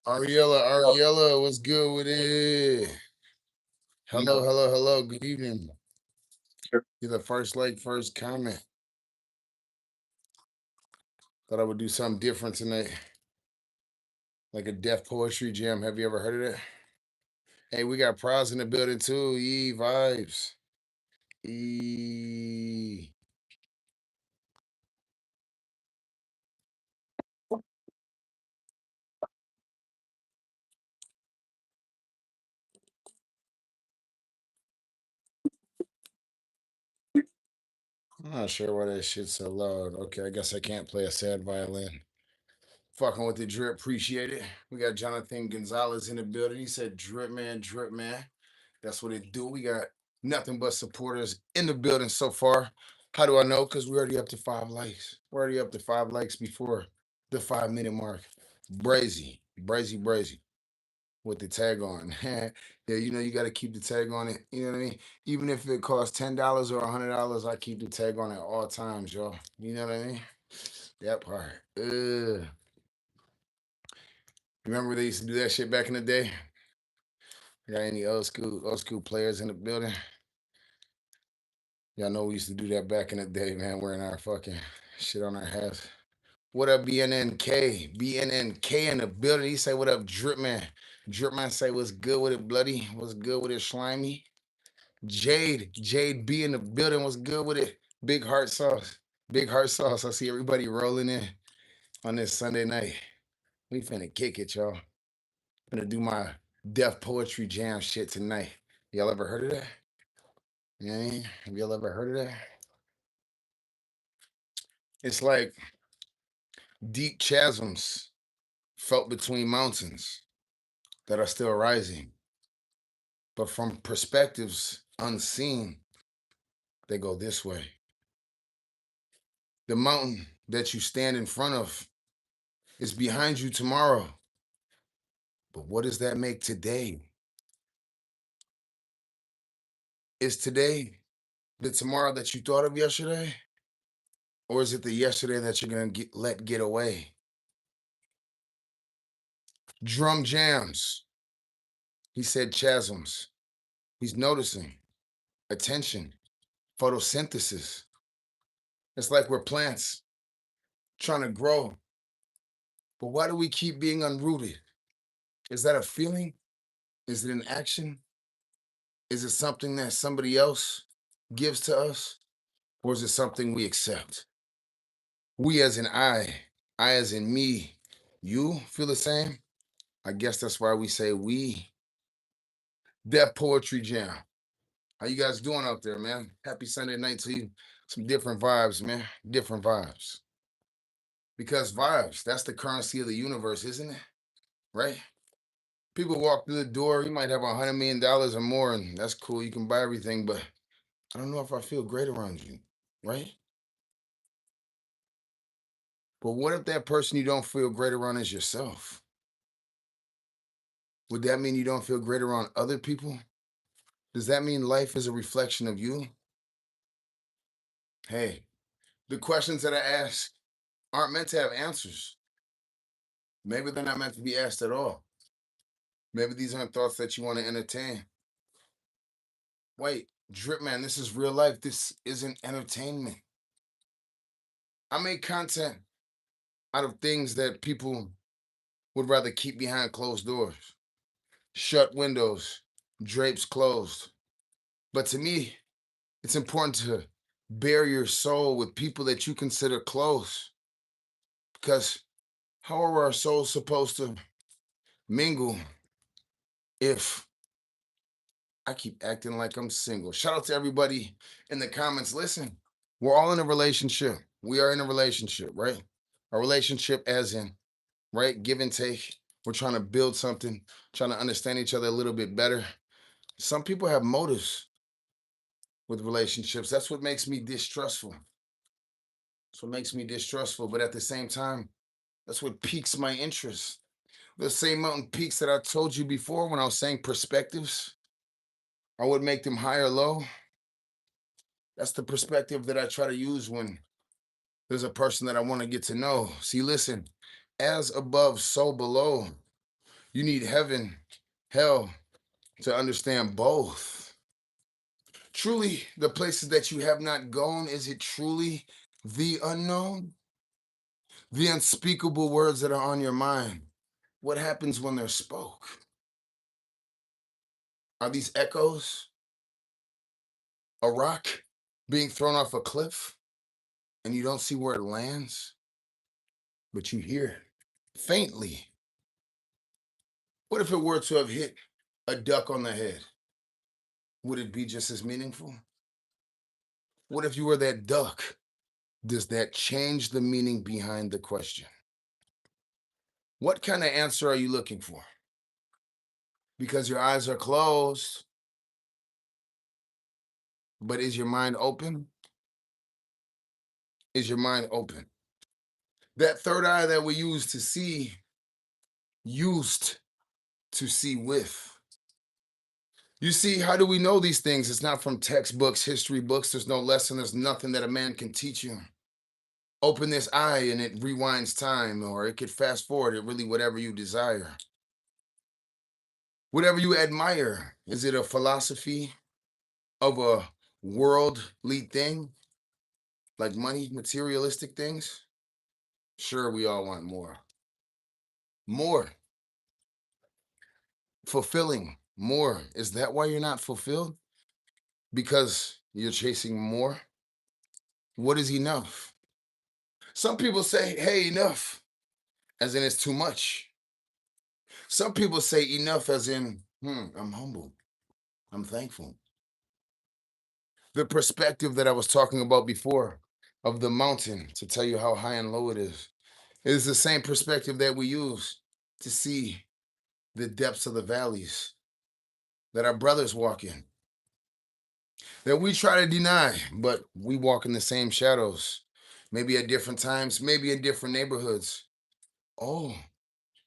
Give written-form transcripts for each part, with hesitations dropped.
Ariella, what's good with it? Hello. Good evening. You're the first like, first comment. Thought I would do something different tonight, like a deaf poetry jam. Have you ever heard of that? Hey, we got pros in the building too. Vibes. E. I'm not sure why that shit's so loud. Okay, I guess I can't play a sad violin. Fucking with the drip, appreciate it. We got Jonathan Gonzalez in the building. He said, "Drip man, drip man." That's what it do. We got nothing but supporters in the building so far. How do I know? Because we're already up to 5 likes. We're already up to 5 likes before the 5 minute mark. Brazy, with the tag on. Yeah, you got to keep the tag on it. You know what I mean? Even if it costs $10 or $100, I keep the tag on at all times, y'all. You know what I mean? That part. Remember they used to do that shit back in the day? Got any old school players in the building? Y'all know we used to do that back in the day, man, wearing our fucking shit on our hats. What up, BNNK? BNNK in the building. He say, what up, DRIPPMAN? DRIPPMAN say, what's good with it, bloody? What's good with it, slimy? Jade B in the building. What's good with it? Big heart sauce. Big heart sauce. I see everybody rolling in on this Sunday night. We finna kick it, y'all. Finna do my deaf poetry jam shit tonight. Y'all ever heard of that? Yeah, have y'all ever heard of that? It's like deep chasms felt between mountains that are still rising, but from perspectives unseen, they go this way. The mountain that you stand in front of is behind you tomorrow, but what does that make today? Is today the tomorrow that you thought of yesterday? Or is it the yesterday that you're gonna let get away? Drum jams. He said chasms. He's noticing. Attention. Photosynthesis. It's like we're plants trying to grow. But why do we keep being unrooted? Is that a feeling? Is it an action? Is it something that somebody else gives to us? Or is it something we accept? We as in I as in me, you feel the same? I guess that's why we say we. That poetry jam. How you guys doing out there, man? Happy Sunday night to you. Some different vibes, man. Different vibes. Because vibes, that's the currency of the universe, isn't it? Right? People walk through the door, you might have $100 million or more, and that's cool. You can buy everything, but I don't know if I feel great around you, right? But what if that person you don't feel great around is yourself? Would that mean you don't feel great around other people? Does that mean life is a reflection of you? Hey, the questions that I ask aren't meant to have answers. Maybe they're not meant to be asked at all. Maybe these aren't thoughts that you want to entertain. Wait, Drip Man, this is real life. This isn't entertainment. I make content out of things that people would rather keep behind closed doors, shut windows, drapes closed. But to me, it's important to bare your soul with people that you consider close. Because how are our souls supposed to mingle if I keep acting like I'm single? Shout out to everybody in the comments. Listen, we're all in a relationship. We are in a relationship, right? A relationship as in, right? Give and take. We're trying to build something, trying to understand each other a little bit better. Some people have motives with relationships. That's what makes me distrustful. That's what makes me distrustful. But at the same time, that's what piques my interest. The same mountain peaks that I told you before when I was saying perspectives, I would make them high or low. That's the perspective that I try to use when there's a person that I want to get to know. See, listen, as above, so below. You need heaven, hell to understand both. Truly, the places that you have not gone, is it truly the unknown? The unspeakable words that are on your mind. What happens when they're spoke? Are these echoes? A rock being thrown off a cliff and you don't see where it lands, but you hear it faintly. What if it were to have hit a duck on the head? Would it be just as meaningful? What if you were that duck? Does that change the meaning behind the question? What kind of answer are you looking for? Because your eyes are closed, but is your mind open? Is your mind open? That third eye that we use to see, used to see with. You see, how do we know these things? It's not from textbooks, history books. There's no lesson. There's nothing that a man can teach you. Open this eye and it rewinds time, or it could fast forward it, really whatever you desire. Whatever you admire. Is it a philosophy of a worldly thing, like money, materialistic things? Sure, we all want more. More. Fulfilling. More. Is that why you're not fulfilled? Because you're chasing more? What is enough? Some people say, hey, enough, as in it's too much. Some people say enough as in, I'm humble. I'm thankful. The perspective that I was talking about before of the mountain to tell you how high and low it is the same perspective that we use to see the depths of the valleys that our brothers walk in, that we try to deny, but we walk in the same shadows, maybe at different times, maybe in different neighborhoods. Oh,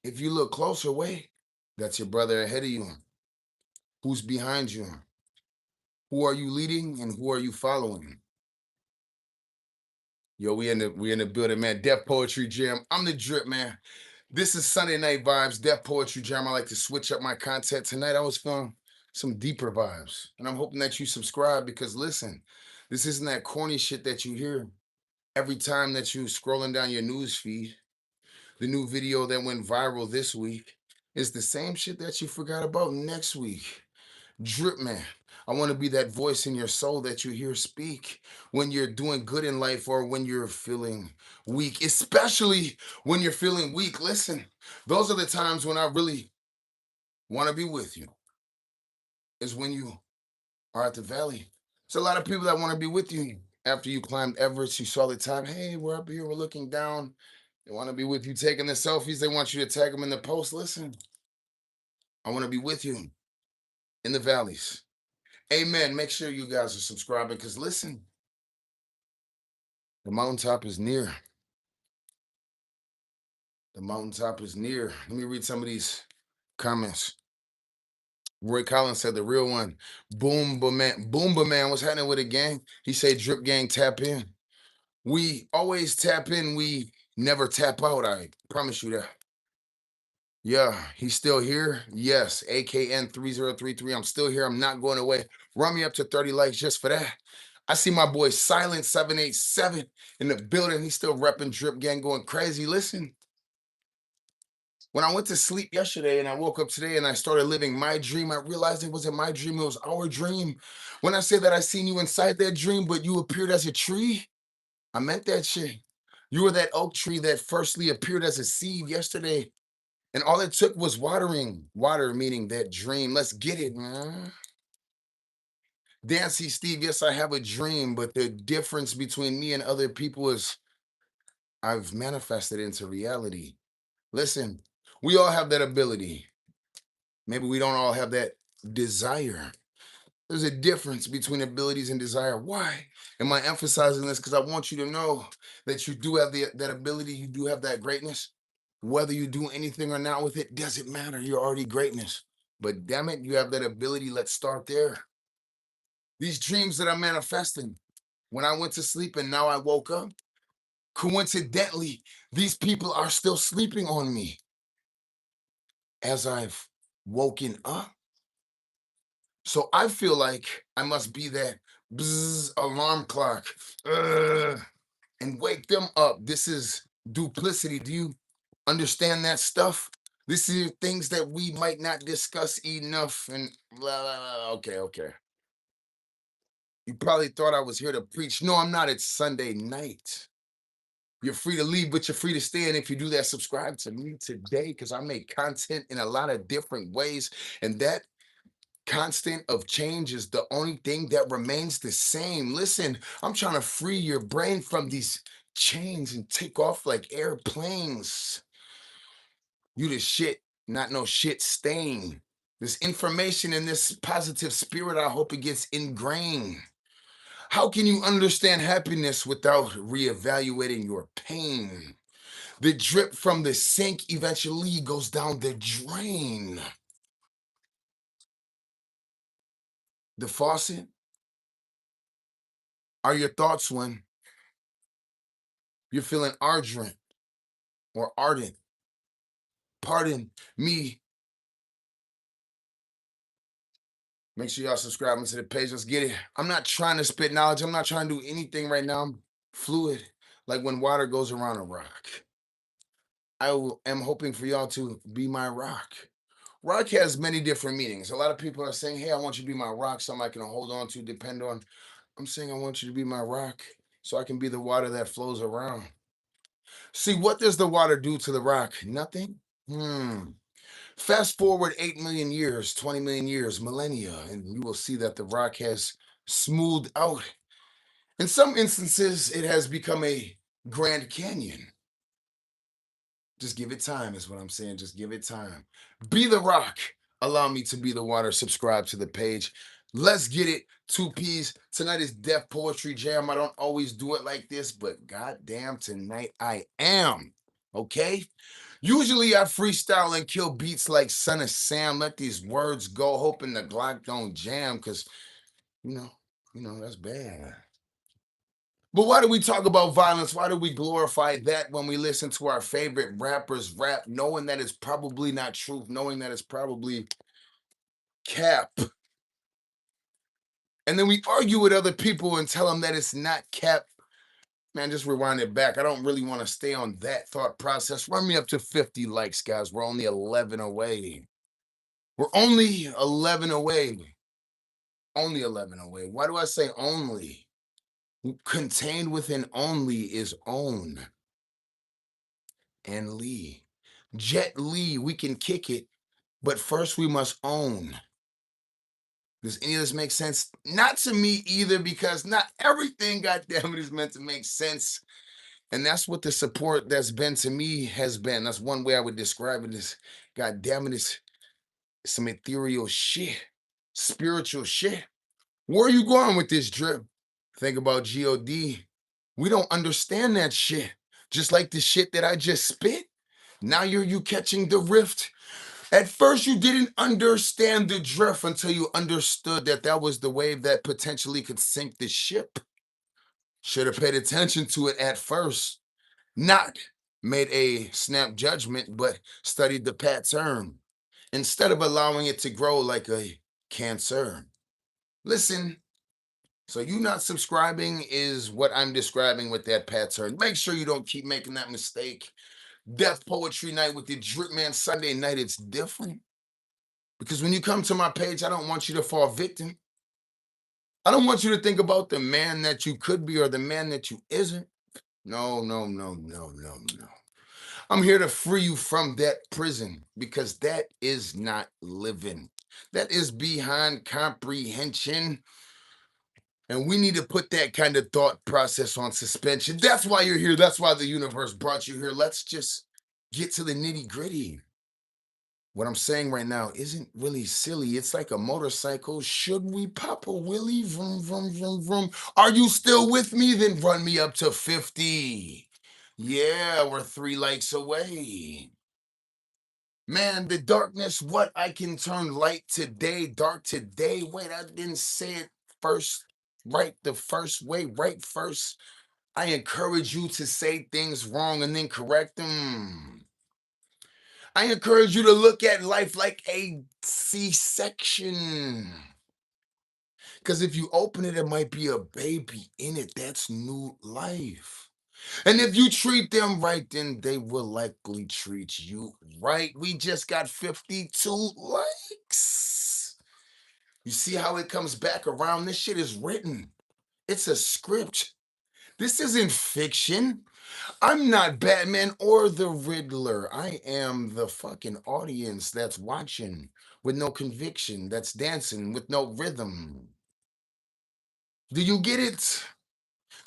if you look closer, wait, that's your brother ahead of you. Who's behind you? Who are you leading and who are you following? Yo, we in the building, man. Deaf Poetry Jam. I'm the Drip Man. This is Sunday Night Vibes, Deaf Poetry Jam. I like to switch up my content. Tonight I was feeling some deeper vibes. And I'm hoping that you subscribe because listen, this isn't that corny shit that you hear every time that you scrolling down your news feed. The new video that went viral this week is the same shit that you forgot about next week. Drip Man. I want to be that voice in your soul that you hear speak when you're doing good in life or when you're feeling weak, especially when you're feeling weak. Listen, those are the times when I really want to be with you, is when you are at the valley. There's a lot of people that want to be with you after you climbed Everest. You saw the top. Hey, we're up here. We're looking down. They want to be with you taking the selfies. They want you to tag them in the post. Listen, I want to be with you in the valleys. Amen. Make sure you guys are subscribing because listen, the mountaintop is near. The mountaintop is near. Let me read some of these comments. Roy Collins said the real one. Boomba man. Boomba man. What's happening with the gang? He said Drip Gang tap in. We always tap in. We never tap out. I promise you that. Yeah, he's still here. Yes, AKN 3033. I'm still here. I'm not going away. Run me up to 30 likes just for that. I see my boy Silent 787 in the building. He's still repping Drip Gang going crazy. Listen, when I went to sleep yesterday and I woke up today and I started living my dream, I realized it wasn't my dream, it was our dream. When I say that I seen you inside that dream, but you appeared as a tree, I meant that shit. You were that oak tree that firstly appeared as a seed yesterday. And all it took was watering. Water meaning that dream. Let's get it, man. Dancy Steve, yes, I have a dream, but the difference between me and other people is I've manifested into reality. Listen, we all have that ability. Maybe we don't all have that desire. There's a difference between abilities and desire. Why am I emphasizing this? Because I want you to know that you do have that ability, you do have that greatness. Whether you do anything or not with it, doesn't matter. You're already greatness. But damn it, you have that ability. Let's start there. These dreams that I'm manifesting, when I went to sleep and now I woke up, coincidentally, these people are still sleeping on me. as I've woken up. So I feel like I must be that bzzz alarm clock, uh, and wake them up. This is duplicity. Do you understand that stuff? This is things that we might not discuss enough. And blah, blah, blah. Okay, okay. You probably thought I was here to preach. No, I'm not. It's Sunday night. You're free to leave, but you're free to stay. And if you do that, subscribe to me today because I make content in a lot of different ways. And that constant of change is the only thing that remains the same. Listen, I'm trying to free your brain from these chains and take off like airplanes. You the shit, not no shit stain. This information and this positive spirit, I hope it gets ingrained. How can you understand happiness without reevaluating your pain? The drip from the sink eventually goes down the drain. The faucet are your thoughts when you're feeling ardent or ardent. Pardon me. Make sure y'all subscribe to the page. Let's get it. I'm not trying to spit knowledge. I'm not trying to do anything right now. I'm fluid, like when water goes around a rock. Am hoping for y'all to be my rock. Rock has many different meanings. A lot of people are saying, hey, I want you to be my rock, something I can hold on to, depend on. I'm saying I want you to be my rock so I can be the water that flows around. See, what does the water do to the rock? Nothing? Fast forward 8 million years, 20 million years, millennia, and you will see that the rock has smoothed out. In some instances, it has become a Grand Canyon. Just give it time, is what I'm saying. Just give it time. Be the rock. Allow me to be the water. Subscribe to the page. Let's get it. Two P's. Tonight is Deaf Poetry Jam. I don't always do it like this, but goddamn, tonight I am. Okay? Usually I freestyle and kill beats like Son of Sam. Let these words go, hoping the Glock don't jam, because you know, that's bad. But why do we talk about violence? Why do we glorify that when we listen to our favorite rappers rap, knowing that it's probably not truth, knowing that it's probably cap? And then we argue with other people and tell them that it's not cap. Man, just rewind it back. I don't really want to stay on that thought process. Run me up to 50 likes, guys. We're only 11 away. We're only 11 away. Only 11 away. Why do I say only? Contained within only is own and Lee. Jet Lee, we can kick it, but first we must own. Does any of this make sense? Not to me either, because not everything, goddamn it, is meant to make sense. And that's what the support that's been to me has been. That's one way I would describe it is, goddamn it, it's some ethereal shit, spiritual shit. Where are you going with this drip? Think about God. We don't understand that shit. Just like the shit that I just spit. Now you catching the rift. At first, you didn't understand the drift until you understood that that was the wave that potentially could sink the ship. Should have paid attention to it at first, not made a snap judgment, but studied the pattern instead of allowing it to grow like a cancer. Listen, so you not subscribing is what I'm describing with that pattern. Make sure you don't keep making that mistake. Death Poetry Night with the Drip Man Sunday night, it's different. Because when you come to my page, I don't want you to fall victim. I don't want you to think about the man that you could be or the man that you isn't. No, no, no, no, no, no. I'm here to free you from that prison because that is not living. That is beyond comprehension. And we need to put that kind of thought process on suspension. That's why you're here. That's why the universe brought you here. Let's just get to the nitty gritty. What I'm saying right now isn't really silly. It's like a motorcycle. Should we pop a wheelie? Vroom, vroom, vroom, vroom. Are you still with me? Then run me up to 50. Yeah, we're 3 likes away. Man, the darkness, what I can turn light today, dark today. Wait, I didn't say it first, right the first way, right first. I encourage you to say things wrong and then correct them. I encourage you to look at life like a C-section. Because if you open it, it might be a baby in it. That's new life. And if you treat them right, then they will likely treat you right. We just got 52 likes. You see how it comes back around? This shit is written. It's a script. This isn't fiction. I'm not Batman or the Riddler. I am the fucking audience that's watching with no conviction, that's dancing with no rhythm. Do you get it?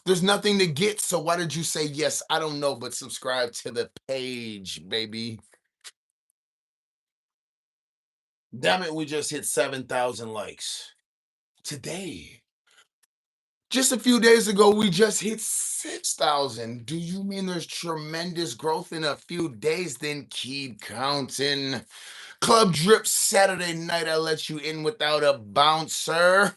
There's nothing to get, so why did you say yes? I don't know, but subscribe to the page, baby. Damn it, we just hit 7,000 likes today. Just a few days ago, we just hit 6,000. Do you mean there's tremendous growth in a few days? Then keep counting. Club Drip Saturday night, I let you in without a bouncer.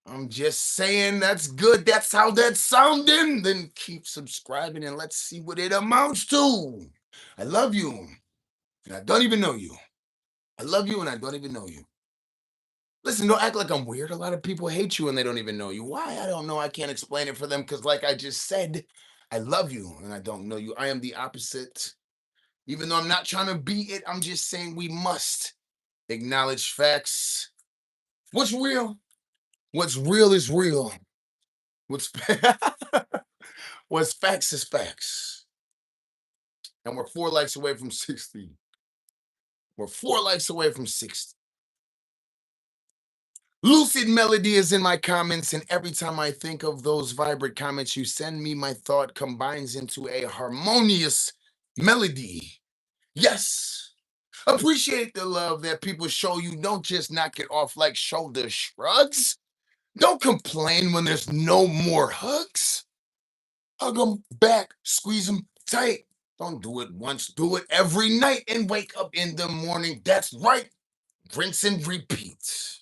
I'm just saying that's good. That's how that's sounding. Then keep subscribing and let's see what it amounts to. I love you, and I don't even know you. I love you, and I don't even know you. Listen, don't act like I'm weird. A lot of people hate you and they don't even know you. Why? I don't know. I can't explain it for them because, like I just said, I love you and I don't know you. I am the opposite. Even though I'm not trying to be it, I'm just saying we must acknowledge facts. What's real? What's real is real. What's what's facts is facts. And we're 4 likes away from 60. We're 4 likes away from 60. Lucid melody is in my comments, and every time I think of those vibrant comments you send me, my thought combines into a harmonious melody. Yes. Appreciate the love that people show you. Don't just knock it off like shoulder shrugs. Don't complain when there's no more hugs. Hug them back, squeeze them tight. Don't do it once, do it every night and wake up in the morning. That's right. Rinse and repeat.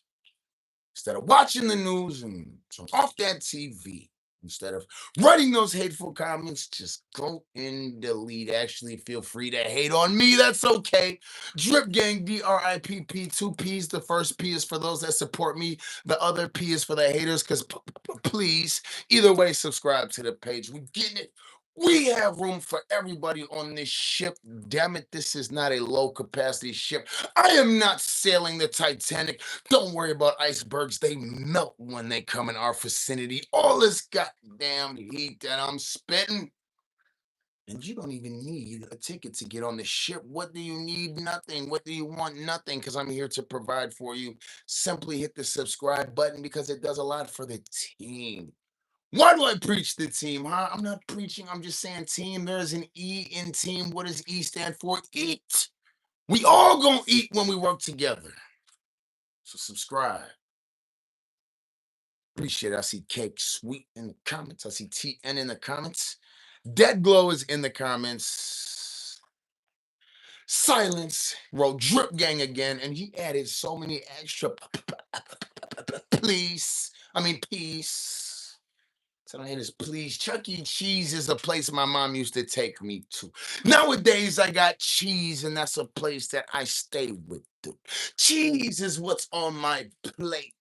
Instead of watching the news and turn off that TV, instead of writing those hateful comments, just go and delete. Actually, feel free to hate on me. That's okay. Drip Gang, DRIPP, two P's. The first P is for those that support me. The other P is for the haters, because please, either way, subscribe to the page. We getting it. We have room for everybody on this ship. Damn it, this is not a low capacity ship. I am not sailing the Titanic. Don't worry about icebergs. They melt when they come in our vicinity. All this goddamn heat that I'm spitting. And you don't even need a ticket to get on the ship. What do you need? Nothing. What do you want? Nothing. Because I'm here to provide for you. Simply hit the subscribe button because it does a lot for the team. Why do I preach the team, huh? I'm not preaching. I'm just saying team. There's an E in team. What does E stand for? Eat. We all gonna eat when we work together. So subscribe. Appreciate it. I see Cake Sweet in the comments. I see TN in the comments. Dead Glow is in the comments. Silence wrote Drip Gang again, and he added so many extra please. I mean peace. So I hate this please. Chuck E. Cheese is a place my mom used to take me to. Nowadays I got cheese, and that's a place that I stay with. Dude. Cheese is what's on my plate.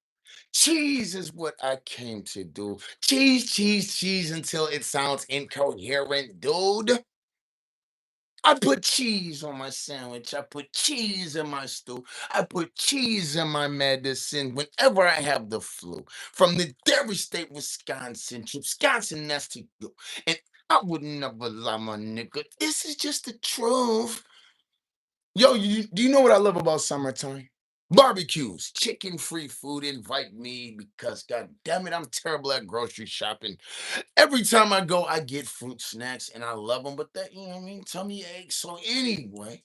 Cheese is what I came to do. Cheese, cheese, cheese until it sounds incoherent, dude. I put cheese on my sandwich. I put cheese in my stew. I put cheese in my medicine whenever I have the flu. From the dairy state, Wisconsin, that's to you. And I would never lie, my nigga. This is just the truth. Yo, do you know what I love about summertime? Barbecues, chicken free food. Invite me because, god damn it, I'm terrible at grocery shopping. Every time I go, I get fruit snacks and I love them, but that, you know what I mean? Tummy aches. So, anyway,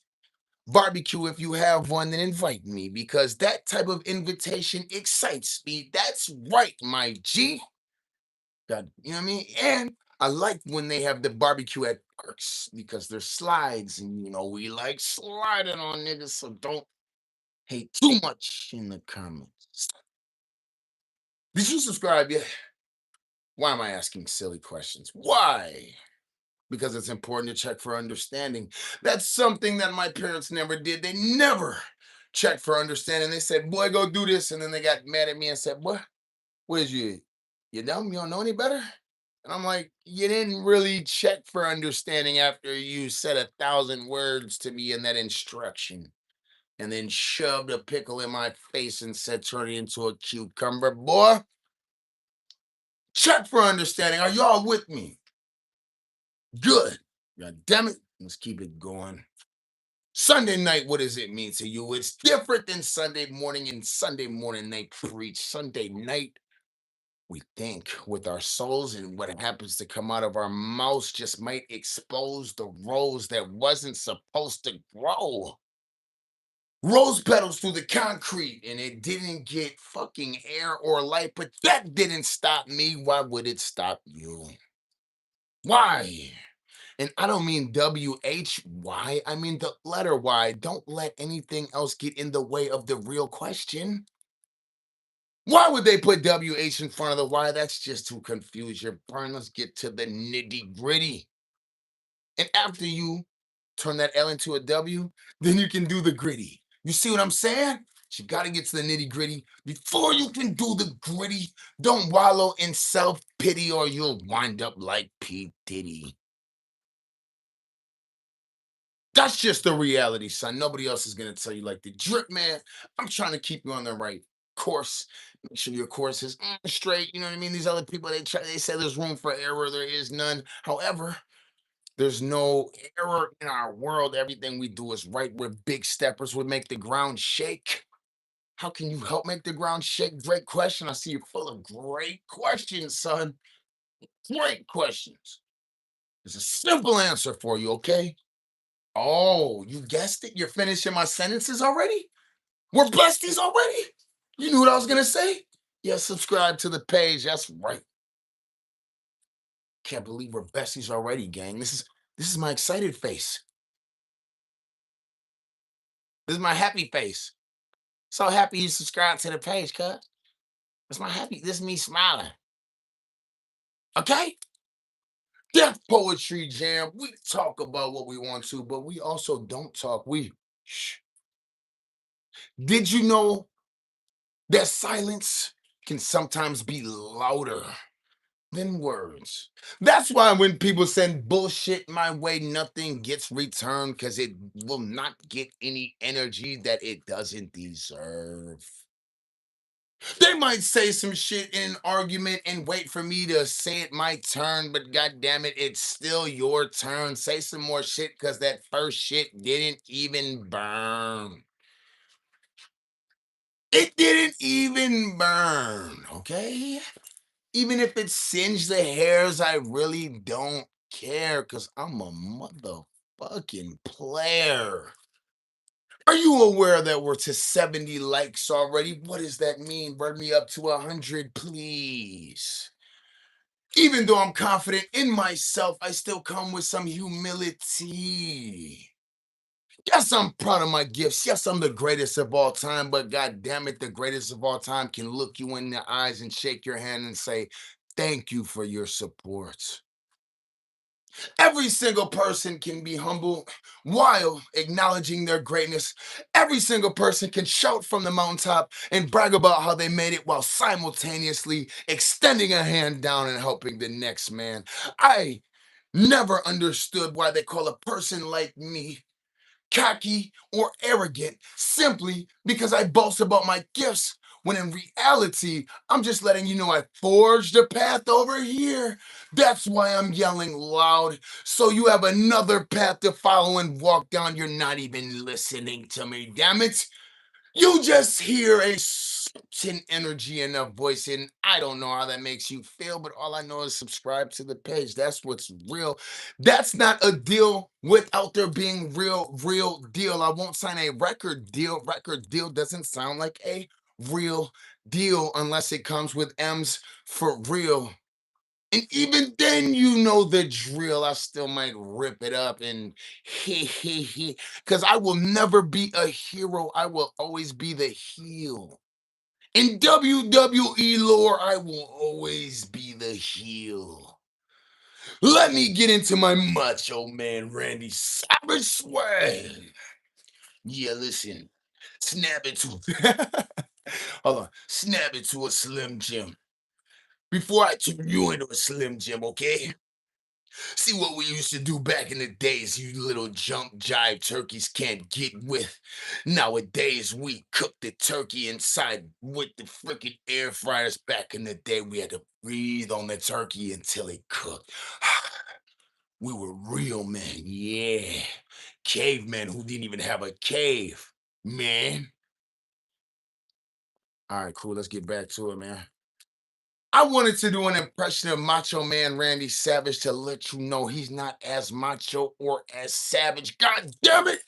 barbecue, if you have one, then invite me because that type of invitation excites me. That's right, my G. God, you know what I mean? And I like when they have the barbecue at parks because there's slides and, we like sliding on niggas. So, don't hate too much in the comments. Did you subscribe yet? Why am I asking silly questions? Why? because it's important to check for understanding. That's something that my parents never did. They never checked for understanding. They said, "Boy, go do this," and then they got mad at me and said, what is you? You dumb? You don't know any better?" And I'm like, "You didn't really check for understanding after you said 1,000 words to me in that instruction, and then shoved a pickle in my face and said, 'Turn it into a cucumber.' Boy, check for understanding. Are y'all with me? Good. God damn it. Let's keep it going. Sunday night, what does it mean to you? It's different than Sunday morning, and Sunday morning they preach. Sunday night, we think with our souls, and what happens to come out of our mouths just might expose the rose that wasn't supposed to grow. Rose petals through the concrete, and it didn't get fucking air or light, but that didn't stop me. Why would it stop you? Why? And I don't mean WHY, I mean the letter Y. Don't let anything else get in the way of the real question. Why would they put WH in front of the Y? That's just to confuse your brain. Let's get to the nitty gritty. And after you turn that L into a W, then you can do the gritty. You see what I'm saying? You got to get to the nitty gritty before you can do the gritty. Don't wallow in self pity or you'll wind up like P. Diddy. That's just the reality, son. Nobody else is gonna tell you like the drip man. I'm trying to keep you on the right course. Make sure your course is straight. You know what I mean? These other people they say there's room for error. There is none. However, there's no error in our world. Everything we do is right. We're big steppers. We make the ground shake. How can you help make the ground shake? Great question. I see you're full of great questions, son. Great questions. There's a simple answer for you, okay? Oh, you guessed it? You're finishing my sentences already? We're besties already? You knew what I was gonna say? Yeah, subscribe to the page. That's right. Can't believe we're besties already, gang. This is my excited face. This is my happy face. So happy you subscribed to the page, cuz. That's my happy. This is me smiling. Okay? Death Poetry Jam. We talk about what we want to, but we also don't talk. We shh. Did you know that silence can sometimes be louder than words? That's why when people send bullshit my way, nothing gets returned because it will not get any energy that it doesn't deserve. They might say some shit in an argument and wait for me to say it my turn, but god damn it, it's still your turn. Say some more shit because that first shit didn't even burn. It didn't even burn, okay? Even if it singed the hairs, I really don't care because I'm a motherfucking player. Are you aware that we're to 70 likes already? What does that mean? Burn me up to 100, please. Even though I'm confident in myself, I still come with some humility. Yes, I'm proud of my gifts. Yes, I'm the greatest of all time, but god damn it, the greatest of all time can look you in the eyes and shake your hand and say, "Thank you for your support." Every single person can be humble while acknowledging their greatness. Every single person can shout from the mountaintop and brag about how they made it while simultaneously extending a hand down and helping the next man. I never understood why they call a person like me cocky, or arrogant simply because I boast about my gifts. When in reality, I'm just letting you know I forged a path over here. That's why I'm yelling loud. So you have another path to follow and walk down. You're not even listening to me, damn it. You just hear a certain energy in a voice, and I don't know how that makes you feel, but all I know is subscribe to the page. That's what's real. That's not a deal without there being real deal. I won't sign a record deal. Record deal doesn't sound like a real deal unless it comes with M's for real. And even then, you know the drill. I still might rip it up and he, because I will never be a hero. I will always be the heel. In WWE lore, I will always be the heel. Let me get into my macho man Randy Savage swag. Yeah, listen. Snap it to hold on. Snap it to a Slim Jim. Before I turn you into a Slim Jim, okay? See what we used to do back in the days, you little jump jive turkeys can't get with. Nowadays, we cook the turkey inside with the freaking air fryers. Back in the day, we had to breathe on the turkey until it cooked. We were real men, yeah. Cavemen who didn't even have a cave, man. All right, cool. Let's get back to it, man. I wanted to do an impression of Macho Man Randy Savage to let you know he's not as macho or as savage. God damn it!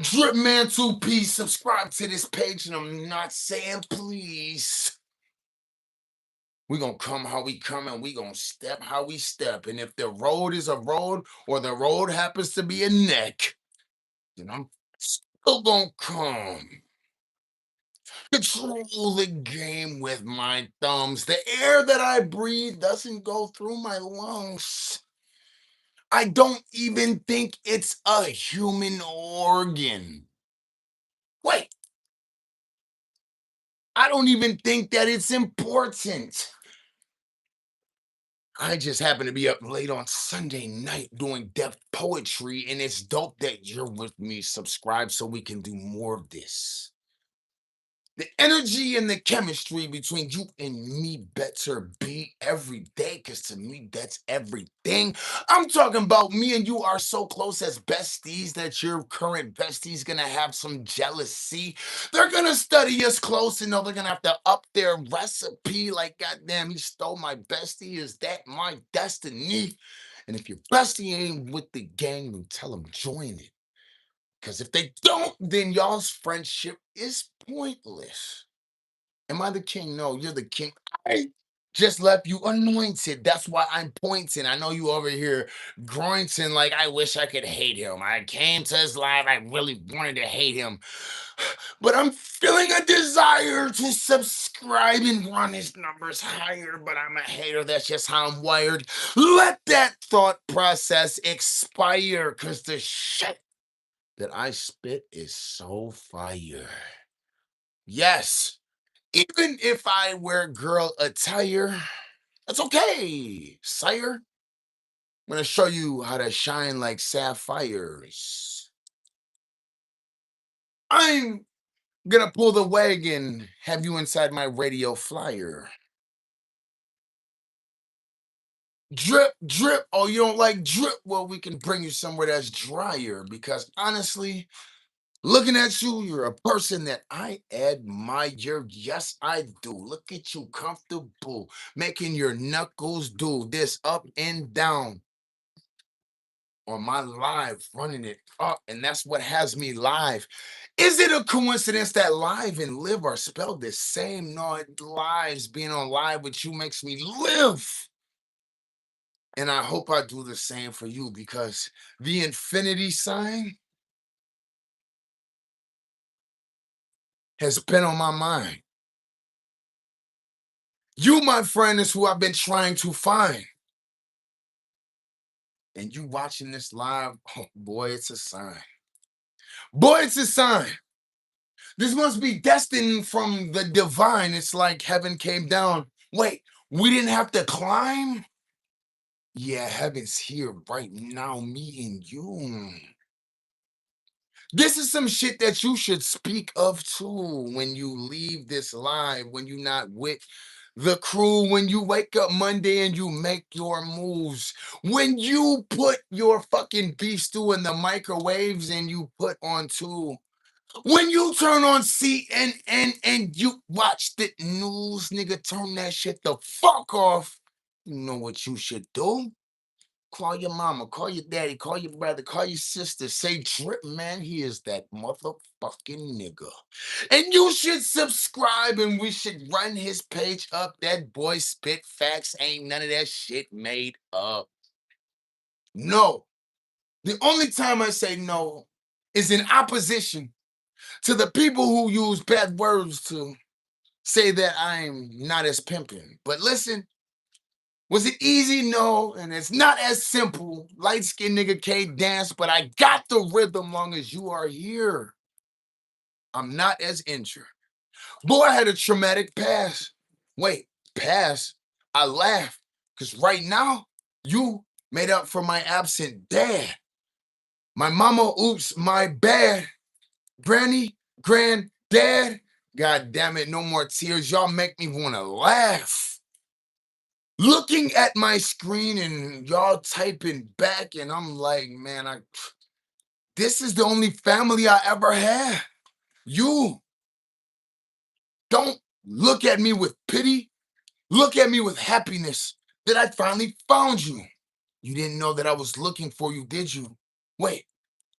Drip Man 2P, subscribe to this page, and I'm not saying please. We gonna come how we come and we gonna step how we step. And if the road is a road or the road happens to be a neck, then I'm still gonna come. Control the game with my thumbs. The air that I breathe doesn't go through my lungs. I don't even think it's a human organ. Wait, I don't even think that it's important. I just happen to be up late on Sunday night doing Defff poetry, and it's dope that you're with me. Subscribe so we can do more of this. The energy and the chemistry between you and me better be every day, because to me, that's everything. I'm talking about me and you are so close as besties that your current bestie's gonna have some jealousy. They're gonna study us close and know they're gonna have to up their recipe. Like, goddamn, he stole my bestie. Is that my destiny? And if your bestie ain't with the gang, then tell them join it. Because if they don't, then y'all's friendship is pointless. Am I the king? No, you're the king. I just left you anointed. That's why I'm pointing. I know you over here grointing like I wish I could hate him. I came to his live. I really wanted to hate him. But I'm feeling a desire to subscribe and run his numbers higher. But I'm a hater. That's just how I'm wired. Let that thought process expire. Because the shit that I spit is so fire. Yes. Even if I wear girl attire, that's okay, sire. I'm gonna show you how to shine like sapphires. I'm gonna pull the wagon, have you inside my radio flyer. Drip, drip. Oh, you don't like drip? Well, we can bring you somewhere that's drier because honestly, looking at you, you're a person that I admire. Yes, I do. Look at you, comfortable, making your knuckles do this up and down on my live, running it up. And that's what has me live. Is it a coincidence that live and live are spelled the same? No, lives being on live with you makes me live. And I hope I do the same for you because the infinity sign has been on my mind. You, my friend, is who I've been trying to find. And you watching this live, oh, boy, it's a sign. Boy, it's a sign. This must be destined from the divine. It's like heaven came down. Wait, we didn't have to climb? Yeah, heaven's here right now, me and you. This is some shit that you should speak of too when you leave this live, when you're not with the crew, when you wake up Monday and you make your moves, when you put your fucking beef stew in the microwaves and you put on two, when you turn on CNN and you watch the news, nigga, turn that shit the fuck off. You know what you should do? Call your mama, call your daddy, call your brother, call your sister. Say, Drip Man, he is that motherfucking nigga. And you should subscribe and we should run his page up. That boy spit facts. Ain't none of that shit made up. No. The only time I say no is in opposition to the people who use bad words to say that I'm not as pimping. But listen, Was it easy? No, and it's not as simple. Light skinned nigga can't dance, but I got the rhythm long as you are here. I'm not as injured. Boy, I had a traumatic past. Wait, past? I laugh because right now, you made up for my absent dad. My mama, oops, my bad. Granny, granddad. God damn it, no more tears. Y'all make me want to laugh. Looking at my screen and y'all typing back, and I'm like, man, this is the only family I ever had. You don't look at me with pity. Look at me with happiness that I finally found you. You didn't know that I was looking for you, did you? Wait,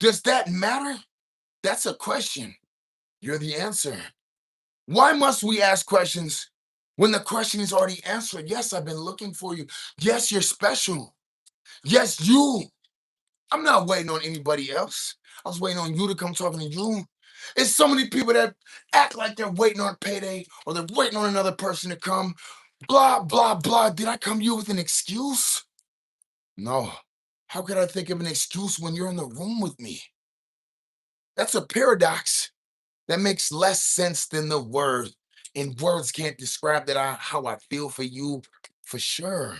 does that matter? That's a question. You're the answer. Why must we ask questions when the question is already answered? Yes, I've been looking for you. Yes, you're special. Yes, you. I'm not waiting on anybody else. I was waiting on you to come talking to you. It's so many people that act like they're waiting on payday or they're waiting on another person to come. Blah, blah, blah. Did I come to you with an excuse? No. How could I think of an excuse when you're in the room with me? That's a paradox that makes less sense than the word. And words can't describe how I feel for you for sure.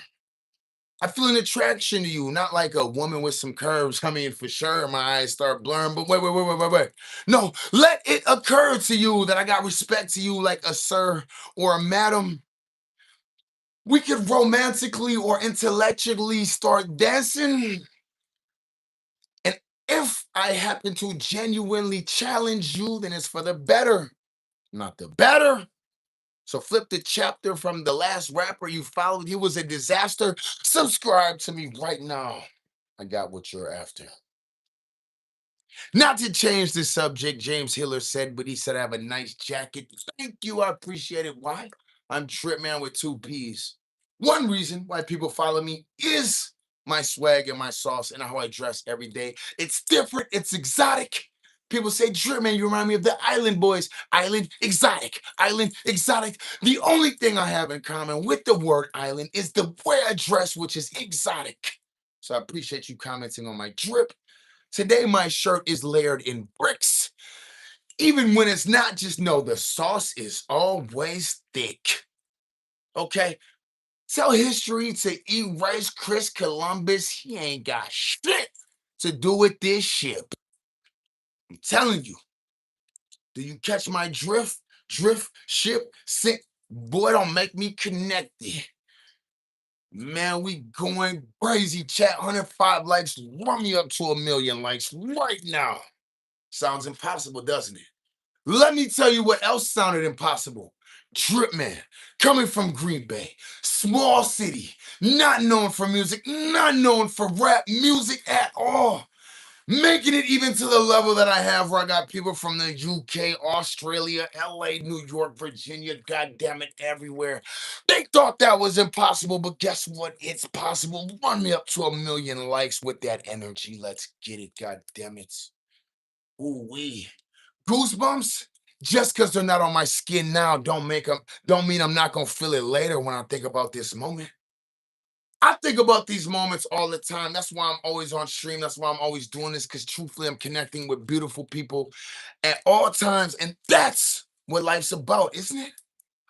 I feel an attraction to you, not like a woman with some curves. I mean, for sure, my eyes start blurring, but wait. No, let it occur to you that I got respect to you like a sir or a madam. We could romantically or intellectually start dancing. And if I happen to genuinely challenge you, then it's for the better, not the better. So flip the chapter from the last rapper you followed. He was a disaster. Subscribe to me right now. I got what you're after. Not to change the subject, James Hiller said, but he said I have a nice jacket. Thank you. I appreciate it. Why? I'm Tripman with two P's. One reason why people follow me is my swag and my sauce and how I dress every day. It's different, it's exotic. People say, Tripman, you remind me of the Island Boys. Island exotic. Island exotic. The only thing I have in common with the word island is the way I dress, which is exotic. So I appreciate you commenting on my drip. Today, my shirt is layered in bricks. Even when it's not, just know the sauce is always thick. Okay? Tell history to erase Chris Columbus. He ain't got shit to do with this ship. I'm telling you. Do you catch my drift? Drift, ship, sink. Boy, don't make me connected. Man, we going crazy. Chat 105 likes. Run me up to 1,000,000 likes right now. Sounds impossible, doesn't it? Let me tell you what else sounded impossible. Dripman, coming from Green Bay, small city, not known for music, not known for rap music at all. Making it even to the level that I have where I got people from the UK, Australia, LA, New York, Virginia, god damn it, everywhere. They thought that was impossible, but guess what? It's possible. Run me up to 1,000,000 likes with that energy. Let's get it, god damn it. Ooh wee. Goosebumps? Just because they're not on my skin now don't mean I'm not gonna feel it later when I think about this moment. I think about these moments all the time. That's why I'm always on stream. That's why I'm always doing this, because truthfully, I'm connecting with beautiful people at all times. And that's what life's about, isn't it?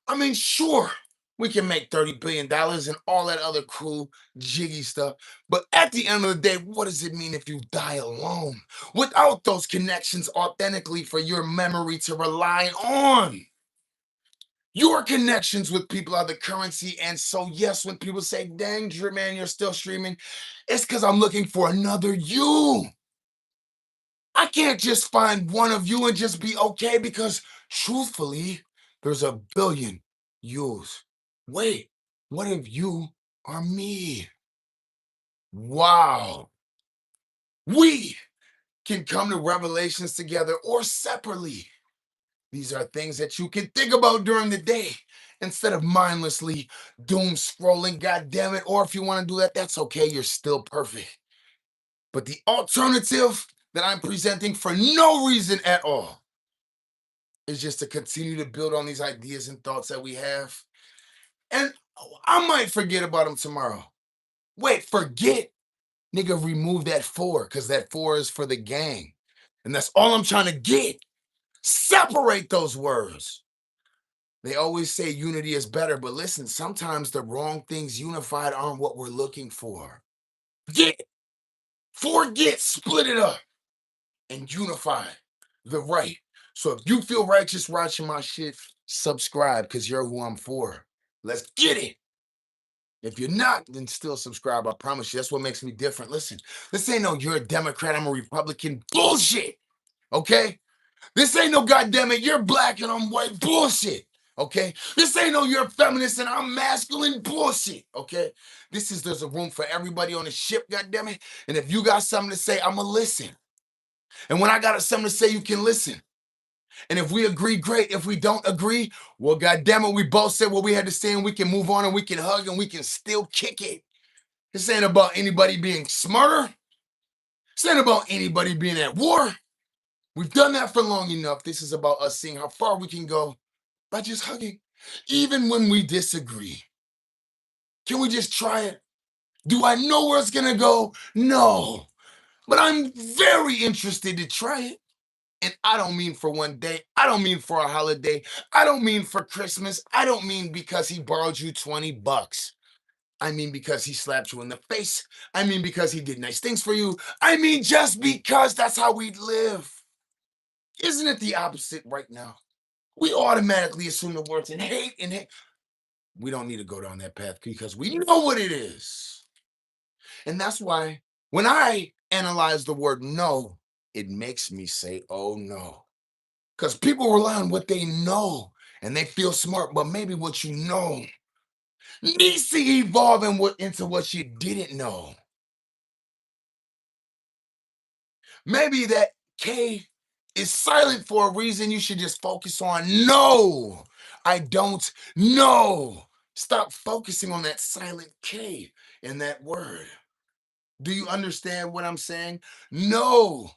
I mean, sure, we can make $30 billion and all that other cool, jiggy stuff. But at the end of the day, what does it mean if you die alone without those connections authentically for your memory to rely on? Your connections with people are the currency. And so, yes, when people say, dang, Drew, man, you're still streaming, it's because I'm looking for another you. I can't just find one of you and just be okay because, truthfully, there's a billion yous. Wait, what if you are me? Wow. We can come to revelations together or separately. These are things that you can think about during the day instead of mindlessly doom scrolling, god damn it. Or if you want to do that, that's okay. You're still perfect. But the alternative that I'm presenting for no reason at all is just to continue to build on these ideas and thoughts that we have. And Oh, I might forget about him tomorrow. Wait, forget? Nigga, remove that four, because that four is for the gang. And that's all I'm trying to get. Separate those words. They always say unity is better, but listen, sometimes the wrong things unified aren't what we're looking for. Get, forget, split it up, and unify the right. So if you feel righteous watching my shit, subscribe because you're who I'm for. Let's get it. If you're not, then still subscribe. I promise you. That's what makes me different. Listen, this ain't no you're a Democrat, I'm a Republican bullshit. Okay? This ain't no goddamn it, you're black and I'm white bullshit. Okay? This ain't no you're a feminist and I'm masculine bullshit. Okay? This is there's a room for everybody on the ship, goddamn it. And if you got something to say, I'ma listen. And when I got something to say, you can listen. And if we agree, great. If we don't agree, well, goddamn it, we both said what we had to say, and we can move on, and we can hug, and we can still kick it. This ain't about anybody being smarter. This ain't about anybody being at war. We've done that for long enough. This is about us seeing how far we can go by just hugging, even when we disagree. Can we just try it? Do I know where it's gonna go? No, but I'm very interested to try it. And I don't mean for one day. I don't mean for a holiday. I don't mean for Christmas. I don't mean because he borrowed you 20 bucks. I mean because he slapped you in the face. I mean because he did nice things for you. I mean just because that's how we live. Isn't it the opposite right now? We automatically assume the words and hate. We don't need to go down that path because we know what it is. And that's why when I analyze the word no, it makes me say, oh no. Because people rely on what they know and they feel smart, but maybe what you know needs to evolve into what you didn't know. Maybe that K is silent for a reason you should just focus on. No, I don't know. Stop focusing on that silent K in that word. Do you understand what I'm saying? No.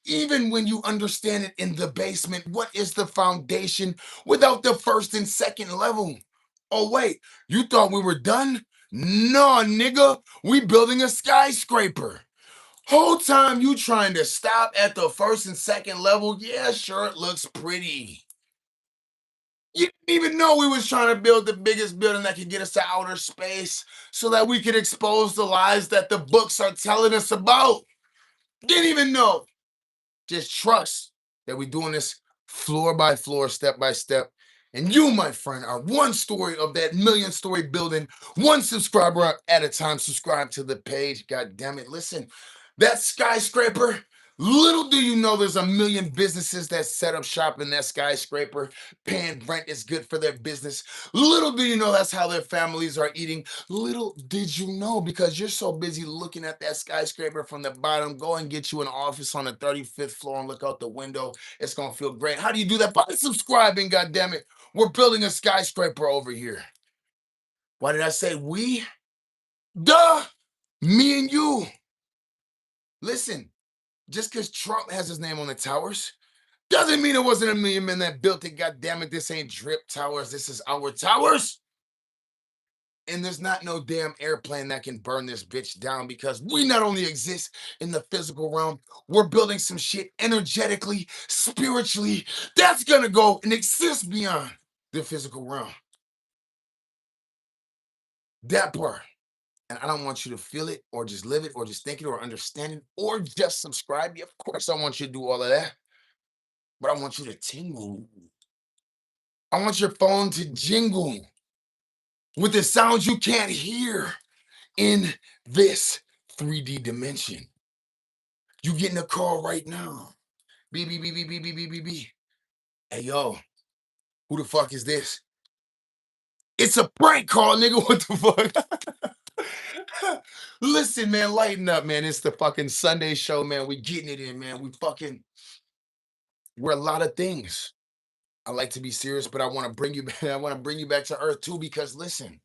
Even when you understand it in the basement, what is the foundation without the first and second level? Oh, wait, you thought we were done? No, nigga, we building a skyscraper. Whole time you trying to stop at the first and second level, yeah, sure, it looks pretty. You didn't even know we was trying to build the biggest building that could get us to outer space so that we could expose the lies that the books are telling us about. Didn't even know. Just trust that we're doing this floor by floor, step by step. And you, my friend, are one story of that million-story building, one subscriber at a time. Subscribe to the page. God damn it. Listen, that skyscraper, little do you know there's a million businesses that set up shop in that skyscraper. Paying rent is good for their business. Little do you know that's how their families are eating. Little did you know, because you're so busy looking at that skyscraper from the bottom, go and get you an office on the 35th floor and look out the window. It's gonna feel great. How do you do that? By subscribing, God damn it. We're building a skyscraper over here. Why did I say we? Duh! Me and you. Listen, just because Trump has his name on the towers doesn't mean it wasn't a million men that built it. God damn it, this ain't drip towers. This is our towers. And there's not no damn airplane that can burn this bitch down because we not only exist in the physical realm, we're building some shit energetically, spiritually, that's gonna go and exist beyond the physical realm. That part. And I don't want you to feel it or just live it or just think it or understand it or just subscribe. Yeah, of course, I want you to do all of that, but I want you to tingle. I want your phone to jingle with the sounds you can't hear in this 3D dimension. You getting a call right now. Beep, beep, beep, beep, beep, beep, beep, beep, beep. Hey, yo, who the fuck is this? It's a prank call, nigga. What the fuck? Listen, man, lighten up, man. It's the fucking Sunday show, man. We getting it in, man. We're a lot of things. I like to be serious, but I want to bring you back. I want to bring you back to earth too, because listen,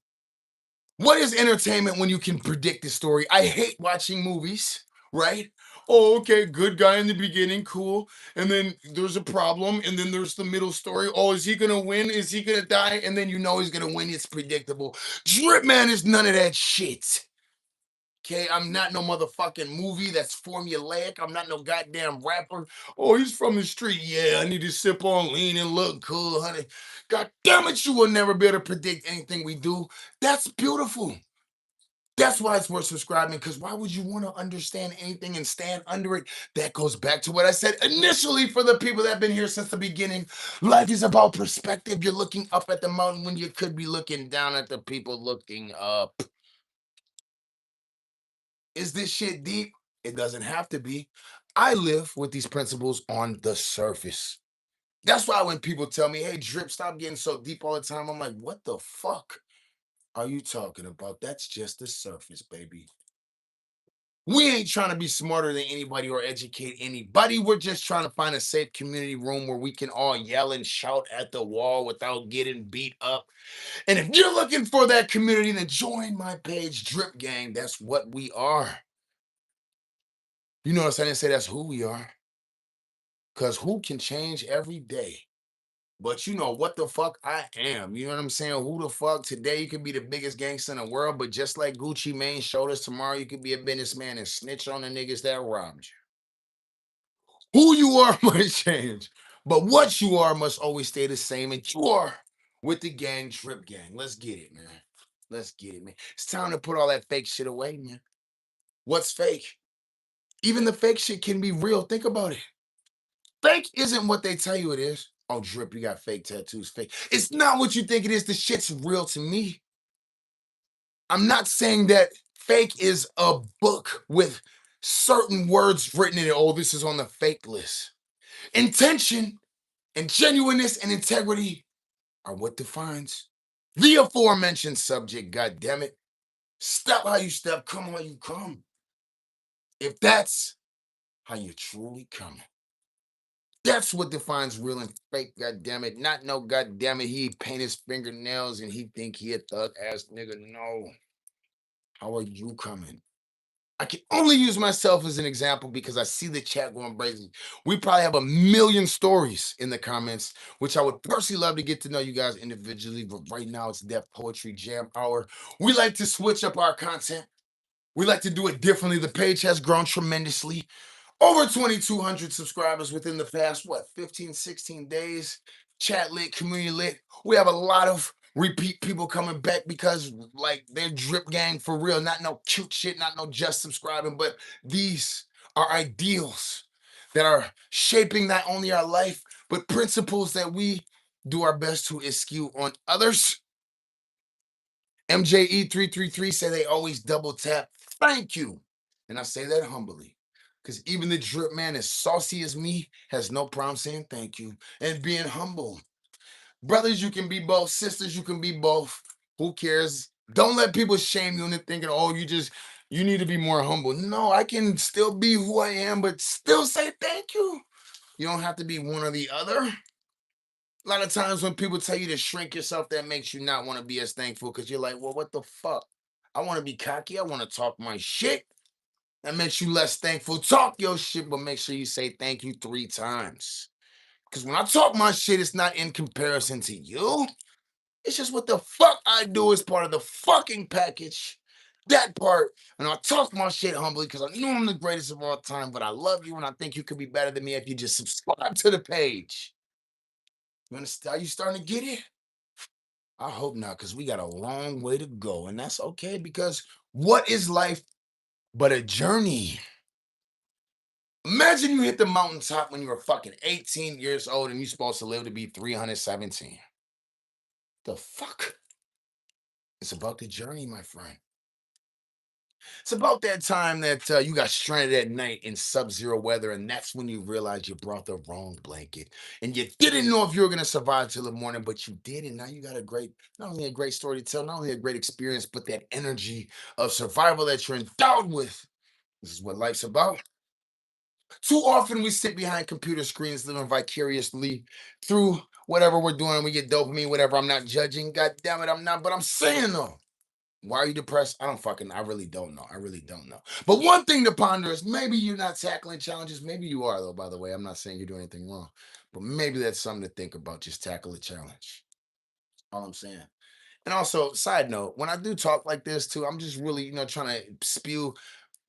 what is entertainment when you can predict the story? I hate watching movies, right? Oh, okay, good guy in the beginning, cool. And then there's a problem, and then there's the middle story. Oh, is he gonna win? Is he gonna die? And then you know he's gonna win. It's predictable. Drip Man is none of that shit. Okay, I'm not no motherfucking movie that's formulaic. I'm not no goddamn rapper. Oh, he's from the street. Yeah, I need to sip on lean and look cool, honey. God damn it, you will never be able to predict anything we do. That's beautiful. That's why it's worth subscribing, because why would you want to understand anything and stand under it? That goes back to what I said initially for the people that have been here since the beginning. Life is about perspective. You're looking up at the mountain when you could be looking down at the people looking up. Is this shit deep? It doesn't have to be. I live with these principles on the surface. That's why when people tell me, hey, Drip, stop getting so deep all the time, I'm like, what the fuck are you talking about? That's just the surface, baby. We ain't trying to be smarter than anybody or educate anybody. We're just trying to find a safe community room where we can all yell and shout at the wall without getting beat up. And if you're looking for that community, then join my page, Drip Gang. That's what we are. You notice I didn't say that's who we are, because who can change every day? But you know what the fuck I am. You know what I'm saying? Who the fuck today you could be the biggest gangster in the world, but just like Gucci Mane showed us, tomorrow you could be a businessman and snitch on the niggas that robbed you. Who you are might change, but what you are must always stay the same. And you are with the gang, Drip Gang. Let's get it, man. Let's get it, man. It's time to put all that fake shit away, man. What's fake? Even the fake shit can be real. Think about it. Fake isn't what they tell you it is. Oh, Drip, you got fake tattoos. Fake. It's not what you think it is. The shit's real to me. I'm not saying that fake is a book with certain words written in it. Oh, this is on the fake list. Intention and genuineness and integrity are what defines the aforementioned subject. God damn it. Step how you step, come how you come. If that's how you truly come. That's what defines real and fake, god damn it. Not no god damn it, he paint his fingernails and he think he a thug ass nigga. No. How are you coming? I can only use myself as an example because I see the chat going crazy. We probably have a million stories in the comments, which I would personally love to get to know you guys individually. But right now, it's Deaf Poetry Jam Hour. We like to switch up our content. We like to do it differently. The page has grown tremendously. Over 2,200 subscribers within the past, what, 15, 16 days? Chat lit, community lit. We have a lot of repeat people coming back because, like, they're Drip Gang for real. Not no cute shit, not no just subscribing, but these are ideals that are shaping not only our life, but principles that we do our best to eschew on others. MJE333 say they always double tap. Thank you. And I say that humbly. Because even the drip man, as saucy as me, has no problem saying thank you and being humble. Brothers, you can be both. Sisters, you can be both. Who cares? Don't let people shame you into thinking, oh, you need to be more humble. No, I can still be who I am, but still say thank you. You don't have to be one or the other. A lot of times when people tell you to shrink yourself, that makes you not want to be as thankful because you're like, well, what the fuck? I want to be cocky. I want to talk my shit. That makes you less thankful. Talk your shit, but make sure you say thank you 3 times. Because when I talk my shit, it's not in comparison to you. It's just what the fuck I do is part of the fucking package. That part. And I talk my shit humbly because I know I'm the greatest of all time, but I love you and I think you could be better than me if you just subscribe to the page. You understand? Are you starting to get it? I hope not, because we got a long way to go. And that's okay, because what is life but a journey? Imagine you hit the mountaintop when you were fucking 18 years old and you're supposed to live to be 317. The fuck? It's about the journey, my friend. It's about that time that you got stranded at night in sub-zero weather, and that's when you realized you brought the wrong blanket, and you didn't know if you were gonna survive till the morning, but you did, and now you got a great, not only a great story to tell, not only a great experience, but that energy of survival that you're endowed with. This is what life's about. Too often we sit behind computer screens, living vicariously through whatever we're doing. We get dopamine, whatever. I'm not judging. God damn it, I'm not. But I'm saying though. Why are you depressed? I really don't know. I really don't know. But one thing to ponder is maybe you're not tackling challenges. Maybe you are, though, by the way. I'm not saying you're doing anything wrong. But maybe that's something to think about. Just tackle a challenge. All I'm saying. And also, side note, when I do talk like this too, I'm just really, trying to spew,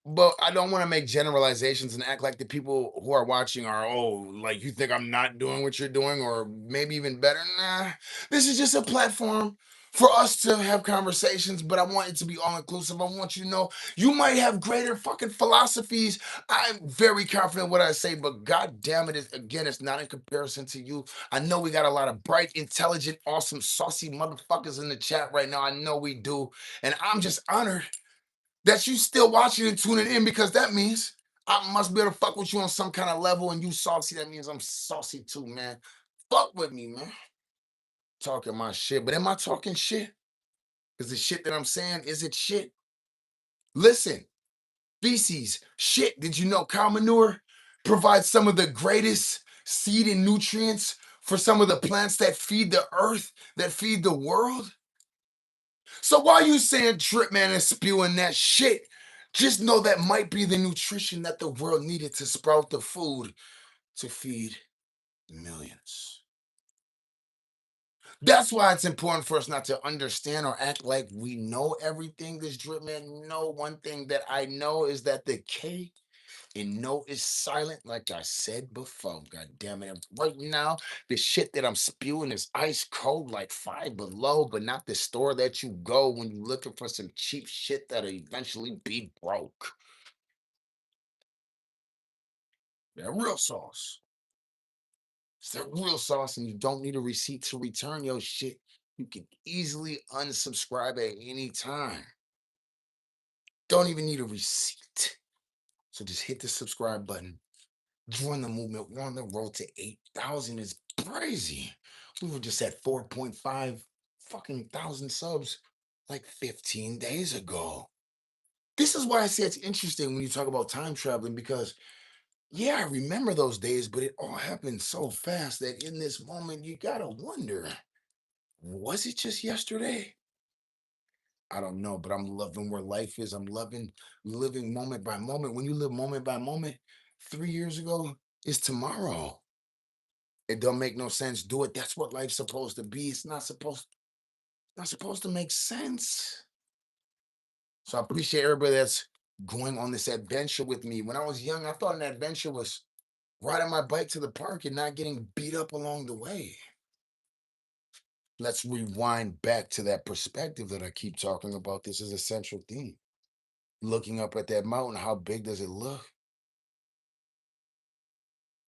but I don't want to make generalizations and act like the people who are watching are, oh, like you think I'm not doing what you're doing, or maybe even better. Nah, this is just a platform for us to have conversations, but I want it to be all inclusive. I want you to know you might have greater fucking philosophies. I'm very confident what I say, but god damn it, again, it's not in comparison to you. I know we got a lot of bright, intelligent, awesome, saucy motherfuckers in the chat right now. I know we do. And I'm just honored that you still watching and tuning in, because that means I must be able to fuck with you on some kind of level, and you saucy. That means I'm saucy too, man. Fuck with me, man. Talking my shit, but am I talking shit? Is the shit that I'm saying, is it shit? Listen, feces, shit. Did you know cow manure provides some of the greatest seed and nutrients for some of the plants that feed the earth, that feed the world? So while you saying Drip Man is spewing that shit, just know that might be the nutrition that the world needed to sprout the food to feed millions. That's why it's important for us not to understand or act like we know everything. This Drip Man, no, one thing that I know is that the K and no is silent, like I said before. God damn it. Right now, the shit that I'm spewing is ice cold, like 5 below, but not the store that you go when you're looking for some cheap shit that'll eventually be broke. That real sauce. It's that real sauce, and you don't need a receipt to return your shit. You can easily unsubscribe at any time. Don't even need a receipt. So just hit the subscribe button. Join the movement. We're on the road to 8,000. Is crazy. We were just at 4.5 fucking thousand subs like 15 days ago. This is why I say it's interesting when you talk about time traveling, because yeah, I remember those days, but it all happened so fast that in this moment you gotta wonder, was it just yesterday? I don't know, but I'm loving where life is. I'm loving living moment by moment. When you live moment by moment, 3 years ago is tomorrow. It don't make no sense. Do it. That's what life's supposed to be. It's not supposed to make sense. So I appreciate everybody that's going on this adventure with me. When I was young, I thought an adventure was riding my bike to the park and not getting beat up along the way. Let's rewind back to that perspective that I keep talking about. This is a central theme. Looking up at that mountain, how big does it look?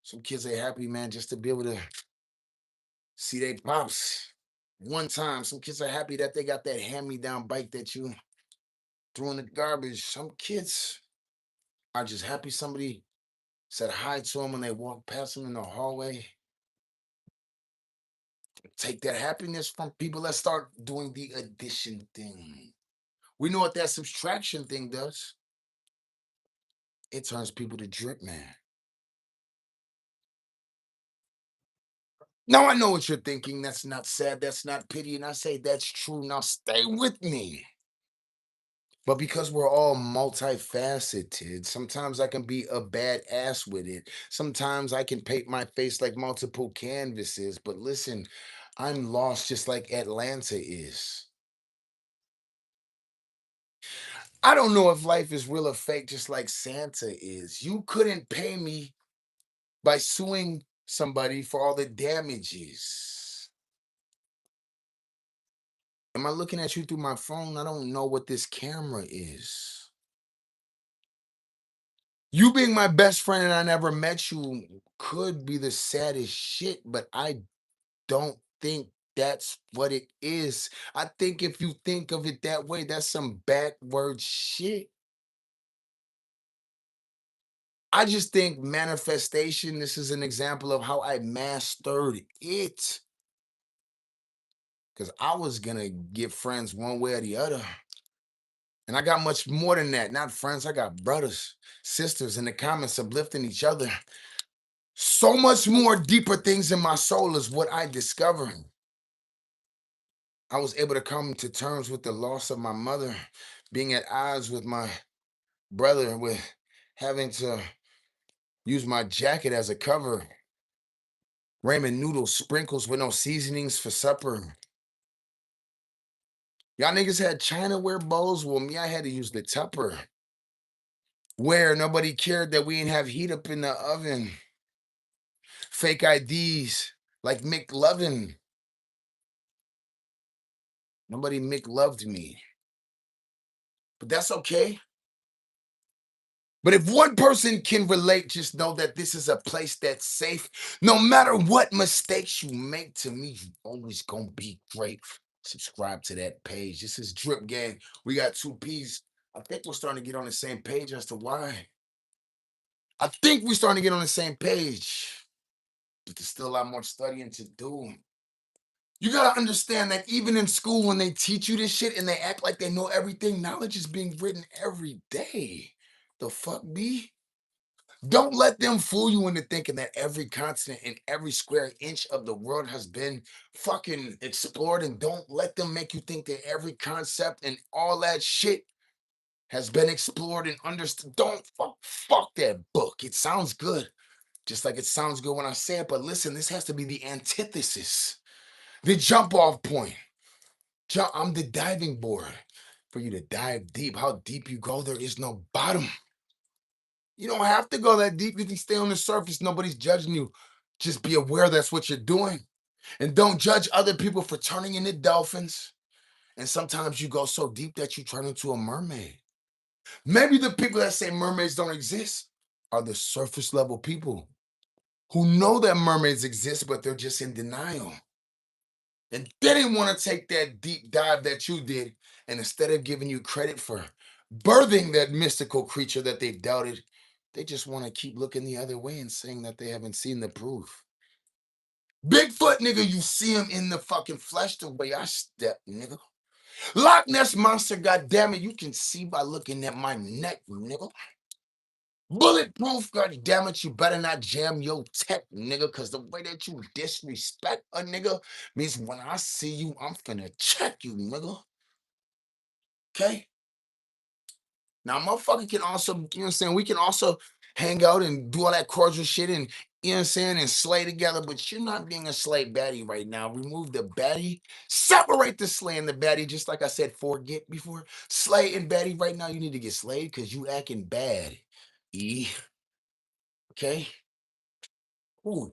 Some kids are happy, man, just to be able to see their pops. One time, some kids are happy that they got that hand-me-down bike that you threw in the garbage. Some kids are just happy somebody said hi to them when they walked past them in the hallway. Take that happiness from people. Let's start doing the addition thing. We know what that subtraction thing does. It turns people to drip man. Now I know what you're thinking. That's not sad. That's not pity. And I say that's true. Now stay with me. But because we're all multifaceted, sometimes I can be a bad ass with it. Sometimes I can paint my face like multiple canvases. But listen, I'm lost just like Atlanta is. I don't know if life is real or fake, just like Santa is. You couldn't pay me by suing somebody for all the damages. Am I looking at you through my phone? I don't know what this camera is. You being my best friend and I never met you could be the saddest shit, but I don't think that's what it is. I think if you think of it that way, that's some backward shit. I just think manifestation, this is an example of how I mastered it. Because I was going to get friends one way or the other. And I got much more than that. Not friends, I got brothers, sisters in the comments uplifting each other. So much more deeper things in my soul is what I discovered. I was able to come to terms with the loss of my mother, being at odds with my brother, with having to use my jacket as a cover, ramen noodles, sprinkles with no seasonings for supper. Y'all niggas had Chinaware bowls. Well, me, I had to use the Tupper. Where nobody cared that we didn't have heat up in the oven. Fake IDs like McLovin. Nobody McLoved me. But that's okay. But if one person can relate, just know that this is a place that's safe. No matter what mistakes you make, to me, you always gonna be great. Subscribe to that page. This is Drip Gang. We got 2Ps. I think we're starting to get on the same page as to why. I think we're starting to get on the same page. But there's still a lot more studying to do. You gotta understand that even in school, when they teach you this shit and they act like they know everything, knowledge is being written every day. The fuck, B? Don't let them fool you into thinking that every continent and every square inch of the world has been fucking explored. And don't let them make you think that every concept and all that shit has been explored and understood. Don't fuck that book. It sounds good. Just like it sounds good when I say it. But listen, this has to be the antithesis, the jump off point. I'm the diving board for you to dive deep. How deep you go, there is no bottom. You don't have to go that deep. You can stay on the surface. Nobody's judging you. Just be aware that's what you're doing. And don't judge other people for turning into dolphins. And sometimes you go so deep that you turn into a mermaid. Maybe the people that say mermaids don't exist are the surface level people who know that mermaids exist, but they're just in denial. And they didn't want to take that deep dive that you did. And instead of giving you credit for birthing that mystical creature that they doubted, they just want to keep looking the other way and saying that they haven't seen the proof. Bigfoot, nigga, you see him in the fucking flesh the way I step, nigga. Loch Ness monster, goddamn it, you can see by looking at my neck, nigga. Bulletproof, goddamn it, you better not jam your tech, nigga, because the way that you disrespect a nigga means when I see you, I'm finna check you, nigga. Okay? Now, motherfucker can also, you know what I'm saying? We can also hang out and do all that cordial shit and, you know what I'm saying, and slay together, but you're not being a slay baddie right now. Remove the baddie, separate the slay and the baddie, just like I said, forget before. Slay and baddie right now, you need to get slayed because you acting bad. E, okay? Ooh,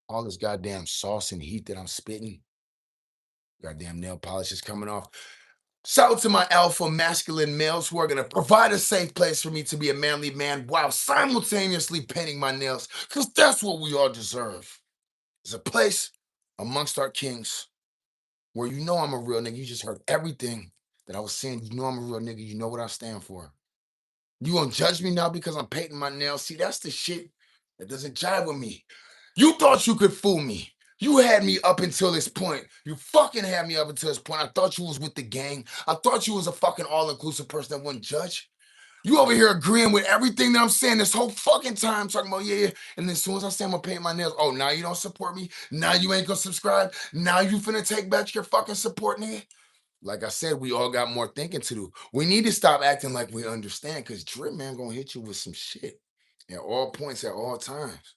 all this goddamn sauce and heat that I'm spitting. Goddamn nail polish is coming off. Shout out to my alpha masculine males who are going to provide a safe place for me to be a manly man while simultaneously painting my nails, because that's what we all deserve. It's a place amongst our kings where you know I'm a real nigga. You just heard everything that I was saying. You know I'm a real nigga. You know what I stand for. You gonna judge me now because I'm painting my nails? See, that's the shit that doesn't jive with me. You thought you could fool me. You had me up until this point. You fucking had me up until this point. I thought you was with the gang. I thought you was a fucking all-inclusive person that wouldn't judge. You over here agreeing with everything that I'm saying this whole fucking time, talking about, yeah. And then as soon as I say I'm gonna paint my nails, oh, now you don't support me? Now you ain't gonna subscribe? Now you finna take back your fucking support, nigga? Like I said, we all got more thinking to do. We need to stop acting like we understand, because Drip Man gonna hit you with some shit at all points, at all times.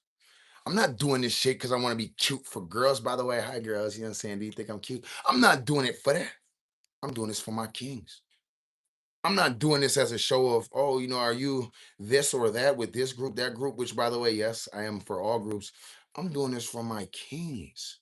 I'm not doing this shit because I want to be cute for girls. By the way, hi girls. You know what I'm saying? Do you think I'm cute? I'm not doing it for that. I'm doing this for my kings. I'm not doing this as a show of, oh, are you this or that with this group, that group, which by the way, yes, I am for all groups. I'm doing this for my kings.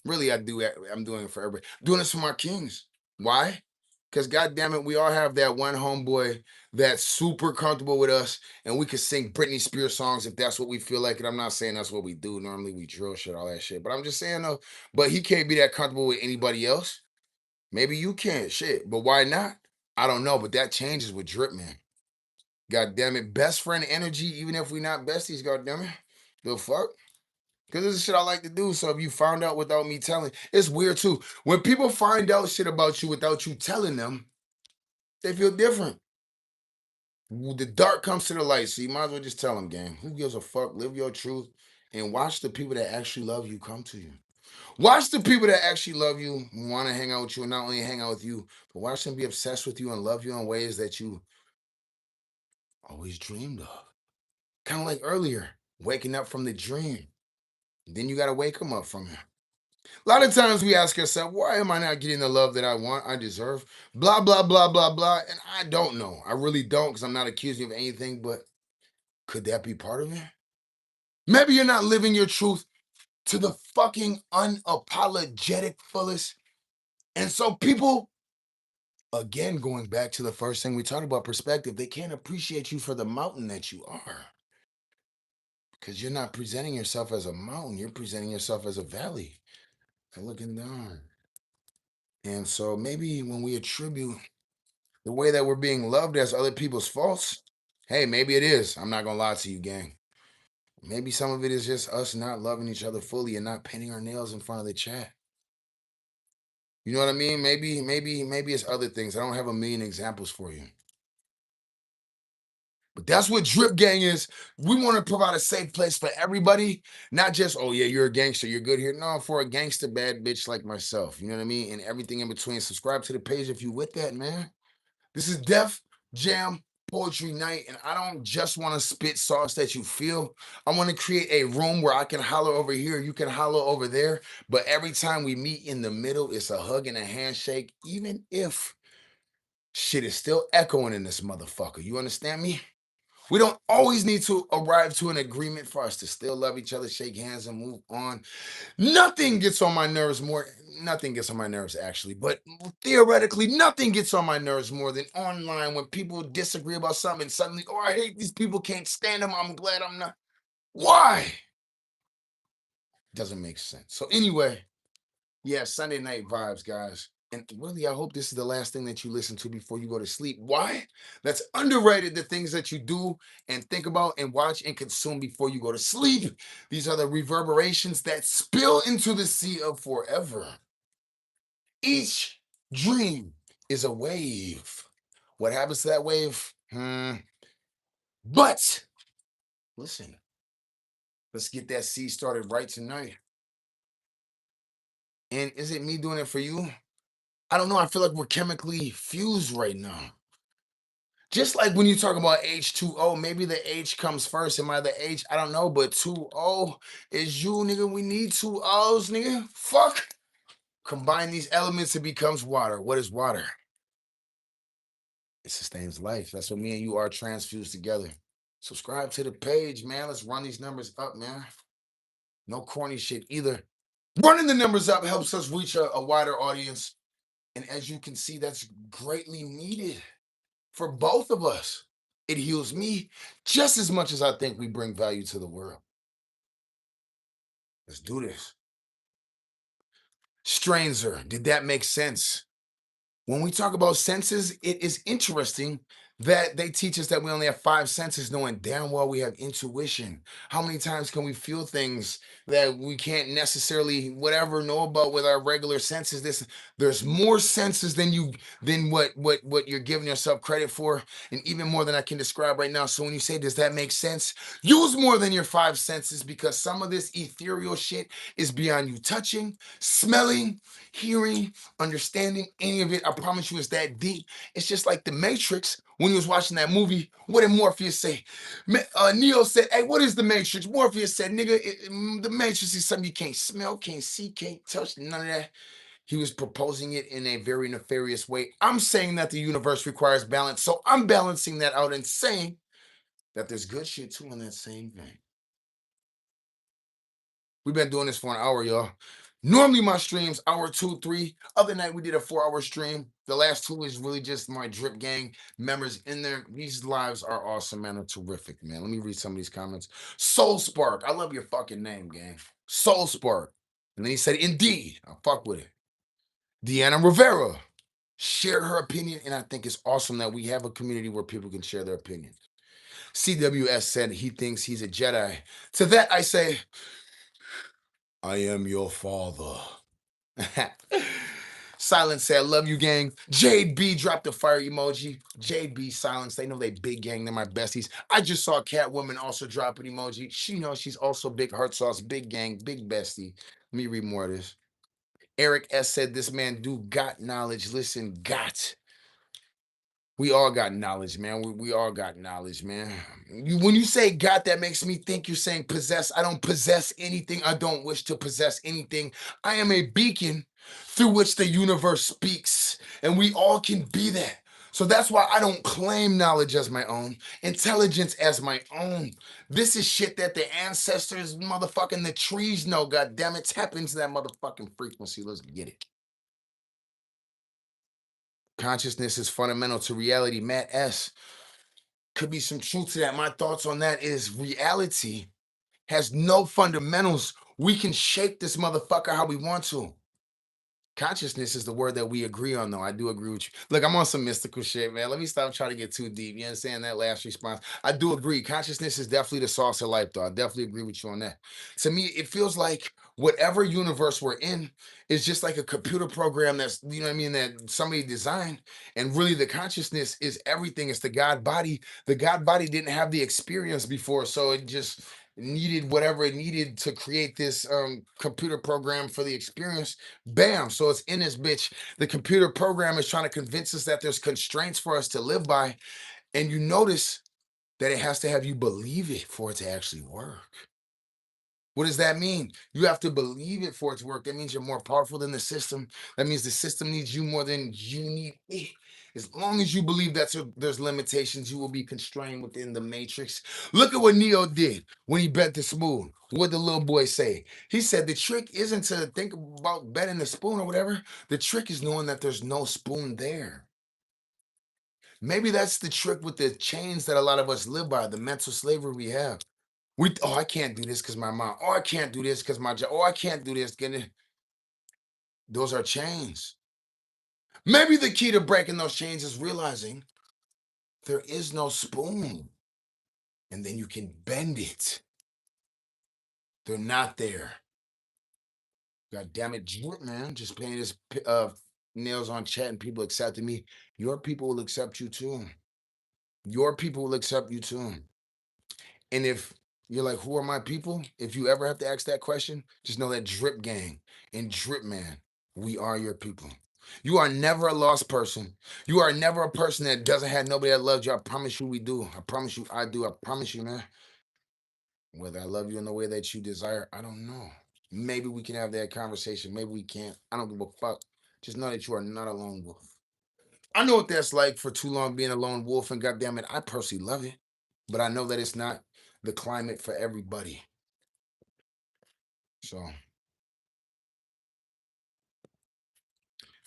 Really, I do. I'm doing it for everybody. Doing this for my kings. Why? Because God damn it, we all have that one homeboy that's super comfortable with us, and we can sing Britney Spears songs if that's what we feel like. And I'm not saying that's what we do. Normally we drill shit, all that shit. But I'm just saying though, but he can't be that comfortable with anybody else. Maybe you can, shit. But why not? I don't know. But that changes with Drip Man. God damn it. Best friend energy, even if we not besties, god damn it. The fuck? Because this is shit I like to do. So if you found out without me telling, it's weird too. When people find out shit about you without you telling them, they feel different. The dark comes to the light, so you might as well just tell them, gang. Who gives a fuck? Live your truth and watch the people that actually love you come to you. Watch the people that actually love you, want to hang out with you, and not only hang out with you, but watch them be obsessed with you and love you in ways that you always dreamed of. Kind of like earlier, waking up from the dream. Then you got to wake them up from it. A lot of times we ask ourselves, why am I not getting the love that I want, I deserve? Blah, blah, blah, blah, blah. And I don't know. I really don't, because I'm not accusing you of anything, but could that be part of it? Maybe you're not living your truth to the fucking unapologetic fullest. And so people, again, going back to the first thing we talked about, perspective, they can't appreciate you for the mountain that you are. Because you're not presenting yourself as a mountain, you're presenting yourself as a valley and looking down. And so maybe when we attribute the way that we're being loved as other people's faults, hey, maybe it is. I'm not gonna lie to you, gang. Maybe some of it is just us not loving each other fully and not painting our nails in front of the chat. You know what I mean? Maybe it's other things. I don't have a million examples for you. But that's what Drip Gang is. We want to provide a safe place for everybody, not just, oh yeah, you're a gangster, you're good here. No, for a gangster bad bitch like myself. You know what I mean? And everything in between. Subscribe to the page if you with that, man. This is Def Jam Poetry Night, and I don't just want to spit sauce that you feel. I want to create a room where I can holler over here, you can holler over there. But every time we meet in the middle, it's a hug and a handshake, even if shit is still echoing in this motherfucker. You understand me? We don't always need to arrive to an agreement for us to still love each other, shake hands, and move on. Nothing gets on my nerves more. Nothing gets on my nerves, actually, but theoretically, nothing gets on my nerves more than online when people disagree about something and suddenly, oh, I hate these people, can't stand them. I'm glad I'm not. Why? Doesn't make sense. So, anyway, yeah, Sunday night vibes, guys. And really, I hope this is the last thing that you listen to before you go to sleep. Why? That's underrated, the things that you do and think about and watch and consume before you go to sleep. These are the reverberations that spill into the sea of forever. Each dream is a wave. What happens to that wave? But listen, let's get that sea started right tonight. And is it me doing it for you? I don't know. I feel like we're chemically fused right now. Just like when you talk about H2O, maybe the H comes first. Am I the H? I don't know, but 2O is you, nigga. We need two O's, nigga. Fuck. Combine these elements, it becomes water. What is water? It sustains life. That's what me and you are transfused together. Subscribe to the page, man. Let's run these numbers up, man. No corny shit either. Running the numbers up helps us reach a wider audience. And as you can see, that's greatly needed for both of us. It heals me just as much as I think we bring value to the world. Let's do this. Stranger, did that make sense? When we talk about senses, it is interesting that they teach us that we only have five senses, knowing damn well we have intuition. How many times can we feel things that we can't necessarily whatever know about with our regular senses? There's more senses than what you're giving yourself credit for, and even more than I can describe right now. So when you say, does that make sense? Use more than your five senses, because some of this ethereal shit is beyond you touching, smelling, hearing, understanding any of it. I promise you, it's that deep. It's just like the Matrix. When he was watching that movie, what did Morpheus say? Neo said, hey, what is the Matrix? Morpheus said, nigga, the Matrix is something you can't smell, can't see, can't touch, none of that. He was proposing it in a very nefarious way. I'm saying that the universe requires balance, so I'm balancing that out and saying that there's good shit too in that same thing. We've been doing this for an hour, y'all. Normally my streams, hour 2, 3. Other night we did a 4-hour stream. The last two is really just my Drip Gang members in there. These lives are awesome, man. They're terrific, man. Let me read some of these comments. Soul Spark. I love your fucking name, gang. Soul Spark. And then he said, indeed. I fuck with it. Deanna Rivera shared her opinion, and I think it's awesome that we have a community where people can share their opinions. CWS said he thinks he's a Jedi. To that I say, I am your father. Silence said, love you, gang. JB dropped the fire emoji. JB, Silence, they know they big gang. They're my besties. I just saw Catwoman also drop an emoji. She knows she's also big heart sauce, big gang, big bestie. Let me read more of this. Eric S said, this man do got knowledge. Listen, got. We all got knowledge, man. We all got knowledge, man. When you say God, that makes me think you're saying possess. I don't possess anything. I don't wish to possess anything. I am a beacon through which the universe speaks, and we all can be that. So that's why I don't claim knowledge as my own, intelligence as my own. This is shit that the ancestors, motherfucking the trees know. God damn it, tap into that motherfucking frequency. Let's get it. Consciousness is fundamental to reality. Matt S. Could be some truth to that. My thoughts on that is reality has no fundamentals. We can shape this motherfucker how we want to. Consciousness is the word that we agree on, though. I do agree with you. Look, I'm on some mystical shit, man. Let me stop trying to get too deep. You understand that last response? I do agree. Consciousness is definitely the sauce of life, though. I definitely agree with you on that. To me, it feels like whatever universe we're in is just like a computer program that's, you know what I mean, that somebody designed. And really, the consciousness is everything. It's the God body. The God body didn't have the experience before, so it just needed whatever it needed to create this computer program for the experience. Bam. So it's in this bitch. The computer program is trying to convince us that there's constraints for us to live by. And you notice that it has to have you believe it for it to actually work. What does that mean? You have to believe it for it to work. That means you're more powerful than the system. That means the system needs you more than you need it. As long as you believe that there's limitations, you will be constrained within the matrix. Look at what Neo did when he bent the spoon. What the little boy say? He said the trick isn't to think about bending the spoon or whatever. The trick is knowing that there's no spoon there. Maybe that's the trick with the chains that a lot of us live by, the mental slavery we have. I can't do this because my mom. Oh, I can't do this because my job. Oh, I can't do this. Those are chains. Maybe the key to breaking those chains is realizing there is no spoon, and then you can bend it. They're not there. God damn it, Drip, man. Just paying this nails on chat and people accepting me. Your people will accept you too. Your people will accept you too. And if you're like, who are my people? If you ever have to ask that question, just know that Drip Gang and Drip Man, we are your people. You are never a lost person. You are never a person that doesn't have nobody that loves you. I promise you we do. I promise you I do. I promise you, man. Whether I love you in the way that you desire, I don't know. Maybe we can have that conversation. Maybe we can't. I don't give a fuck. Just know that you are not a lone wolf. I know what that's like for too long being a lone wolf, and goddamn it, I personally love it. But I know that it's not the climate for everybody. So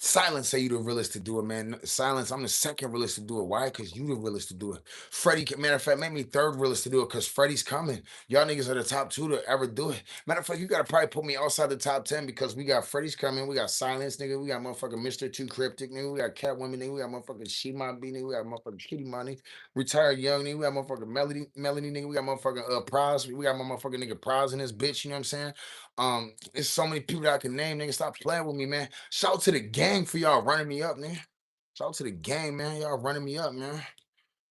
Silence say you the realest to do it, man. Silence, I'm the second realest to do it. Why? Because you the realest to do it. Freddie, matter of fact, make me third realest to do it because Freddie's coming. Y'all niggas are the top two to ever do it. Matter of fact, you gotta probably put me outside the top 10 because we got Freddie's coming, we got Silence, nigga, we got motherfucking Mr. Too Cryptic, nigga, we got Catwoman, nigga, we got motherfucking Shima B, nigga, we got motherfucking Kitty Money, Retired Young, nigga, we got motherfucking Melody, nigga, we got motherfucking Prize, we got my motherfucking nigga Prize in this bitch, you know what I'm saying? It's so many people that I can name, nigga. Stop playing with me, man. Shout out to the gang for y'all running me up, man. Shout out to the gang, man. Y'all running me up, man.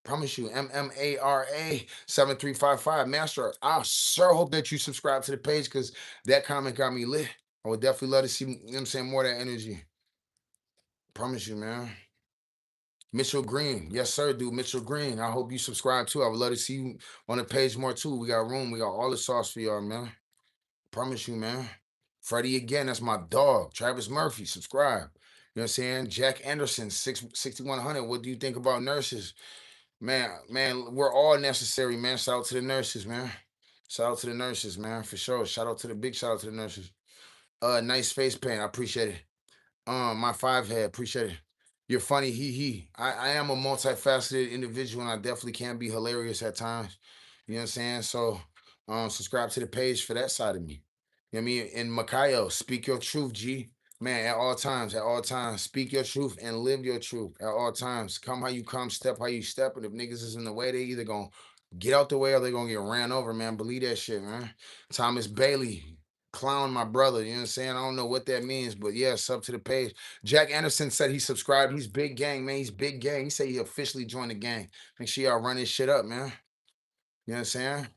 Promise you, MMARA 7355 Master. I sure hope that you subscribe to the page because that comment got me lit. I would definitely love to see, you know what I'm saying, more of that energy. Promise you, man. Mitchell Green. Yes, sir, dude. Mitchell Green. I hope you subscribe too. I would love to see you on the page more too. We got room. We got all the sauce for y'all, man. Promise you, man. Freddie again, that's my dog. Travis Murphy, subscribe. You know what I'm saying? Jack Anderson, 6100. What do you think about nurses? Man, we're all necessary, man. Shout out to the nurses, man. Shout out to the nurses, man, for sure. Shout out to the nurses. Nice face paint. I appreciate it. My five head, appreciate it. You're funny, he. I am a multifaceted individual and I definitely can be hilarious at times. You know what I'm saying? So subscribe to the page for that side of me. You know what I mean? And Makayo, speak your truth, G. Man, at all times, speak your truth and live your truth at all times. Come how you come, step how you step. And if niggas is in the way, they either gonna get out the way or they gonna get ran over, man. Believe that shit, man. Thomas Bailey. clown my brother. You know what I'm saying? I don't know what that means, but yeah, sub to the page. Jack Anderson said he subscribed. He's big gang, man. He's big gang. He said he officially joined the gang. Make sure y'all run this shit up, man. You know what I'm saying?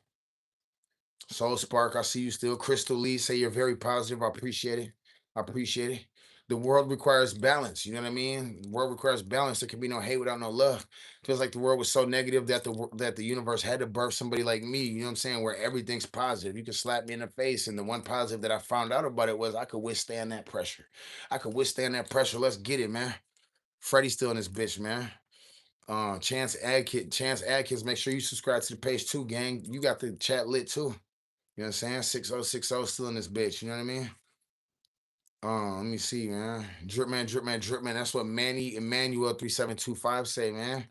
Soul Spark, I see you still. Crystal Lee, say you're very positive. I appreciate it. I appreciate it. The world requires balance. You know what I mean? The world requires balance. There can be no hate without no love. Feels like the world was so negative that the universe had to birth somebody like me. You know what I'm saying? Where everything's positive. You can slap me in the face, and the one positive that I found out about it was I could withstand that pressure. I could withstand that pressure. Let's get it, man. Freddie's still in this bitch, man. Chance Adkins. Make sure you subscribe to the page too, gang. You got the chat lit too. You know what I'm saying? 6060 still in this bitch. You know what I mean? Let me see, man. Dripman, Dripman, Dripman. That's what Manny Emmanuel 3725 say, man.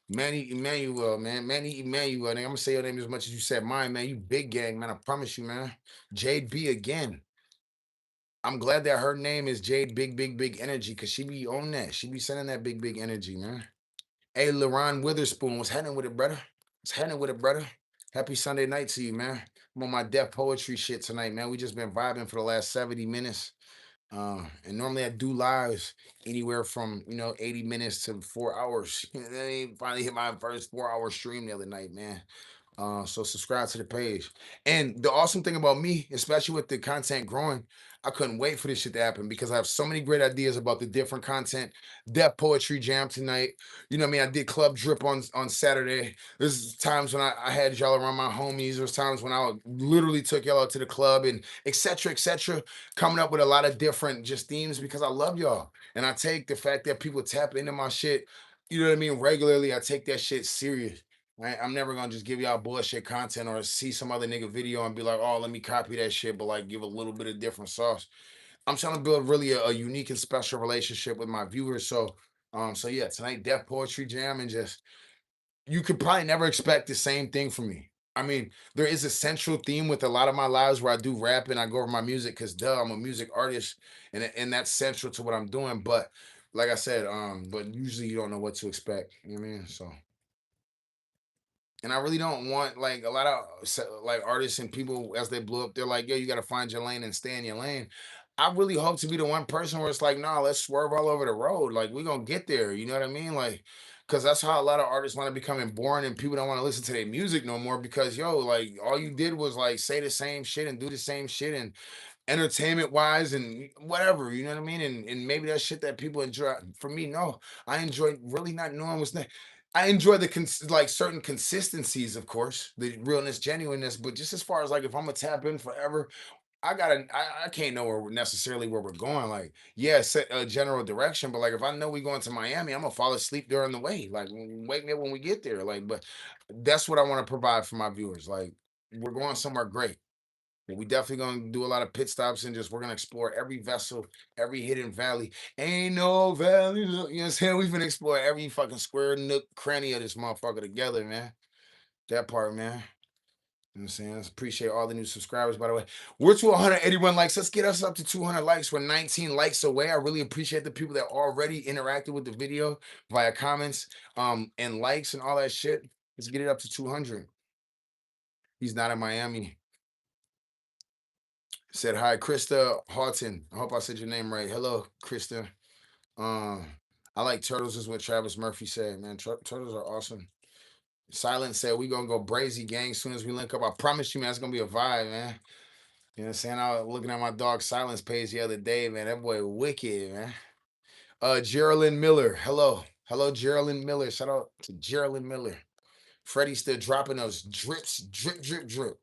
Manny Emmanuel, man. Manny Emmanuel. I'm gonna say your name as much as you said mine, man. You big gang, man. I promise you, man. Jade B again. I'm glad that her name is Jade Big Big Big Energy because she be on that. She be sending that big big energy, man. Hey, LaRon Witherspoon, what's happening with it, brother? What's happening with it, brother? Happy Sunday night to you, man. I'm on my Defff poetry shit tonight, man. We just been vibing for the last 70 minutes. And normally I do lives anywhere from 80 minutes to 4 hours. I finally hit my first 4 hour stream the other night, man. So subscribe to the page. And the awesome thing about me, especially with the content growing, I couldn't wait for this shit to happen because I have so many great ideas about the different content. Depth Poetry Jam tonight. You know what I mean? I did Club Drip on Saturday. There's times when I had y'all around my homies. There's times when I literally took y'all out to the club and etc. etc. Coming up with a lot of different just themes because I love y'all. And I take the fact that people tap into my shit, you know what I mean, regularly. I take that shit serious. Right? I'm never gonna just give y'all bullshit content or see some other nigga video and be like, oh, let me copy that shit, but like give a little bit of different sauce. I'm trying to build really a unique and special relationship with my viewers. So yeah, tonight Deaf Poetry Jam and just you could probably never expect the same thing from me. I mean, there is a central theme with a lot of my lives where I do rap and I go over my music because duh, I'm a music artist and that's central to what I'm doing. But like I said, but usually you don't know what to expect. You know what I mean? So and I really don't want like a lot of like artists and people as they blow up, they're like, yo, you got to find your lane and stay in your lane. I really hope to be the one person where it's like, nah, let's swerve all over the road. Like, we're going to get there. You know what I mean? Like, because that's how a lot of artists want to becoming boring and people don't want to listen to their music no more because, yo, like, all you did was like say the same shit and do the same shit. And entertainment wise and whatever, you know what I mean? And maybe that shit that people enjoy. For me, no, I enjoy really not knowing what's next. I enjoy the like certain consistencies, of course, the realness, genuineness, but just as far as like if I'm gonna tap in forever, I can't know where necessarily where we're going. Like, yeah, set a general direction, but like if I know we're going to Miami, I'm gonna fall asleep during the way. Like, wake me up when we get there. Like, but that's what I want to provide for my viewers. Like, we're going somewhere great. But we definitely gonna do a lot of pit stops and just we're gonna explore every vessel, every hidden valley. Ain't no valley, you know what I'm saying? We've been exploring every fucking square nook cranny of this motherfucker together, man. That part, man. You know what I'm saying? Appreciate all the new subscribers, by the way. We're to 181 likes. Let's get us up to 200 likes. We're 19 likes away. I really appreciate the people that already interacted with the video via comments, and likes and all that shit. Let's get it up to 200. He's not in Miami. Said hi, Krista Houghton. I hope I said your name right. Hello, Krista. Um, I like turtles, is what Travis Murphy said, man. Turtles are awesome. Silence said we gonna go brazy gang soon as we link up. I promise you, man, it's gonna be a vibe, man. You know what I'm saying? I was looking at my dog Silence page the other day, man. That boy wicked, man. Geraldine Miller. Hello. Hello, Geraldine Miller. Shout out to Geraldine Miller. Freddie still dropping those drips, drip, drip, drip.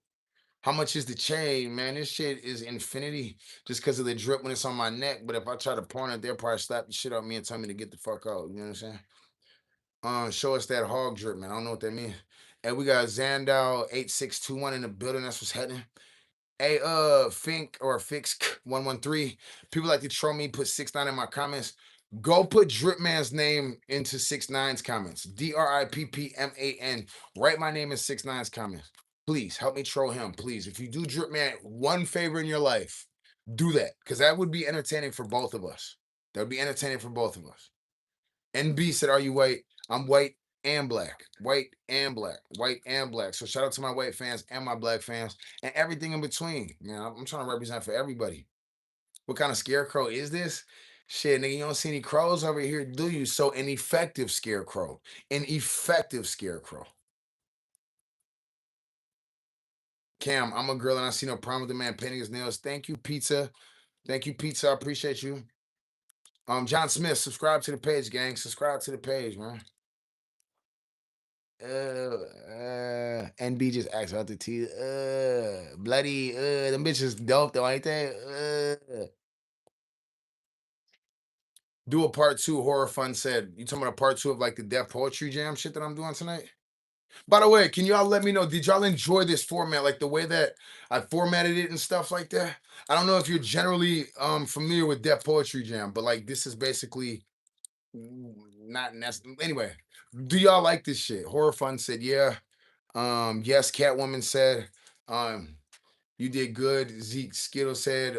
How much is the chain, man? This shit is infinity just because of the drip when it's on my neck. But if I try to pawn it, they'll probably slap the shit out of me and tell me to get the fuck out. You know what I'm saying? Show us that hog drip, man. I don't know what that means. And we got Zandow 8621 in the building. That's what's happening. Hey, Fink or Fix 113. People like to troll me, put 6ix9ine in my comments. Go put Drip Man's name into 6ix9ine's comments. DRIPPMAN. Write my name in 6ix9ine's comments. Please help me troll him. Please. If you do Drip Man one favor in your life, do that. Because that would be entertaining for both of us. That would be entertaining for both of us. NB said, are you white? I'm white. and black, white and black, white and black. So shout out to my white fans and my black fans and everything in between. Man, I'm trying to represent for everybody. What kind of scarecrow is this? Shit, nigga, you don't see any crows over here, do you? So an effective scarecrow. An effective scarecrow. Cam, I'm a girl and I see no problem with the man painting his nails. Thank you, pizza. Thank you, pizza. I appreciate you. John Smith, subscribe to the page, gang. Subscribe to the page, man. NB just asked about the T. Bloody. Them bitches dope though, ain't they? Do a part two. Horror Fun said. You talking about a part two of like the Defff poetry jam shit that I'm doing tonight? By the way, can y'all let me know? Did y'all enjoy this format, like the way that I formatted it and stuff like that? I don't know if you're generally familiar with Defff poetry jam, but like this is basically not necessary. Anyway, do y'all like this shit? Horror Fun said, yeah. Yes, Catwoman said, um, you did good. Zeke Skittle said,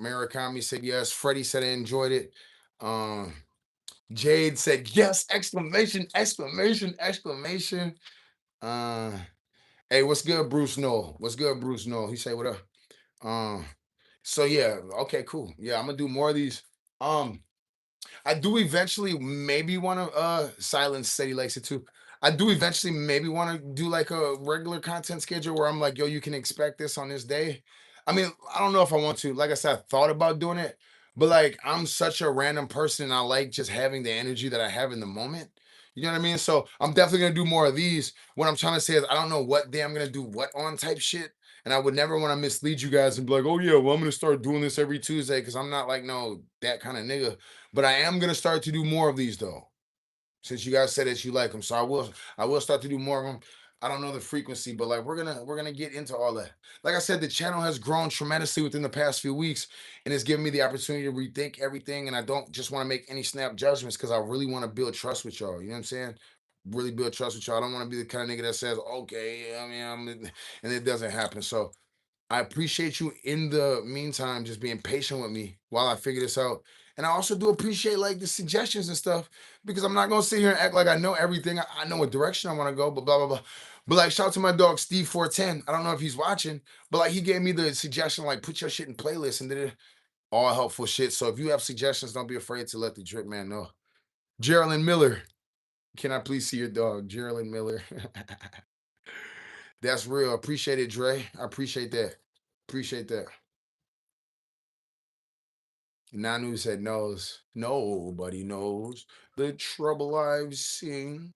Murakami said yes. Freddie said I enjoyed it. Jade said yes! Exclamation! Exclamation! Exclamation! Uh, hey, what's good, Bruce Noel? What's good, Bruce Noel? He say what up? Um, so yeah, okay, cool. Yeah, I'm gonna do more of these. Um, I do eventually maybe want to silence said he likes it too. I do eventually maybe want to do like a regular content schedule where I'm like, yo, you can expect this on this day. I mean, I don't know if I want to. Like I said, I thought about doing it, but like I'm such a random person and I like just having the energy that I have in the moment. You know what I mean? So I'm definitely gonna do more of these. What I'm trying to say is I don't know what day I'm gonna do what on type shit. And I would never want to mislead you guys and be like, oh yeah, well, I'm gonna start doing this every Tuesday because I'm not like no that kind of nigga. But I am gonna start to do more of these though. Since you guys said that you like them, so I will start to do more of them. I don't know the frequency, but like we're gonna get into all that. Like I said, the channel has grown tremendously within the past few weeks, and it's given me the opportunity to rethink everything. And I don't just want to make any snap judgments because I really want to build trust with y'all. You know what I'm saying? Really build trust with y'all. I don't want to be the kind of nigga that says, okay, I mean, and it doesn't happen. So I appreciate you in the meantime just being patient with me while I figure this out. And I also do appreciate like the suggestions and stuff because I'm not gonna sit here and act like I know everything. I know what direction I want to go, but blah blah blah. But like shout out to my dog Steve 410. I don't know if he's watching, but like he gave me the suggestion, like put your shit in playlists and did it all helpful shit. So if you have suggestions, don't be afraid to let the drip man know. Geraldine Miller. Can I please see your dog? Geraldine Miller. That's real. Appreciate it, Dre. I appreciate that. Appreciate that. Nanu said knows. Nobody knows the trouble I've seen.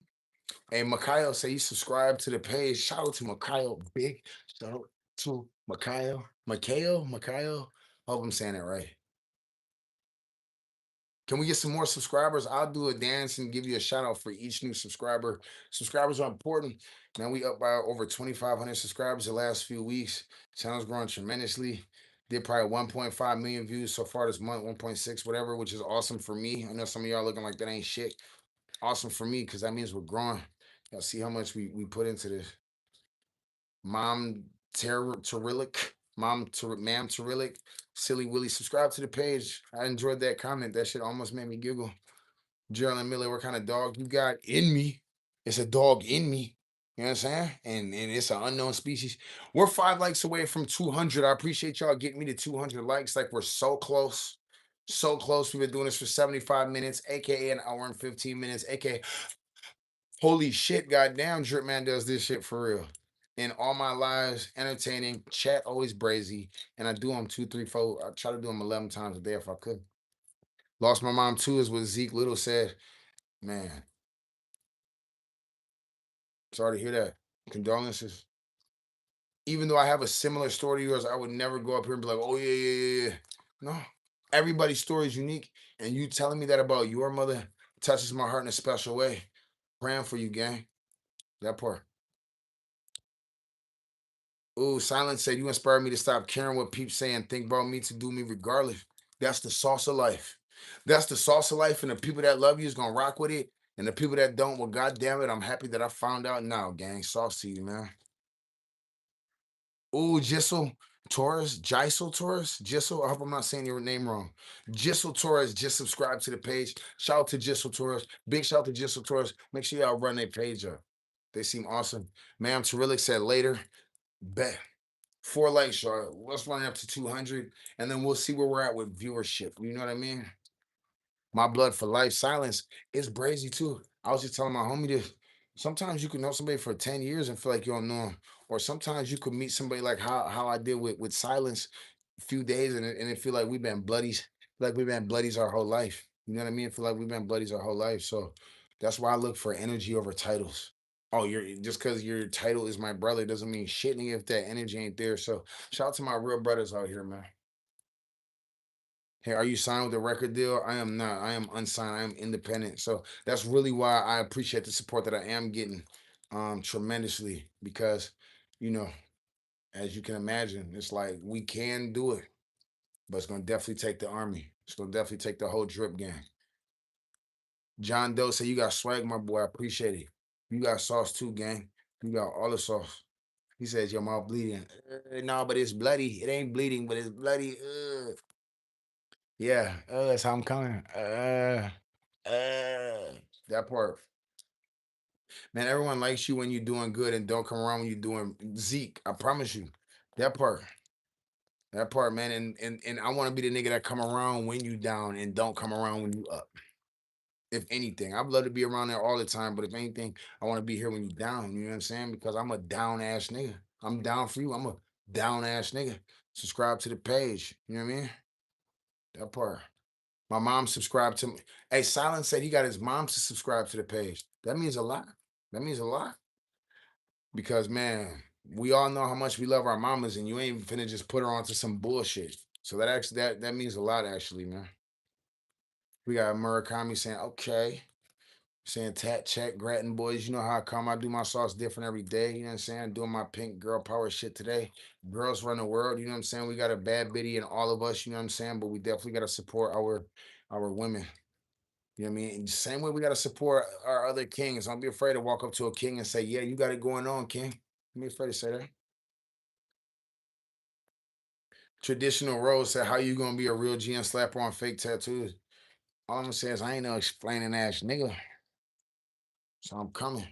Hey, Mikhail say you subscribe to the page. Shout out to Mikhail. Big shout out to Mikhail. Mikhail. Hope I'm saying it right. Can we get some more subscribers? I'll do a dance and give you a shout out for each new subscriber. Subscribers are important. Now we up by over 2,500 subscribers the last few weeks. Channel's growing tremendously. Did probably 1.5 million views so far this month, 1.6, whatever, which is awesome for me. I know some of y'all looking like that ain't shit. Awesome for me because that means we're growing. Y'all see how much we put into this. Mom Terillic, Ma'am Terillic, Silly Willy, subscribe to the page. I enjoyed that comment. That shit almost made me giggle. Geraldine Miller, what kind of dog you got in me? It's a dog in me. You know what I'm saying? And it's an unknown species. We're 5 likes away from 200. I appreciate y'all getting me to 200 likes. Like we're so close. So close. We've been doing this for 75 minutes, aka an hour and 15 minutes, aka holy shit, goddamn, Drip Man does this shit for real. In all my lives, entertaining, chat always brazy, and I do them 2, 3, 4. I try to do them 11 times a day if I could. Lost my mom too, is what Zeke Little said. Man, sorry to hear that. Condolences. Even though I have a similar story to yours, I would never go up here and be like, oh, yeah, yeah, yeah, yeah. No. Everybody's story is unique. And you telling me that about your mother touches my heart in a special way. Praying for you, gang. That part. Ooh, Silence said you inspired me to stop caring what people say and think about me to do me regardless. That's the sauce of life. That's the sauce of life. And the people that love you is gonna rock with it. And the people that don't, well, god damn it, I'm happy that I found out now, gang. Sauce to you, man. Ooh, Jissel. Torres, Gisel Torres, Gisel. I hope I'm not saying your name wrong. Gisel Torres just subscribe to the page. Shout out to Gisel Torres. Big shout out to Gisel Torres. Make sure y'all run their page up. They seem awesome. Ma'am Terillic said later. Bet. 4 likes, y'all. Let's run it up to 200, and then we'll see where we're at with viewership. You know what I mean? My blood for life. Silence is brazy too. I was just telling my homie this. Sometimes you can know somebody for 10 years and feel like you don't know them. Or sometimes you could meet somebody like how I did with silence a few days and it feel like we've been bloodies, like we've been bloodies our whole life. You know what I mean? Feel like we've been bloodies our whole life. So that's why I look for energy over titles. Oh, you're just because your title is my brother doesn't mean shit, nigga, if that energy ain't there. So shout out to my real brothers out here, man. Hey, are you signed with a record deal? I am not. I am unsigned. I am independent. So that's really why I appreciate the support that I am getting tremendously because, you know, as you can imagine, it's like we can do it, but it's gonna definitely take the army. It's gonna definitely take the whole drip gang. John Doe said you got swag, my boy. I appreciate it. You got sauce too, gang. You got all the sauce. He says your mouth bleeding. No, but it's bloody. It ain't bleeding, but it's bloody. Yeah, that's how I'm coming. That part. Man, everyone likes you when you're doing good and don't come around when you're doing Zeke. I promise you. That part. That part, man. And I want to be the nigga that come around when you down and don't come around when you up. If anything, I'd love to be around there all the time, but if anything, I want to be here when you down. You know what I'm saying? Because I'm a down ass nigga. I'm down for you. I'm a down ass nigga. Subscribe to the page. You know what I mean? That part. My mom subscribed to me. Hey, Silence said he got his mom to subscribe to the page. That means a lot. That means a lot. Because man, we all know how much we love our mamas, and you ain't finna just put her onto some bullshit. So that actually that means a lot, actually, man. We got Murakami saying, okay. Saying tat check, Grattan boys. You know how I come. I do my sauce different every day. You know what I'm saying? Doing my pink girl power shit today. Girls run the world. You know what I'm saying? We got a bad biddy in all of us. You know what I'm saying? But we definitely got to support our women. You know what I mean? And same way we got to support our other kings. Don't be afraid to walk up to a king and say, yeah, you got it going on, king. Don't be afraid to say that. Traditional Rose said, how you going to be a real GN slapper on fake tattoos? All I'm going to say is, I ain't no explaining ass nigga. So I'm coming.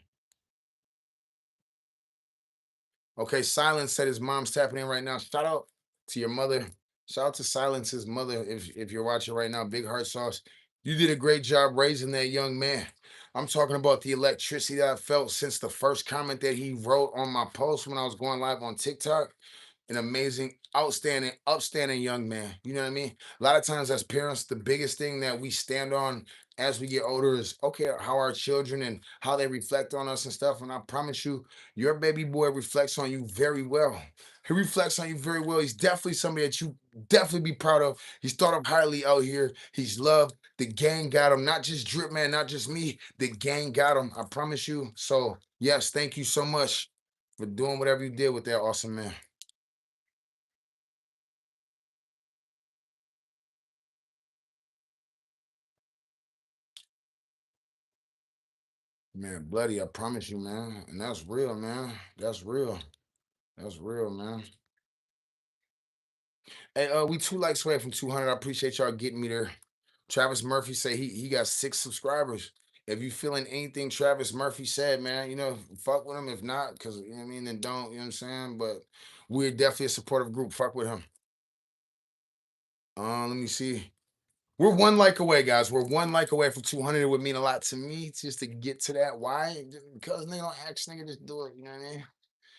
Okay, Silence said his mom's tapping in right now. Shout out to your mother. Shout out to Silence's mother if you're watching right now. Big heart sauce. You did a great job raising that young man. I'm talking about the electricity that I felt since the first comment that he wrote on my post when I was going live on TikTok. An amazing, outstanding, upstanding young man. You know what I mean? A lot of times as parents, the biggest thing that we stand on as we get older is okay, how our children and how they reflect on us and stuff. And I promise you, your baby boy reflects on you very well. He reflects on you very well. He's definitely somebody that you definitely be proud of. He's thought of highly out here. He's loved. The gang got him. Not just Drip Man, not just me. The gang got him. I promise you. So yes, thank you so much for doing whatever you did with that awesome man. Man, bloody, I promise you, man. And that's real, man. That's real. That's real, man. Hey, we 2 likes away from 200. I appreciate y'all getting me there. Travis Murphy say he got 6 subscribers. If you feeling anything Travis Murphy said, man, fuck with him. If not, because you know what I mean, then don't, you know what I'm saying? But we're definitely a supportive group. Fuck with him. Let me see. We're 1 like away, guys. We're 1 like away from 200. It would mean a lot to me just to get to that. Why? Because nigga don't ask nigga, just do it. You know what I mean?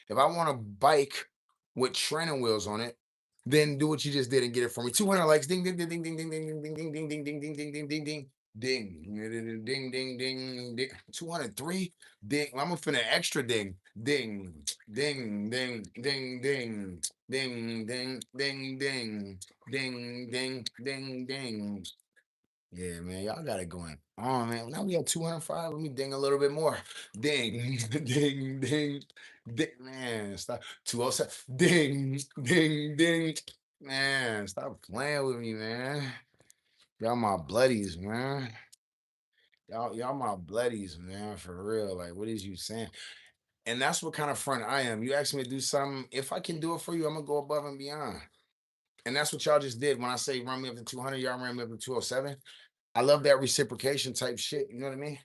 If I want a bike with training wheels on it, then do what you just did and get it for me. 200 likes. Ding, ding, ding, ding, ding, ding, ding, ding, ding, ding, ding, ding, ding, ding, ding, ding, ding. Ding, ding, ding, ding, ding. 203. Ding. I'm gonna finna extra ding. Ding, ding, ding, ding, ding, ding, ding, ding, ding, ding, ding, ding, ding. Yeah, man, y'all got it going on, man. Now we have 205. Let me ding a little bit more. Ding, ding, ding, ding. Man, stop. 207. Ding, ding, ding. Man, stop playing with me, man. Y'all my bloodies, man. Y'all my bloodies, man, for real. Like, what is you saying? And that's what kind of friend I am. You ask me to do something, if I can do it for you, I'm gonna go above and beyond. And that's what y'all just did. When I say run me up to 200, y'all ran me up to 207. I love that reciprocation type shit. You know what I mean?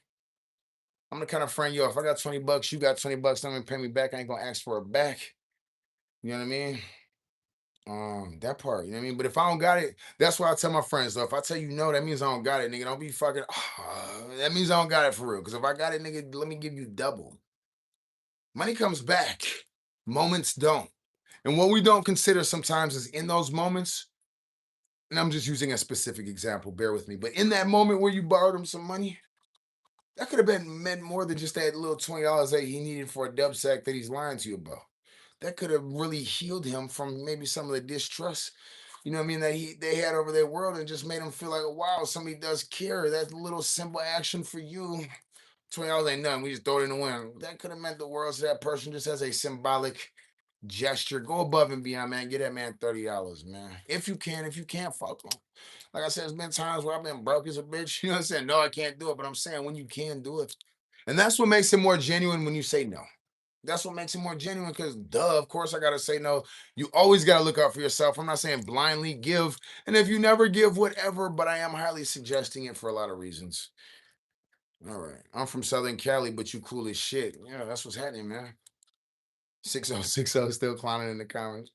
I'm the kind of friend, yo, if I got 20 bucks, you got 20 bucks, I'm gonna pay me back. I ain't gonna ask for it back. You know what I mean? That part, you know what I mean? But if I don't got it, that's why I tell my friends, though. If I tell you no, that means I don't got it, nigga. Don't be fucking, that means I don't got it for real. Because if I got it, nigga, let me give you double. Money comes back, moments don't. And what we don't consider sometimes is in those moments, and I'm just using a specific example, bear with me, but in that moment where you borrowed him some money, that could have been meant more than just that little $20 that he needed for a dub sack that he's lying to you about. That could have really healed him from maybe some of the distrust, you know what I mean, that they had over their world, and just made him feel like, wow, somebody does care. That little simple action for you. $20 ain't nothing. We just throw it in the wind. That could have meant the world to that person just as a symbolic gesture. Go above and beyond, man. Get that man $30, man. If you can, if you can't, fuck him. Like I said, there's been times where I've been broke as a bitch. You know what I'm saying? No, I can't do it. But I'm saying when you can do it. And that's what makes it more genuine when you say no. That's what makes it more genuine because, duh, of course I got to say no. You always got to look out for yourself. I'm not saying blindly give. And if you never give, whatever, but I am highly suggesting it for a lot of reasons. All right. I'm from Southern Cali, but you cool as shit. Yeah, that's what's happening, man. 6060 still clowning in the comments.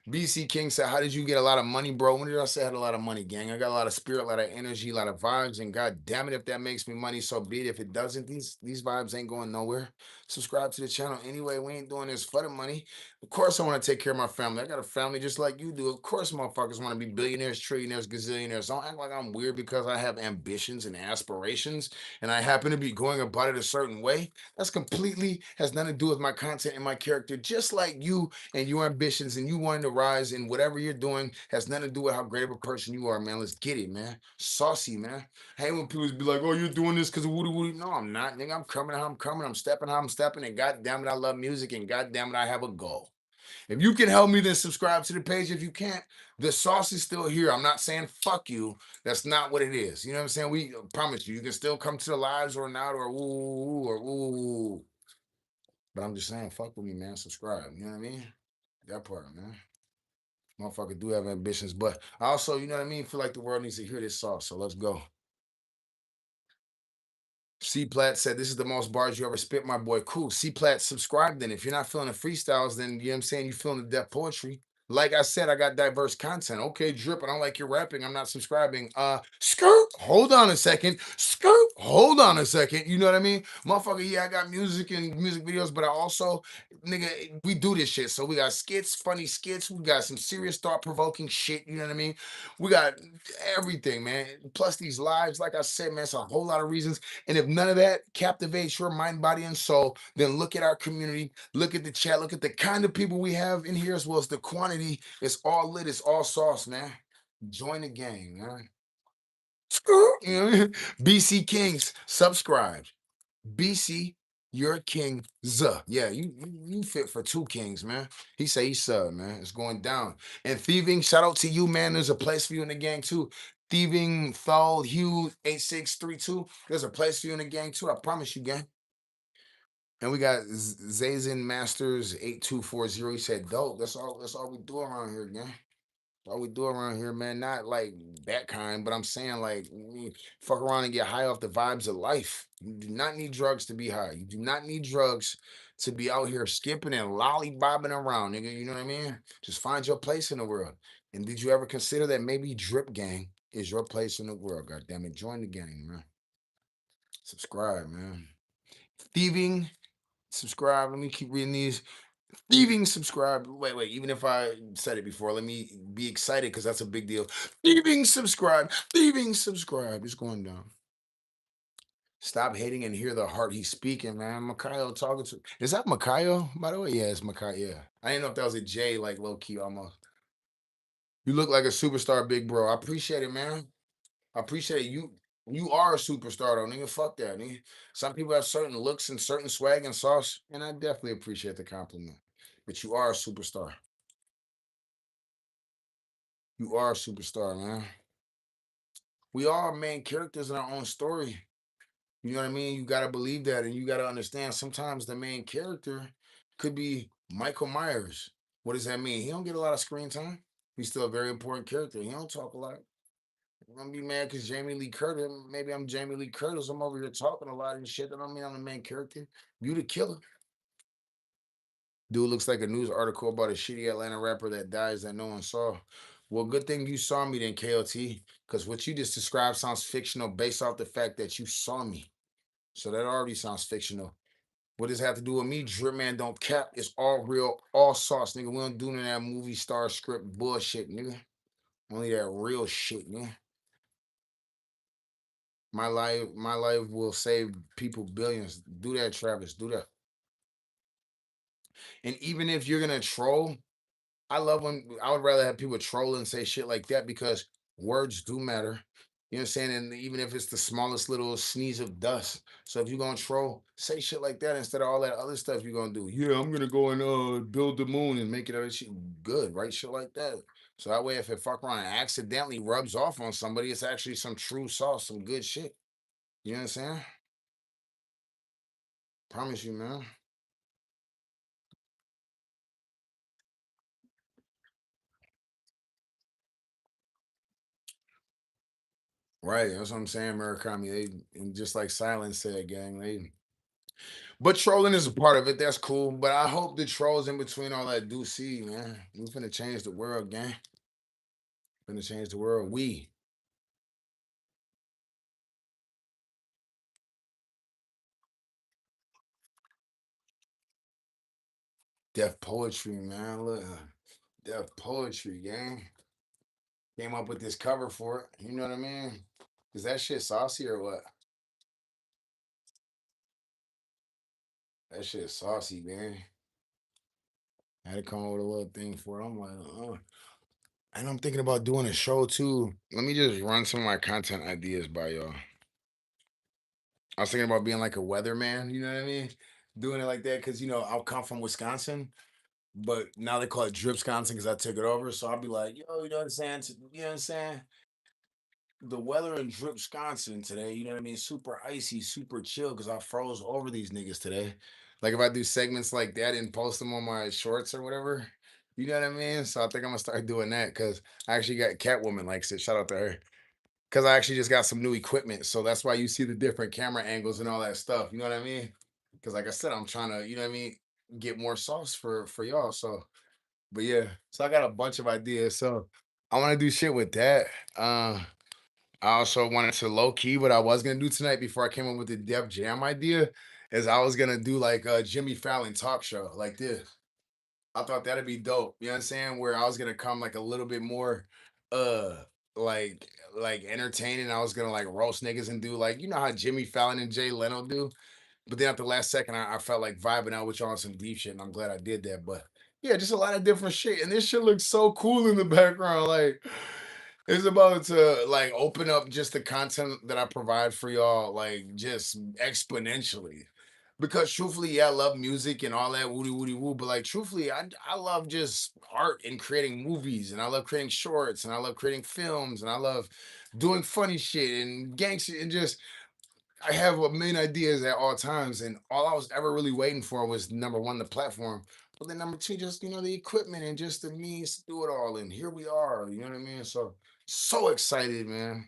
BC King said, how did you get a lot of money, bro? When did I say I had a lot of money, gang? I got a lot of spirit, a lot of energy, a lot of vibes, and god damn it, if that makes me money, so be it. If it doesn't, these vibes ain't going nowhere. Subscribe to the channel anyway. We ain't doing this for the money. Of course, I want to take care of my family. I got a family just like you do. Of course, motherfuckers want to be billionaires, trillionaires, gazillionaires. Don't act like I'm weird because I have ambitions and aspirations and I happen to be going about it a certain way. That's completely has nothing to do with my content and my character, just like you and your ambitions and you wanting to rise in whatever you're doing has nothing to do with how great of a person you are, man. Let's get it, man. Saucy, man. Hey, when people be like, oh, you're doing this because of woody woody. No, I'm not. Nigga, I'm coming how I'm coming. I'm stepping how I'm stepping. And god damn it, I love music. And god damn it, I have a goal. If you can help me, then subscribe to the page. If you can't, the sauce is still here. I'm not saying fuck you. That's not what it is. You know what I'm saying? We promise you, you can still come to the lives or not, or ooh, or ooh. But I'm just saying, fuck with me, man. Subscribe. You know what I mean? That part, man. Motherfucker do have ambitions, but I also, you know what I mean, feel like the world needs to hear this sauce. So let's go. C Plat said, this is the most bars you ever spit, my boy. Cool. C Plat, subscribe then. If you're not feeling the freestyles, then you know what I'm saying, you feeling the depth poetry. Like I said, I got diverse content. Okay, Drip, I don't like your rapping. I'm not subscribing. Skirt, hold on a second. Skirt, hold on a second. You know what I mean? Motherfucker, yeah, I got music and music videos, but I also, nigga, we do this shit. So we got skits, funny skits. We got some serious thought-provoking shit. You know what I mean? We got everything, man. Plus these lives, like I said, man, it's a whole lot of reasons. And if none of that captivates your mind, body, and soul, then look at our community, look at the chat, look at the kind of people we have in here as well as the quantity. It's all lit, it's all sauce, man. Join the gang, man. You know, BC Kings, subscribe. BC, you're a king. Zuh. Yeah, you fit for two kings, man. He say he's sub, man. It's going down. And thieving, shout out to you, man. There's a place for you in the gang too. Thieving, Thal, Hugh, 8632. There's a place for you in the gang too. I promise you, gang. And we got Zazen Masters 8240. He said, dope. That's all we do around here, gang. All we do around here, man, not like that kind, but I'm saying like fuck around and get high off the vibes of life. You do not need drugs to be high. You do not need drugs to be out here skipping and lollybobbing around, nigga. You know what I mean? Just find your place in the world. And did you ever consider that maybe Drip Gang is your place in the world? God damn it. Join the gang, man. Subscribe, man. Thieving, subscribe. Let me keep reading these. Thieving, subscribe. Wait. Even if I said it before, let me be excited because that's a big deal. Thieving, subscribe. Thieving, subscribe. It's going down. Stop hating and hear the heart he's speaking, man. Mikhail talking to. Is that Mikhail, by the way? Yeah, it's Mikhail. Yeah. I didn't know if that was a J, like low key almost. You look like a superstar, big bro. I appreciate it, man. I appreciate it. You are a superstar, though, nigga. Fuck that, nigga. Some people have certain looks and certain swag and sauce, and I definitely appreciate the compliment. But you are a superstar. You are a superstar, man. We all are main characters in our own story. You know what I mean? You gotta believe that, and you gotta understand. Sometimes the main character could be Michael Myers. What does that mean? He don't get a lot of screen time. He's still a very important character. He don't talk a lot. I'm gonna be mad because Jamie Lee Curtis. Maybe I'm Jamie Lee Curtis. I'm over here talking a lot and shit. That don't mean I'm the main character. You the killer. Dude looks like a news article about a shitty Atlanta rapper that dies that no one saw. Well, good thing you saw me then, KLT, because what you just described sounds fictional based off the fact that you saw me. So that already sounds fictional. What does it have to do with me? Drip man don't cap. It's all real, all sauce, nigga. We don't do none of that movie star script bullshit, nigga. Only that real shit, nigga. My life will save people billions. Do that, Travis. Do that. And even if you're gonna troll, I love when I would rather have people troll and say shit like that because words do matter. You know what I'm saying? And even if it's the smallest little sneeze of dust. So if you're gonna troll, say shit like that instead of all that other stuff you're gonna do. Yeah, I'm gonna go and build the moon and make it other shit good, right? Shit like that. So that way if it fuck around and accidentally rubs off on somebody, it's actually some true sauce, some good shit. You know what I'm saying? Promise you, man. Right. That's what I'm saying, Murakami. They and just like Silence said, gang, they but trolling is a part of it. That's cool. But I hope the trolls in between all that do see, man. We finna change the world, gang. Finna change the world. We. Deaf poetry, man. Look. Deaf poetry, gang. Came up with this cover for it. You know what I mean? Is that shit saucy or what? That shit saucy, man. I had to come up with a little thing for it. I'm like, and I'm thinking about doing a show too. Let me just run some of my content ideas by y'all. I was thinking about being like a weatherman, you know what I mean? Doing it like that because I'll come from Wisconsin, but now they call it Dripsconsin because I took it over. So I'll be like, yo, you know what I'm saying? You know what I'm saying? The weather in Dripsconsin today, you know what I mean? Super icy, super chill because I froze over these niggas today. Like if I do segments like that and post them on my shorts or whatever, you know what I mean? So I think I'm gonna start doing that because I actually got Catwoman likes it. Shout out to her. Because I actually just got some new equipment. So that's why you see the different camera angles and all that stuff. You know what I mean? Because like I said, I'm trying to, you know what I mean, get more sauce for y'all. So, but yeah, so I got a bunch of ideas. So I want to do shit with that. I also wanted to low key what I was gonna do tonight before I came up with the Def Jam idea is I was gonna do like a Jimmy Fallon talk show like this. I thought that'd be dope. You know what I'm saying? Where I was gonna come like a little bit more uh like entertaining. I was gonna like roast niggas and do like how Jimmy Fallon and Jay Leno do. But then at the last second I felt like vibing out with y'all on some deep shit, and I'm glad I did that. But yeah, just a lot of different shit. And this shit looks so cool in the background. Like it's about to like open up just the content that I provide for y'all, like just exponentially. Because truthfully, yeah, I love music and all that woody woody woo. But like truthfully, I love just art and creating movies, and I love creating shorts, and I love creating films, and I love doing funny shit and gangster and just I have a million ideas at all times, and all I was ever really waiting for was number one, the platform, but then number two, just the equipment and just the means to do it all. And here we are, you know what I mean? So excited, man.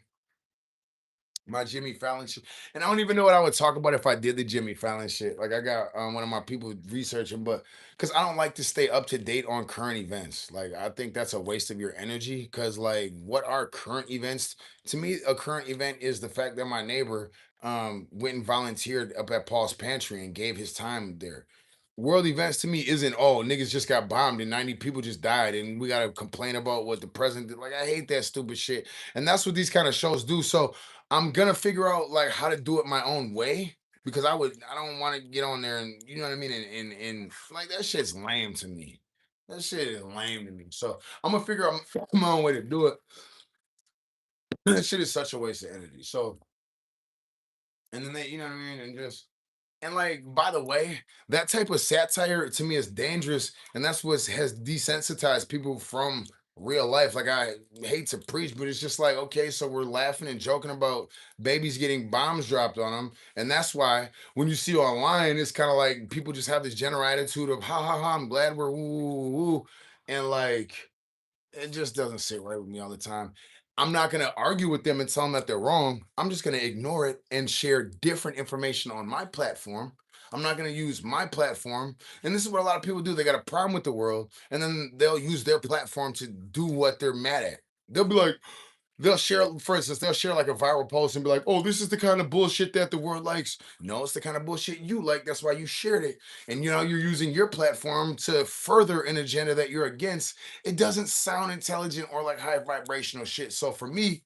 My Jimmy Fallon shit. And I don't even know what I would talk about if I did the Jimmy Fallon shit. Like I got one of my people researching, but because I don't like to stay up to date on current events. Like I think that's a waste of your energy. Because like, what are current events? To me, a current event is the fact that my neighbor went and volunteered up at Paul's Pantry and gave his time there. World events to me isn't niggas just got bombed and 90 people just died and we gotta complain about what the president did. Like I hate that stupid shit. And that's what these kind of shows do. So I'm gonna figure out like how to do it my own way because I don't want to get on there and you know what I mean and like that shit's lame to me. That shit is lame to me. So I'm gonna figure out my own way to do it. That shit is such a waste of energy. So and then they, you know what I mean, and just and like by the way, that type of satire to me is dangerous, and that's what has desensitized people from real life. Like I hate to preach, but it's just like, okay, so we're laughing and joking about babies getting bombs dropped on them. And that's why when you see online, it's kind of like people just have this general attitude of ha ha ha, I'm glad we're woo woo woo. And like it just doesn't sit right with me all the time. I'm not going to argue with them and tell them that they're wrong. I'm just going to ignore it and share different information on my platform. I'm not going to use my platform. And this is what a lot of people do. They got a problem with the world, and then they'll use their platform to do what they're mad at. They'll be like, they'll share, for instance, they'll share like a viral post and be like, oh, this is the kind of bullshit that the world likes. No, it's the kind of bullshit you like. That's why you shared it. And you know, you're using your platform to further an agenda that you're against. It doesn't sound intelligent or like high vibrational shit. So for me,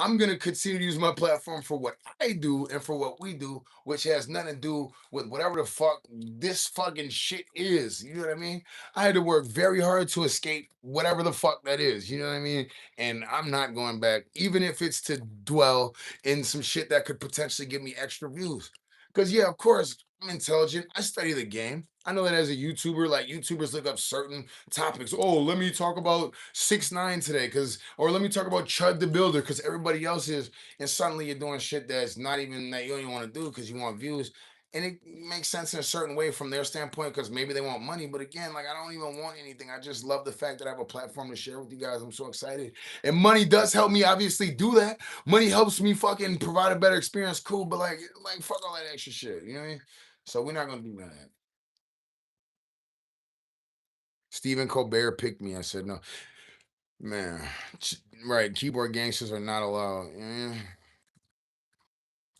I'm gonna continue to use my platform for what I do and for what we do, which has nothing to do with whatever the fuck this fucking shit is. You know what I mean? I had to work very hard to escape whatever the fuck that is. You know what I mean? And I'm not going back, even if it's to dwell in some shit that could potentially give me extra views. Because yeah, of course, I'm intelligent. I study the game. I know that as a YouTuber, like YouTubers look up certain topics. Oh, let me talk about 6ix9ine today, or let me talk about Chud the Builder, because everybody else is, and suddenly you're doing shit that's not even that you don't even want to do because you want views. And it makes sense in a certain way from their standpoint because maybe they want money. But again, like I don't even want anything. I just love the fact that I have a platform to share with you guys. I'm so excited. And money does help me obviously do that. Money helps me fucking provide a better experience. Cool. But like fuck all that extra shit. You know what I mean? So we're not gonna do none of that. Stephen Colbert picked me. I said no. Man. Right. Keyboard gangsters are not allowed.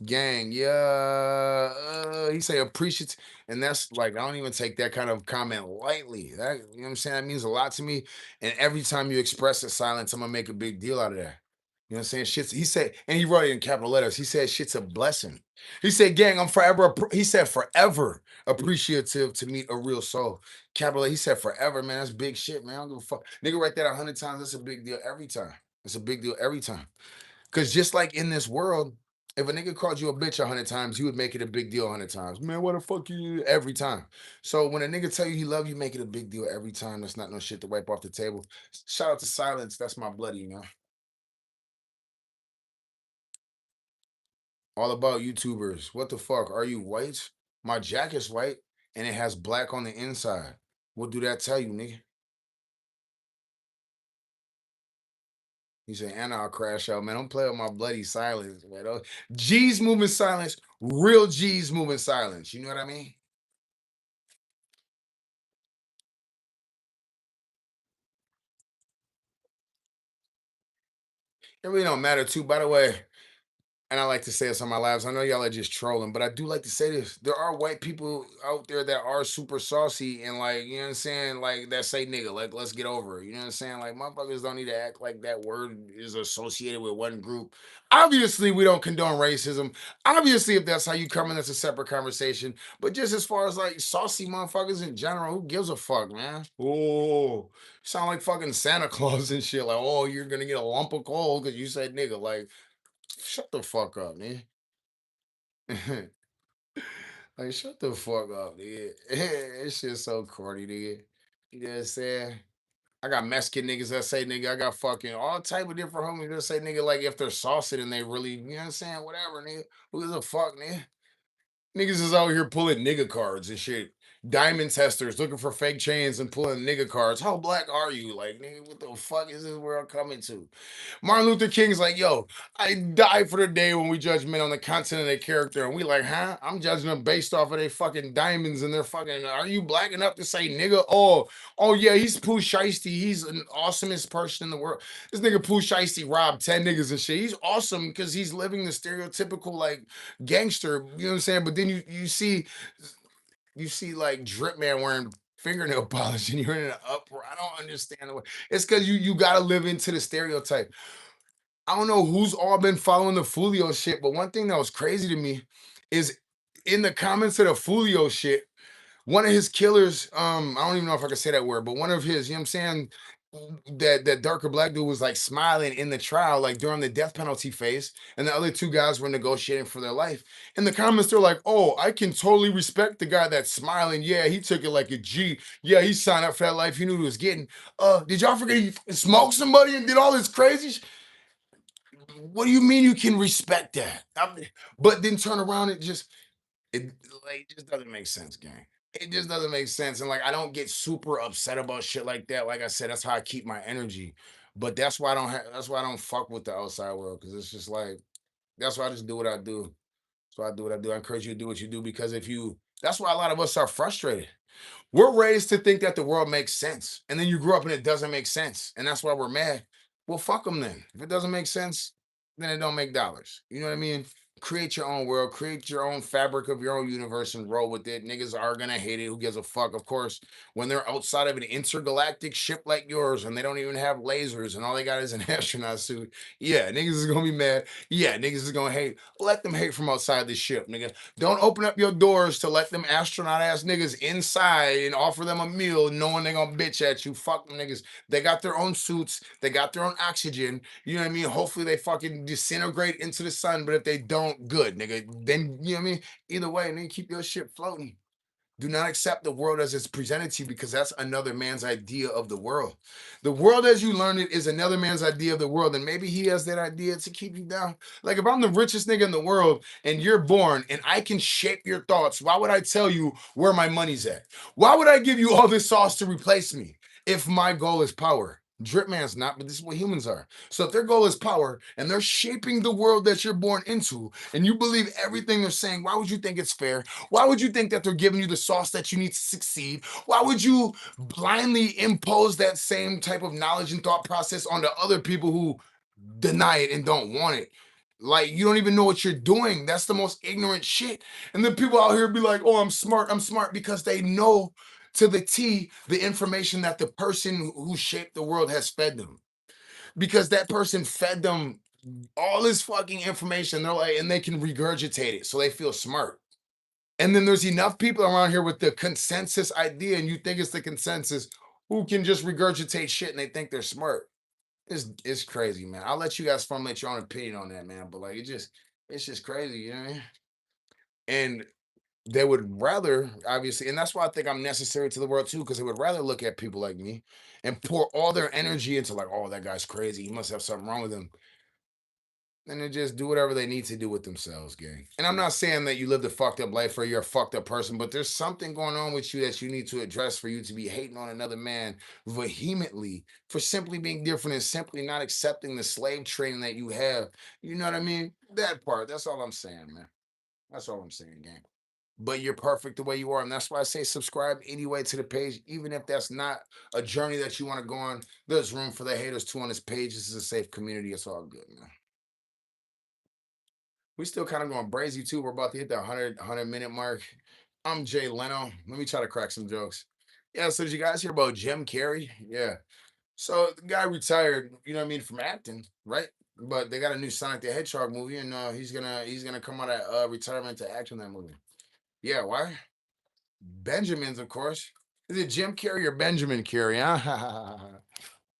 Gang, yeah. He say appreciate, and that's like I don't even take that kind of comment lightly. That you know what I'm saying? That means a lot to me. And every time you express a silence, I'm gonna make a big deal out of that. You know what I'm saying? Shit's he said, and he wrote it in capital letters. He said shit's a blessing. He said, gang, I'm forever he said forever appreciative to meet a real soul. Capital, he said forever, man. That's big shit, man. I don't give a fuck. Nigga write that 100 times. That's a big deal every time. It's a big deal every time. Because just like in this world, if a nigga called you a bitch 100 times, you would make it a big deal 100 times. Man, what the fuck you every time? So when a nigga tell you he love you, make it a big deal every time. That's not no shit to wipe off the table. Shout out to Silence. That's my bloody, you know. All about YouTubers. What the fuck? Are you white? My jacket's white and it has black on the inside. What do that tell you, nigga? He said, and I'll crash out, man. Don't play with my bloody silence, man. G's moving silence, real G's moving silence. You know what I mean? It really don't matter too. By the way, and I like to say this on my lives. I know y'all are just trolling, but I do like to say this. There are white people out there that are super saucy and like, you know what I'm saying? Like that say nigga, like let's get over it. You know what I'm saying? Like motherfuckers don't need to act like that word is associated with one group. Obviously, we don't condone racism. Obviously, if that's how you come in, that's a separate conversation. But just as far as like saucy motherfuckers in general, who gives a fuck, man? Oh, sound like fucking Santa Claus and shit. Like, oh, you're gonna get a lump of coal because you said nigga. Like, shut the fuck up, man. Like, shut the fuck up, nigga. This shit's so corny, nigga. You know what I'm saying? I got Mexican niggas that say nigga. I got fucking all type of different homies that say nigga like if they're saucing and they really, you know what I'm saying? Whatever, nigga. Who gives a fuck, nigga? Niggas is out here pulling nigga cards and shit. Diamond testers looking for fake chains and pulling nigga cards. How black are you? Like, nigga, what the fuck is this world coming to? Martin Luther King's like, yo, I die for the day when we judge men on the content of their character. And we like, huh? I'm judging them based off of their fucking diamonds and their fucking, are you black enough to say nigga? Oh yeah, he's Pooh Shiesty. He's an awesomest person in the world. This nigga Pooh Shiesty robbed 10 niggas and shit. He's awesome because he's living the stereotypical like gangster, you know what I'm saying? But then you see like Drip Man wearing fingernail polish and you're in an uproar. I don't understand the way. It's because you gotta live into the stereotype. I don't know who's all been following the Fulio shit, but one thing that was crazy to me is in the comments of the Fulio shit, one of his killers, I don't even know if I can say that word, but one of his, you know what I'm saying? that darker black dude was like smiling in the trial, like during the death penalty phase, and the other two guys were negotiating for their life. In the comments, they're like, "Oh, I can totally respect the guy that's smiling. Yeah, he took it like a G. Yeah, he signed up for that life. He knew he was getting. Did y'all forget he smoked somebody and did all this crazy? What do you mean you can respect that? But then turn around and just it like just doesn't make sense, gang. It just doesn't make sense. And like I don't get super upset about shit like that. Like I said, that's how I keep my energy. But that's why I don't fuck with the outside world. Cause it's just like that's why I just do what I do. That's why I do what I do. I encourage you to do what you do because if you that's why a lot of us are frustrated. We're raised to think that the world makes sense. And then you grow up and it doesn't make sense. And that's why we're mad. Well, fuck them then. If it doesn't make sense, then it don't make dollars. You know what I mean? Create your own world, create your own fabric of your own universe and roll with it. Niggas are gonna hate it. Who gives a fuck? Of course, when they're outside of an intergalactic ship like yours and they don't even have lasers and all they got is an astronaut suit, yeah, niggas is gonna be mad. Yeah, niggas is gonna hate. Let them hate from outside the ship, nigga. Don't open up your doors to let them astronaut ass niggas inside and offer them a meal knowing they gonna bitch at you. Fuck them niggas. They got their own suits, they got their own oxygen. You know what I mean? Hopefully they fucking disintegrate into the sun, but if they don't, good, nigga. Then you know what I mean? Either way, and then keep your shit floating. Do not accept the world as it's presented to you because that's another man's idea of the world. The world as you learn it is another man's idea of the world, and maybe he has that idea to keep you down. Like if I'm the richest nigga in the world and you're born and I can shape your thoughts, why would I tell you where my money's at? Why would I give you all this sauce to replace me if my goal is power? DRIPPMAN's not, but this is what humans are. So if their goal is power and they're shaping the world that you're born into, and you believe everything they're saying, why would you think it's fair? Why would you think that they're giving you the sauce that you need to succeed? Why would you blindly impose that same type of knowledge and thought process onto other people who deny it and don't want it? Like you don't even know what you're doing. That's the most ignorant shit. And then people out here be like, "Oh, I'm smart," because they know to the T the information that the person who shaped the world has fed them. Because that person fed them all this fucking information. They're like, and they can regurgitate it, so they feel smart. And then there's enough people around here with the consensus idea, and you think it's the consensus who can just regurgitate shit and they think they're smart. It's crazy, man. I'll let you guys formulate your own opinion on that, man. But like it's just crazy, you know what I mean? And they would rather, obviously, and that's why I think I'm necessary to the world too, because they would rather look at people like me and pour all their energy into like, oh, that guy's crazy. He must have something wrong with him. And they just do whatever they need to do with themselves, gang. And I'm not saying that you lived a fucked up life or you're a fucked up person, but there's something going on with you that you need to address for you to be hating on another man vehemently for simply being different and simply not accepting the slave training that you have. You know what I mean? That part. That's all I'm saying, man. That's all I'm saying, gang. But you're perfect the way you are. And that's why I say subscribe anyway to the page, even if that's not a journey that you want to go on. There's room for the haters too on this page. This is a safe community. It's all good, man. We still kind of going brazy too. We're about to hit the 100 minute mark. I'm Jay Leno. Let me try to crack some jokes. Yeah, so did you guys hear about Jim Carrey? Yeah. So the guy retired, you know what I mean, from acting, right? But they got a new Sonic the Hedgehog movie, and he's gonna come out of retirement to act in that movie. Yeah, why? Benjamin's, of course. Is it Jim Carrey or Benjamin Carrey? Huh?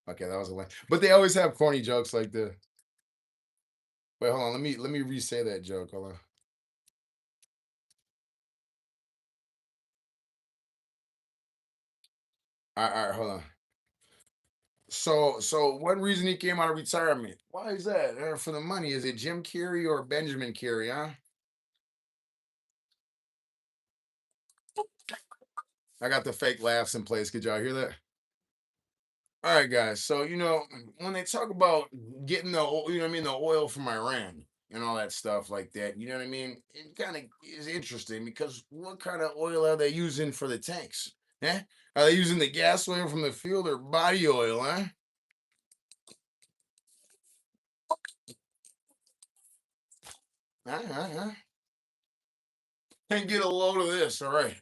Okay, that was a line. But they always have corny jokes like the. Wait, hold on. Let me re-say that joke. Hold on. All right, hold on. So one reason he came out of retirement. Why is that? For the money. Is it Jim Carrey or Benjamin Carrey, huh? I got the fake laughs in place. Could y'all hear that? All right, guys. So when they talk about getting you know what I mean, the oil from Iran and all that stuff like that, you know what I mean? It kind of is interesting because what kind of oil are they using for the tanks? Eh? Are they using the gas oil from the field or body oil, huh? Uh-huh. Can't get a load of this. All right.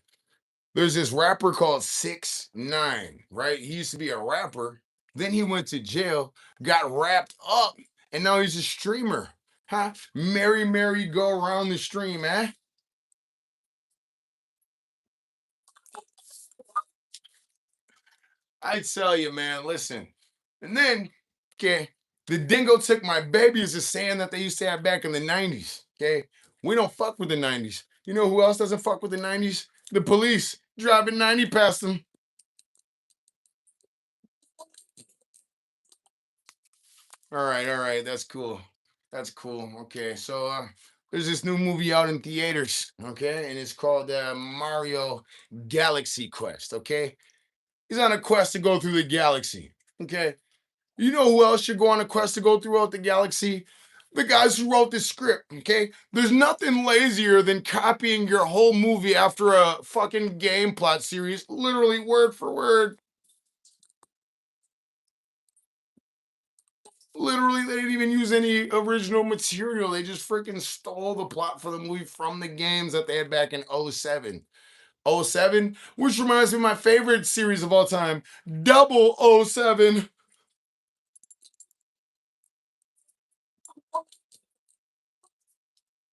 There's this rapper called 6ix9ine, right? He used to be a rapper. Then he went to jail, got wrapped up, and now he's a streamer. Huh? Merry, merry, go around the stream, eh? I tell you, man, listen. And then, okay, the dingo took my baby is a saying that they used to have back in the 90s. Okay. We don't fuck with the 90s. You know who else doesn't fuck with the 90s? The police driving 90 past them. All right, that's cool. That's cool. Okay, so there's this new movie out in theaters, okay, and it's called Mario Galaxy Quest. Okay, he's on a quest to go through the galaxy. Okay, you know who else should go on a quest to go throughout the galaxy? The guys who wrote the script. Okay, there's nothing lazier than copying your whole movie after a fucking game plot series, literally word for word. Literally, they didn't even use any original material. They just freaking stole the plot for the movie from the games that they had back in '07. '07, which reminds me of my favorite series of all time, Double '07.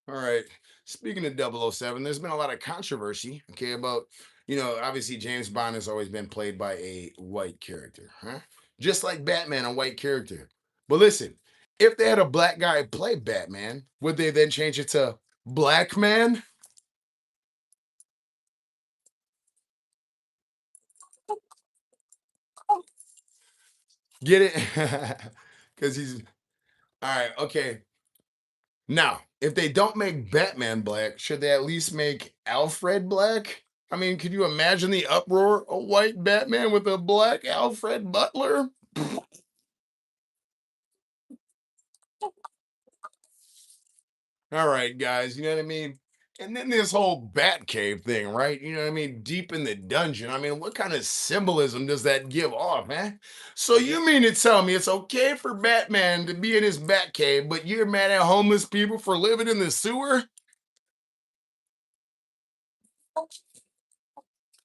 All right. Speaking of 007, there's been a lot of controversy, okay, about, obviously James Bond has always been played by a white character, huh? Just like Batman, a white character. But listen, if they had a black guy play Batman, would they then change it to Black Man? Get it? Because he's all right. Okay. Now, if they don't make Batman black, should they at least make Alfred black? I mean, could you imagine the uproar? A white Batman with a black Alfred Butler? All right, guys, you know what I mean? And then this whole Batcave thing, right? You know what I mean? Deep in the dungeon. I mean, what kind of symbolism does that give off, man? So you mean to tell me it's okay for Batman to be in his Batcave, but you're mad at homeless people for living in the sewer?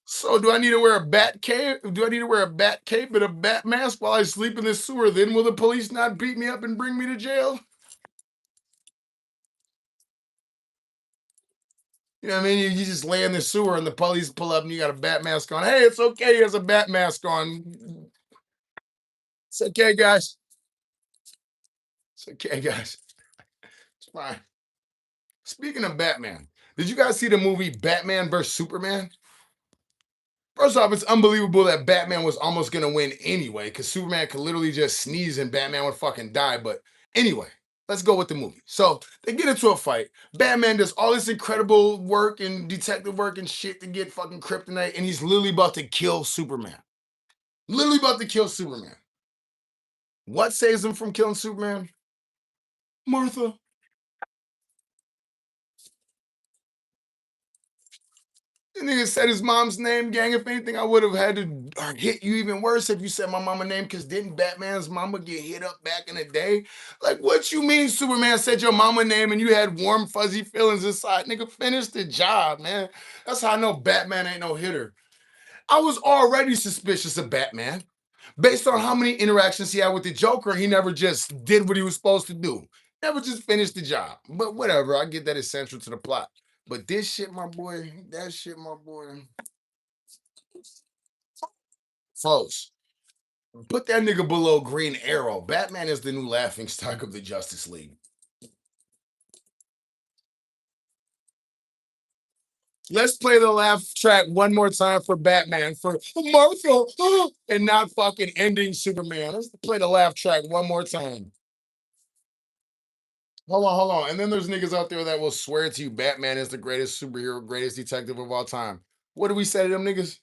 So do I need to wear a bat cape? Do I need to wear a bat cape and a bat mask while I sleep in the sewer? Then will the police not beat me up and bring me to jail? You know what I mean? You just lay in the sewer and the police pull up and you got a bat mask on. Hey, it's okay. He has a bat mask on. It's okay, guys. It's okay, guys. It's fine. Speaking of Batman, did you guys see the movie Batman versus Superman? First off, it's unbelievable that Batman was almost gonna win anyway, because Superman could literally just sneeze and Batman would fucking die. But anyway, let's go with the movie. So they get into a fight. Batman does all this incredible work and detective work and shit to get fucking kryptonite, and he's literally about to kill Superman. Literally about to kill Superman. What saves him from killing Superman? Martha. The nigga said his mom's name, gang. If anything, I would have had to hit you even worse if you said my mama name, because didn't Batman's mama get hit up back in the day? Like, what you mean Superman said your mama name and you had warm, fuzzy feelings inside? Nigga, finish the job, man. That's how I know Batman ain't no hitter. I was already suspicious of Batman. Based on how many interactions he had with the Joker, he never just did what he was supposed to do. Never just finished the job. But whatever, I get that it's central to the plot. But this shit, my boy, that shit, my boy. Folks, put that nigga below Green Arrow. Batman is the new laughing stock of the Justice League. Let's play the laugh track one more time for Batman for Martha and not fucking ending Superman. Let's play the laugh track one more time. Hold on. And then there's niggas out there that will swear to you Batman is the greatest superhero, greatest detective of all time. What do we say to them niggas?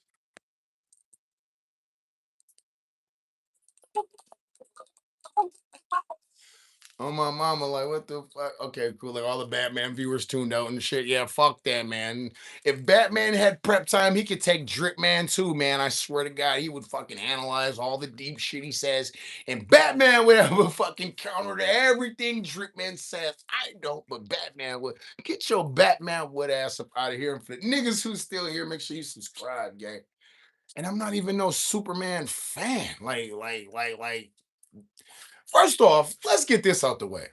Oh my mama, like what the fuck? Okay, cool. Like all the Batman viewers tuned out and shit. Yeah, fuck that, man. If Batman had prep time, he could take Drip Man too, man. I swear to God, he would fucking analyze all the deep shit he says, and Batman would have a fucking counter to everything Drip Man says. I don't, but Batman would get your Batman wood ass up out of here. And for the niggas who's still here, make sure you subscribe, gang. And I'm not even no Superman fan. Like, first off, let's get this out the way.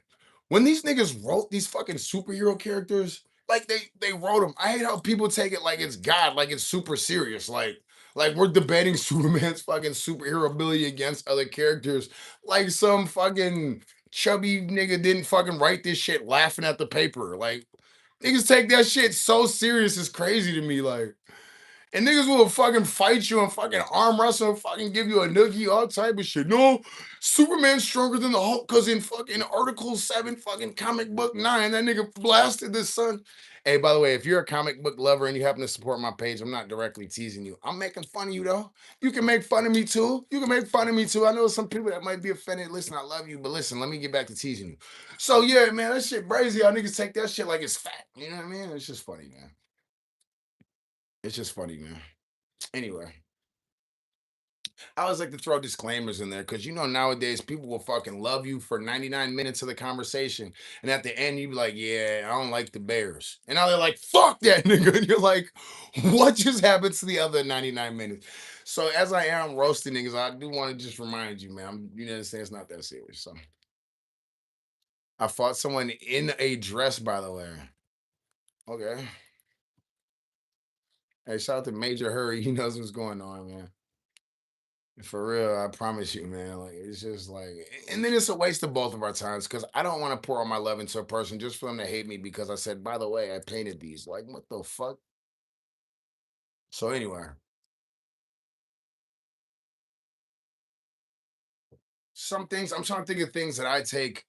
When these niggas wrote these fucking superhero characters, like they wrote them. I hate how people take it like it's God, like it's super serious. Like, Like we're debating Superman's fucking superhero ability against other characters. Like some fucking chubby nigga didn't fucking write this shit laughing at the paper. Like niggas take that shit so serious. It's crazy to me. Like and niggas will fucking fight you and fucking arm wrestle and fucking give you a noogie, all type of shit. No, Superman's stronger than the Hulk because in fucking Article 7, fucking comic book 9, that nigga blasted the sun. Hey, by the way, if you're a comic book lover and you happen to support my page, I'm not directly teasing you. I'm making fun of you though. You can make fun of me too. You can make fun of me too. I know some people that might be offended. Listen, I love you, but listen, let me get back to teasing you. So yeah, man, that shit crazy. Y'all niggas take that shit like it's fat. You know what I mean? It's just funny, man. It's just funny, man. Anyway, I always like to throw disclaimers in there because you know nowadays people will fucking love you for 99 minutes of the conversation, and at the end you be like, "Yeah, I don't like the Bears," and now they're like, "Fuck that nigga," and you're like, "What just happened to the other 99 minutes?" So as I am roasting niggas, I do want to just remind you, man, you know, saying it's not that serious. So I fought someone in a dress, by the way. Okay, hey, shout out to Major Hurry. He knows what's going on, man. For real, I promise you, man. Like it's just like, and then it's a waste of both of our times because I don't want to pour all my love into a person just for them to hate me because I said, by the way, I painted these. Like, what the fuck? So anyway, some things I'm trying to think of things that I take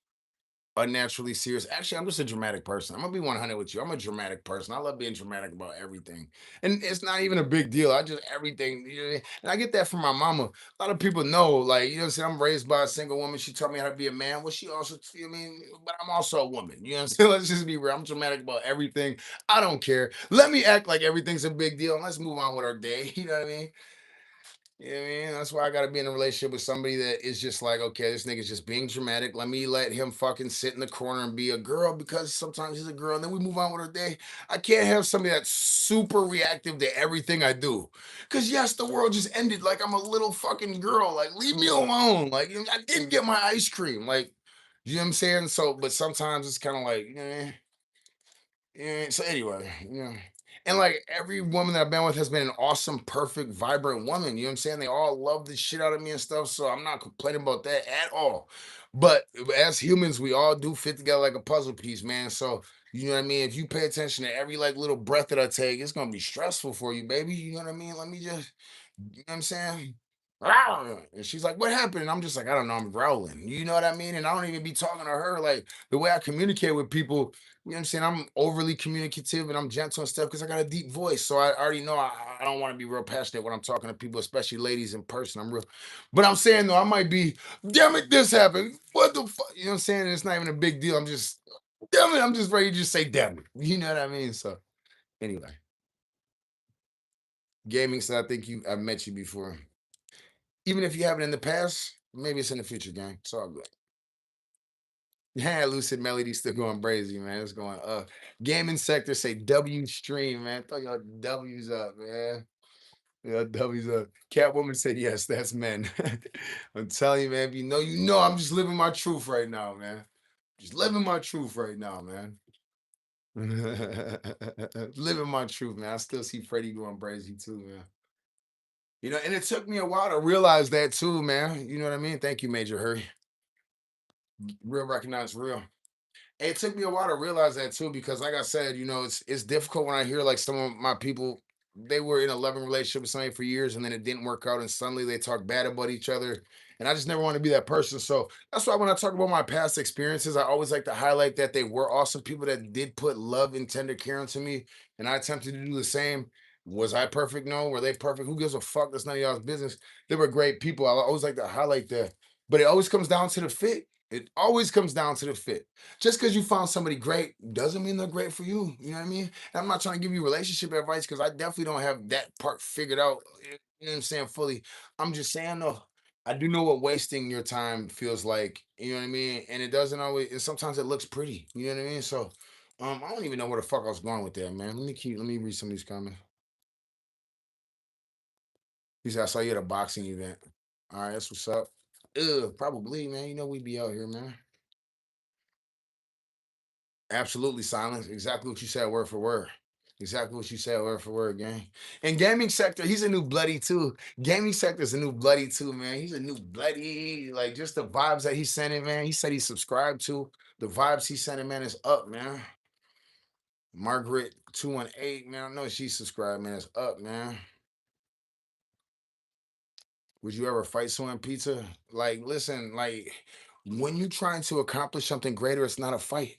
unnaturally serious. Actually, I'm just a dramatic person. I'm gonna be 100 with you. I'm a dramatic person. I love being dramatic about everything, and it's not even a big deal. I just everything, you know, and I get that from my mama. A lot of people know, like you know, what I'm saying I'm raised by a single woman. She taught me how to be a man. Well, she also, I mean, but I'm also a woman. You know what I'm saying? Let's just be real. I'm dramatic about everything. I don't care. Let me act like everything's a big deal, and let's move on with our day. You know what I mean? You know what I mean? That's why I gotta be in a relationship with somebody that is just like, okay, this nigga's just being dramatic. Let me let him fucking sit in the corner and be a girl because sometimes he's a girl, and then we move on with our day. I can't have somebody that's super reactive to everything I do. Cause yes, the world just ended like I'm a little fucking girl. Like, leave me alone. Like, you know, I didn't get my ice cream. Like, you know what I'm saying? So, but sometimes it's kind of like, yeah, so anyway, yeah. And like every woman that I've been with has been an awesome, perfect, vibrant woman. You know what I'm saying? They all love the shit out of me and stuff. So I'm not complaining about that at all. But as humans, we all do fit together like a puzzle piece, man. So you know what I mean? If you pay attention to every like little breath that I take, it's gonna be stressful for you, baby. You know what I mean? Let me just, you know what I'm saying? "Rawr." And she's like, "What happened?" And I'm just like, "I don't know, I'm growling." You know what I mean? And I don't even be talking to her like the way I communicate with people, you know what I'm saying? I'm overly communicative and I'm gentle and stuff because I got a deep voice. So I already know I don't want to be real passionate when I'm talking to people, especially ladies in person. I'm real. But I'm saying though, I might be, damn it, this happened. What the fuck? You know what I'm saying? It's not even a big deal. I'm just, damn it, I'm just ready to just say damn it. You know what I mean? So anyway, gaming, so I think I've met you before. Even if you haven't in the past, maybe it's in the future, gang. It's all good. Yeah, Lucid Melody still going crazy, man. It's going up. Gaming sector say W stream, man. Throw your W's up, man. Yeah, W's up. Catwoman said yes, that's men. I'm telling you, man. If you know, you know. I'm just living my truth right now, man. Just living my truth right now, man. Living my truth, man. I still see Freddie going crazy too, man. You know, and it took me a while to realize that too, man. You know what I mean? Thank you, Major Hurry. Real recognize real. It took me a while to realize that too, because like I said, you know, it's difficult when I hear like some of my people, they were in a loving relationship with somebody for years and then it didn't work out and suddenly they talk bad about each other. And I just never want to be that person. So that's why when I talk about my past experiences, I always like to highlight that they were awesome people that did put love and tender care into me. And I attempted to do the same. Was I perfect? No. Were they perfect? Who gives a fuck? That's none of y'all's business. They were great people. I always like to highlight that. But it always comes down to the fit. It always comes down to the fit. Just because you found somebody great doesn't mean they're great for you. You know what I mean? And I'm not trying to give you relationship advice because I definitely don't have that part figured out. You know what I'm saying? Fully. I'm just saying though, I do know what wasting your time feels like. You know what I mean? And it doesn't always. And sometimes it looks pretty. You know what I mean? So, I don't even know where the fuck I was going with that, man. Let me read some of these comments. He said, "I saw you at a boxing event." All right, that's what's up. Ugh, probably, man. You know we be out here, man. Absolutely silence. Exactly what you said, word for word. Exactly what you said, word for word, gang. And gaming sector, he's a new bloody too. Gaming sector is a new bloody too, man. He's a new bloody. Like just the vibes that he's sending, man. He said he subscribed to. The vibes he's sending, man, is up, man. Margaret 218, man. I know she's subscribed, man. It's up, man. Would you ever fight someone, pizza? Like, listen, like when you're trying to accomplish something greater, it's not a fight.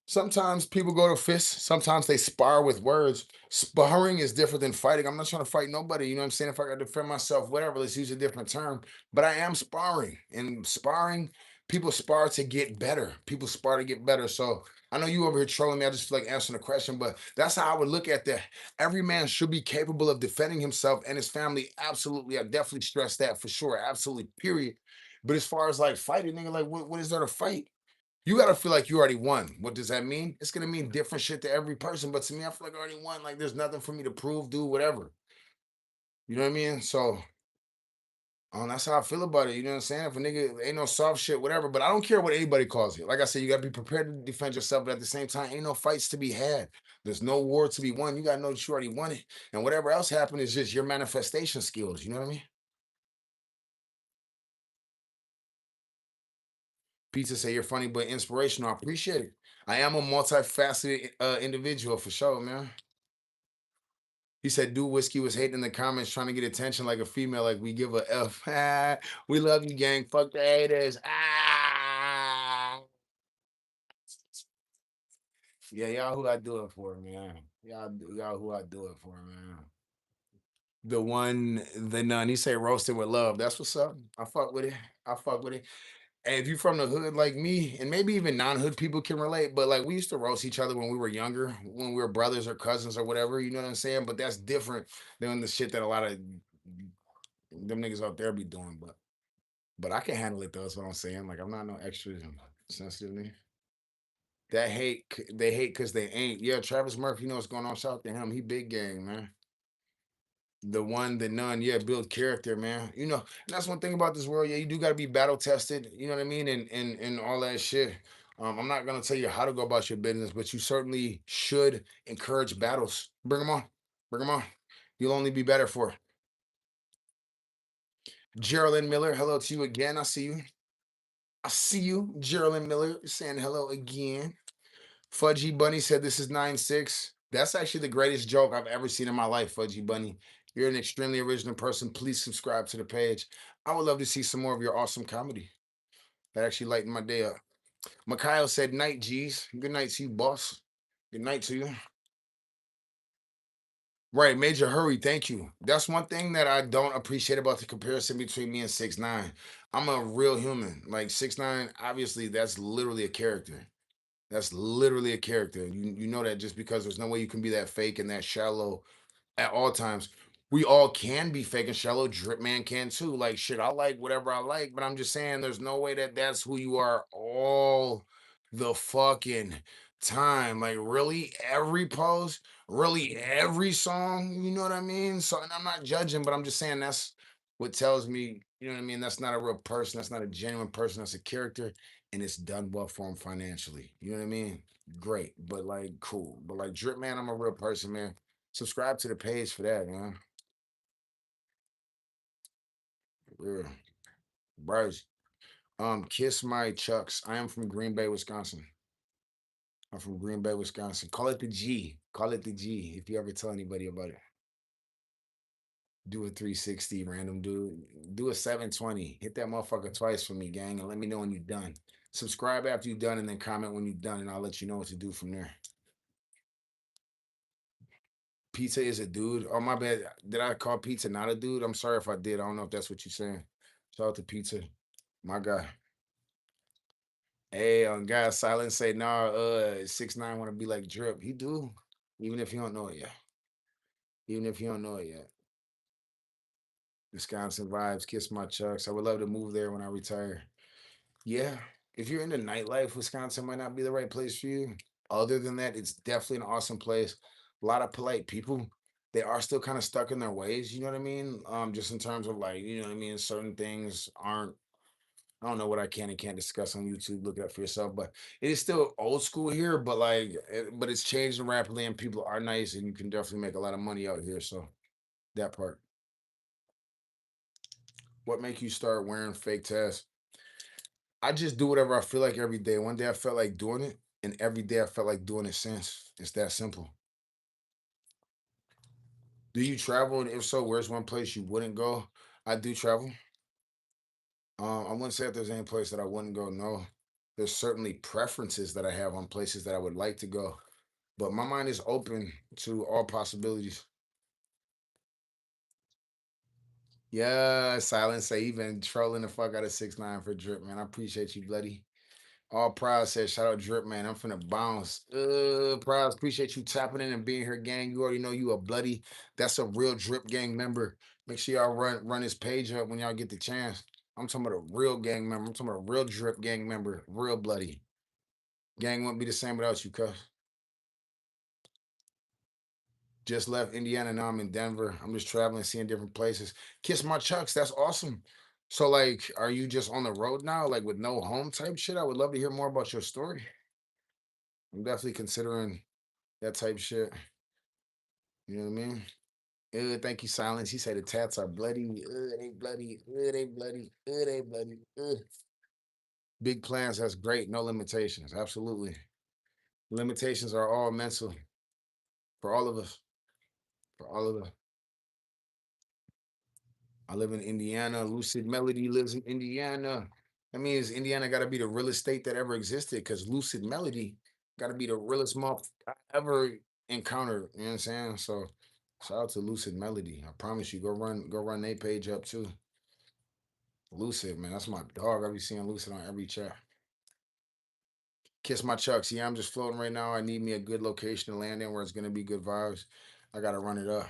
Sometimes people go to fists. Sometimes they spar with words. Sparring is different than fighting. I'm not trying to fight nobody. You know what I'm saying? If I got to defend myself, whatever, let's use a different term. But I am sparring. And sparring, people spar to get better. People spar to get better. So I know you over here trolling me. I just feel like answering the question, but that's how I would look at that. Every man should be capable of defending himself and his family. Absolutely. I definitely stress that for sure. Absolutely. Period. But as far as like fighting, nigga, like what is there to fight? You gotta feel like you already won. What does that mean? It's gonna mean different shit to every person. But to me, I feel like I already won. Like there's nothing for me to prove, do whatever. You know what I mean? So that's how I feel about it. You know what I'm saying? If a nigga ain't no soft shit, whatever. But I don't care what anybody calls it. Like I said, you gotta be prepared to defend yourself, but at the same time, ain't no fights to be had. There's no war to be won. You gotta know that you already won it. And whatever else happened is just your manifestation skills. You know what I mean? Pizza say you're funny but inspirational. I appreciate it. I am a multifaceted individual for sure, man. He said, "Dude, whiskey was hating in the comments, trying to get attention like a female. Like we give a f. Ah, we love you, gang. Fuck the haters. Ah, yeah, y'all who I do it for, man. Y'all who I do it for, man. The one, the none. He say roasted with love. That's what's up. I fuck with it. I fuck with it. And if you from the hood like me, and maybe even non-hood people can relate, but like we used to roast each other when we were younger, when we were brothers or cousins or whatever, you know what I'm saying? But that's different than the shit that a lot of them niggas out there be doing. But I can handle it though, that's what I'm saying. Like I'm not no extra sensitive nigga. That hate they hate because they ain't. Yeah, Travis Murphy, you know what's going on. Shout out to him. He big gang, man. The one, the none, yeah, build character, man. You know, and that's one thing about this world. Yeah, you do gotta be battle tested, you know what I mean, and all that shit. I'm not gonna tell you how to go about your business, but you certainly should encourage battles. Bring them on. Bring them on. You'll only be better for it. Geraldine Miller, hello to you again. I see you. I see you, Geraldine Miller, saying hello again. Fudgy Bunny said this is 9-6. That's actually the greatest joke I've ever seen in my life, Fudgy Bunny. You're an extremely original person. Please subscribe to the page. I would love to see some more of your awesome comedy. That actually lightened my day up. Mikhail said, night, G's. Good night to you, boss. Good night to you. Right, Major Hurry, thank you. That's one thing that I don't appreciate about the comparison between me and 6ix9ine. I'm a real human. Like 6ix9ine, obviously, that's literally a character. That's literally a character. You know that just because there's no way you can be that fake and that shallow at all times. We all can be fake and shallow. Drip man can too. Like shit, I like whatever I like, but I'm just saying there's no way that that's who you are all the fucking time. Like really every post, really every song. You know what I mean? So and I'm not judging, but I'm just saying that's what tells me. You know what I mean? That's not a real person. That's not a genuine person. That's a character, and it's done well for him financially. You know what I mean? Great, but like cool. But like Drip man, I'm a real person, man. Subscribe to the page for that, man. Yeah. Bryce. Kiss my chucks. I am from Green Bay, Wisconsin. I'm from Green Bay, Wisconsin. Call it the G. Call it the G if you ever tell anybody about it. Do a 360, random dude. Do a 720. Hit that motherfucker twice for me, gang, and let me know when you're done. Subscribe after you're done and then comment when you're done, and I'll let you know what to do from there. Pizza is a dude. Oh, my bad. Did I call pizza not a dude? I'm sorry if I did. I don't know if that's what you're saying. Shout out to pizza. My guy. Hey, on God silence say nah, 6ix9ine wanna be like Drip. He do, even if you don't know it yet. Even if you don't know it yet. Wisconsin vibes, kiss my chucks. I would love to move there when I retire. Yeah. If you're into nightlife, Wisconsin might not be the right place for you. Other than that, it's definitely an awesome place. A lot of polite people. They are still kind of stuck in their ways, you know what I mean? Just in terms of like, you know what I mean, certain things aren't I don't know what I can and can't discuss on YouTube. Look it up for yourself. But it is still old school here, but but it's changing rapidly, and people are nice, and you can definitely make a lot of money out here. So that part. What make you start wearing fake tats? I just do whatever I feel like every day. One day I felt like doing it, and every day I felt like doing it since. It's that simple. Do you travel? And if so, where's one place you wouldn't go? I do travel. I wouldn't say if there's any place that I wouldn't go. No, there's certainly preferences that I have on places that I would like to go, but my mind is open to all possibilities. Yeah, silence say even trolling the fuck out of 6ix9ine for drip, man. I appreciate you, bloody. All Prize says, shout out Drip, man. I'm finna bounce. Prize, appreciate you tapping in and being here, gang. You already know you a bloody. That's a real Drip gang member. Make sure y'all run his page up when y'all get the chance. I'm talking about a real gang member. I'm talking about a real Drip gang member. Real bloody. Gang wouldn't be the same without you, cuz. Just left Indiana. Now I'm in Denver. I'm just traveling, seeing different places. Kiss my chucks. That's awesome. So, like, are you just on the road now, like with no home type shit? I would love to hear more about your story. I'm definitely considering that type shit. You know what I mean? Thank you, Silence. He said the tats are bloody. They bloody. They bloody. They bloody. Big plans. That's great. No limitations. Absolutely. Limitations are all mental for all of us. For all of us. I live in Indiana. Lucid Melody lives in Indiana. That means Indiana got to be the realest state that ever existed because Lucid Melody got to be the realest month I ever encountered. You know what I'm saying? So shout out to Lucid Melody. I promise you, go run their page up too. Lucid, man, that's my dog. I be seeing Lucid on every chat. Kiss my chucks. Yeah, I'm just floating right now. I need me a good location to land in where it's gonna be good vibes. I gotta run it up.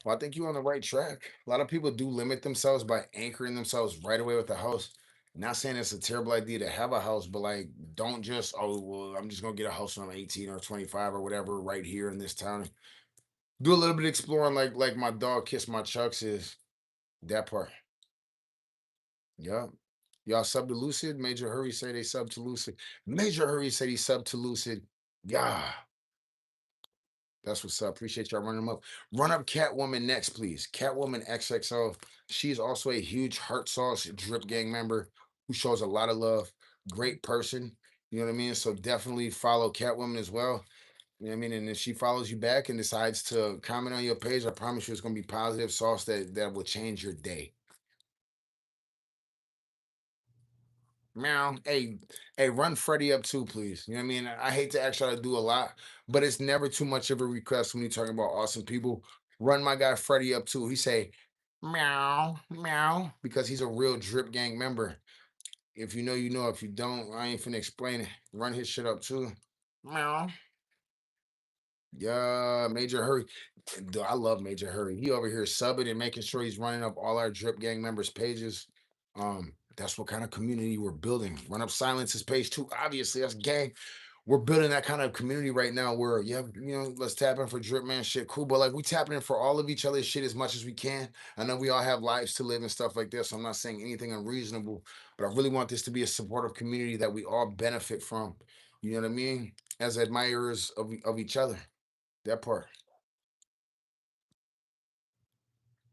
Well, I think you're on the right track. A lot of people do limit themselves by anchoring themselves right away with a house. Not saying it's a terrible idea to have a house, but like, don't just, oh, well, I'm just gonna get a house when I'm 18 or 25 or whatever right here in this town. Do a little bit of exploring, like my dog Kiss My Chucks is that part. Yeah. Y'all sub to Lucid. Major Hurry say they sub to Lucid. Major Hurry said he sub to Lucid. Yeah. That's what's up. Appreciate y'all running them up. Run up Catwoman next, please. Catwoman XXO. She's also a huge Heart Sauce Drip Gang member who shows a lot of love. Great person. You know what I mean? So definitely follow Catwoman as well. You know what I mean? And if she follows you back and decides to comment on your page, I promise you it's gonna be positive sauce that will change your day. Meow. Hey, run Freddie up too, please. You know what I mean? I hate to ask y'all to do a lot, but it's never too much of a request when you're talking about awesome people. Run my guy Freddie up too. He say meow, meow, because he's a real drip gang member. If you know, you know. If you don't, I ain't finna explain it. Run his shit up too. Meow. Yeah, Major Hurry. Dude, I love Major Hurry. He over here subbing and making sure he's running up all our drip gang members' pages. That's what kind of community we're building. Run up Silence's page too. Obviously, that's gang. We're building that kind of community right now where, yeah, let's tap in for drip man shit. Cool. But like we tapping in for all of each other's shit as much as we can. I know we all have lives to live and stuff like this. So I'm not saying anything unreasonable, but I really want this to be a supportive community that we all benefit from. You know what I mean? As admirers of each other. That part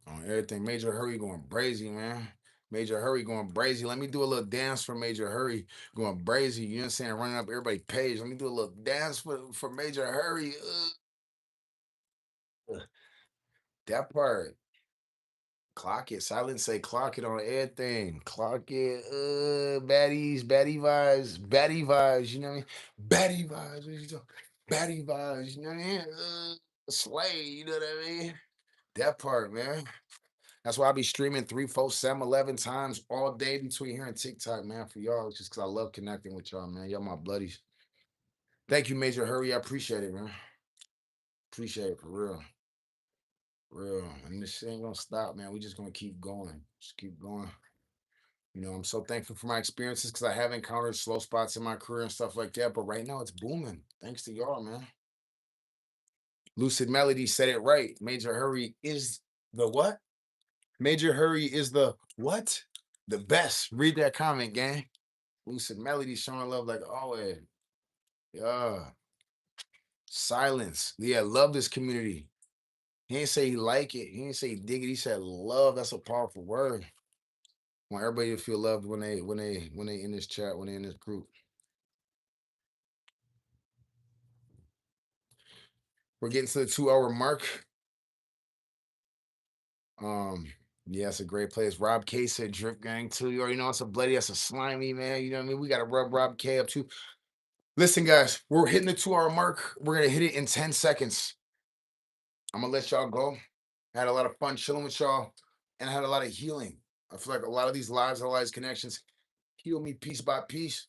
on everything. Major Hurry going brazy, man. Major Hurry going brazy. Let me do a little dance for Major Hurry going brazy. You know what I'm saying? Running up everybody's page. Let me do a little dance for Major Hurry. That part. Clock it. Silence say clock it on everything. Clock it. Baddies, baddie vibes, baddie vibes. You know what I mean? Baddie vibes. What you talking? Baddie vibes. You know what I mean? Slay. You know what I mean? That part, man. That's why I be streaming 3, 4, 7, 11 times all day between here and TikTok, man, for y'all. Just because I love connecting with y'all, man. Y'all my bloodies. Thank you, Major Hurry. I appreciate it, man. Appreciate it for real. Real. And this shit ain't gonna stop, man. We just gonna keep going. Just keep going. I'm so thankful for my experiences because I have encountered slow spots in my career and stuff like that. But right now it's booming. Thanks to y'all, man. Lucid Melody said it right. Major Hurry is the what? Major Hurry is the what? The best. Read that comment, gang. Lucid Melody showing love like always. Yeah. Silence. Yeah, love this community. He didn't say he like it. He didn't say he dig it. He said love. That's a powerful word. Want everybody to feel loved when they in this chat, when they in this group. We're getting to the 2 hour mark. Yeah, it's a great place. Rob K said Drip Gang too. You already know it's a bloody, that's a slimy, man. You know what I mean? We gotta rub Rob K up too. Listen, guys, we're hitting the 2 hour mark. We're gonna hit it in 10 seconds. I'm gonna let y'all go. I had a lot of fun chilling with y'all, and I had a lot of healing. I feel like a lot of these lives, a lot of these connections heal me piece by piece.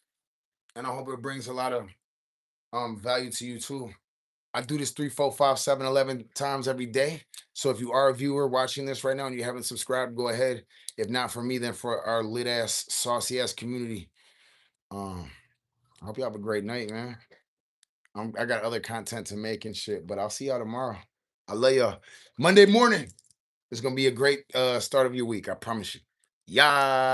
And I hope it brings a lot of value to you too. I do this 3, 4, 5, 7, 11 times every day. So if you are a viewer watching this right now and you haven't subscribed, go ahead. If not for me, then for our lit ass, saucy ass community. I hope you have a great night, man. I got other content to make and shit, but I'll see y'all tomorrow. I love y'all. Monday morning is gonna be a great start of your week. I promise you. Yeah.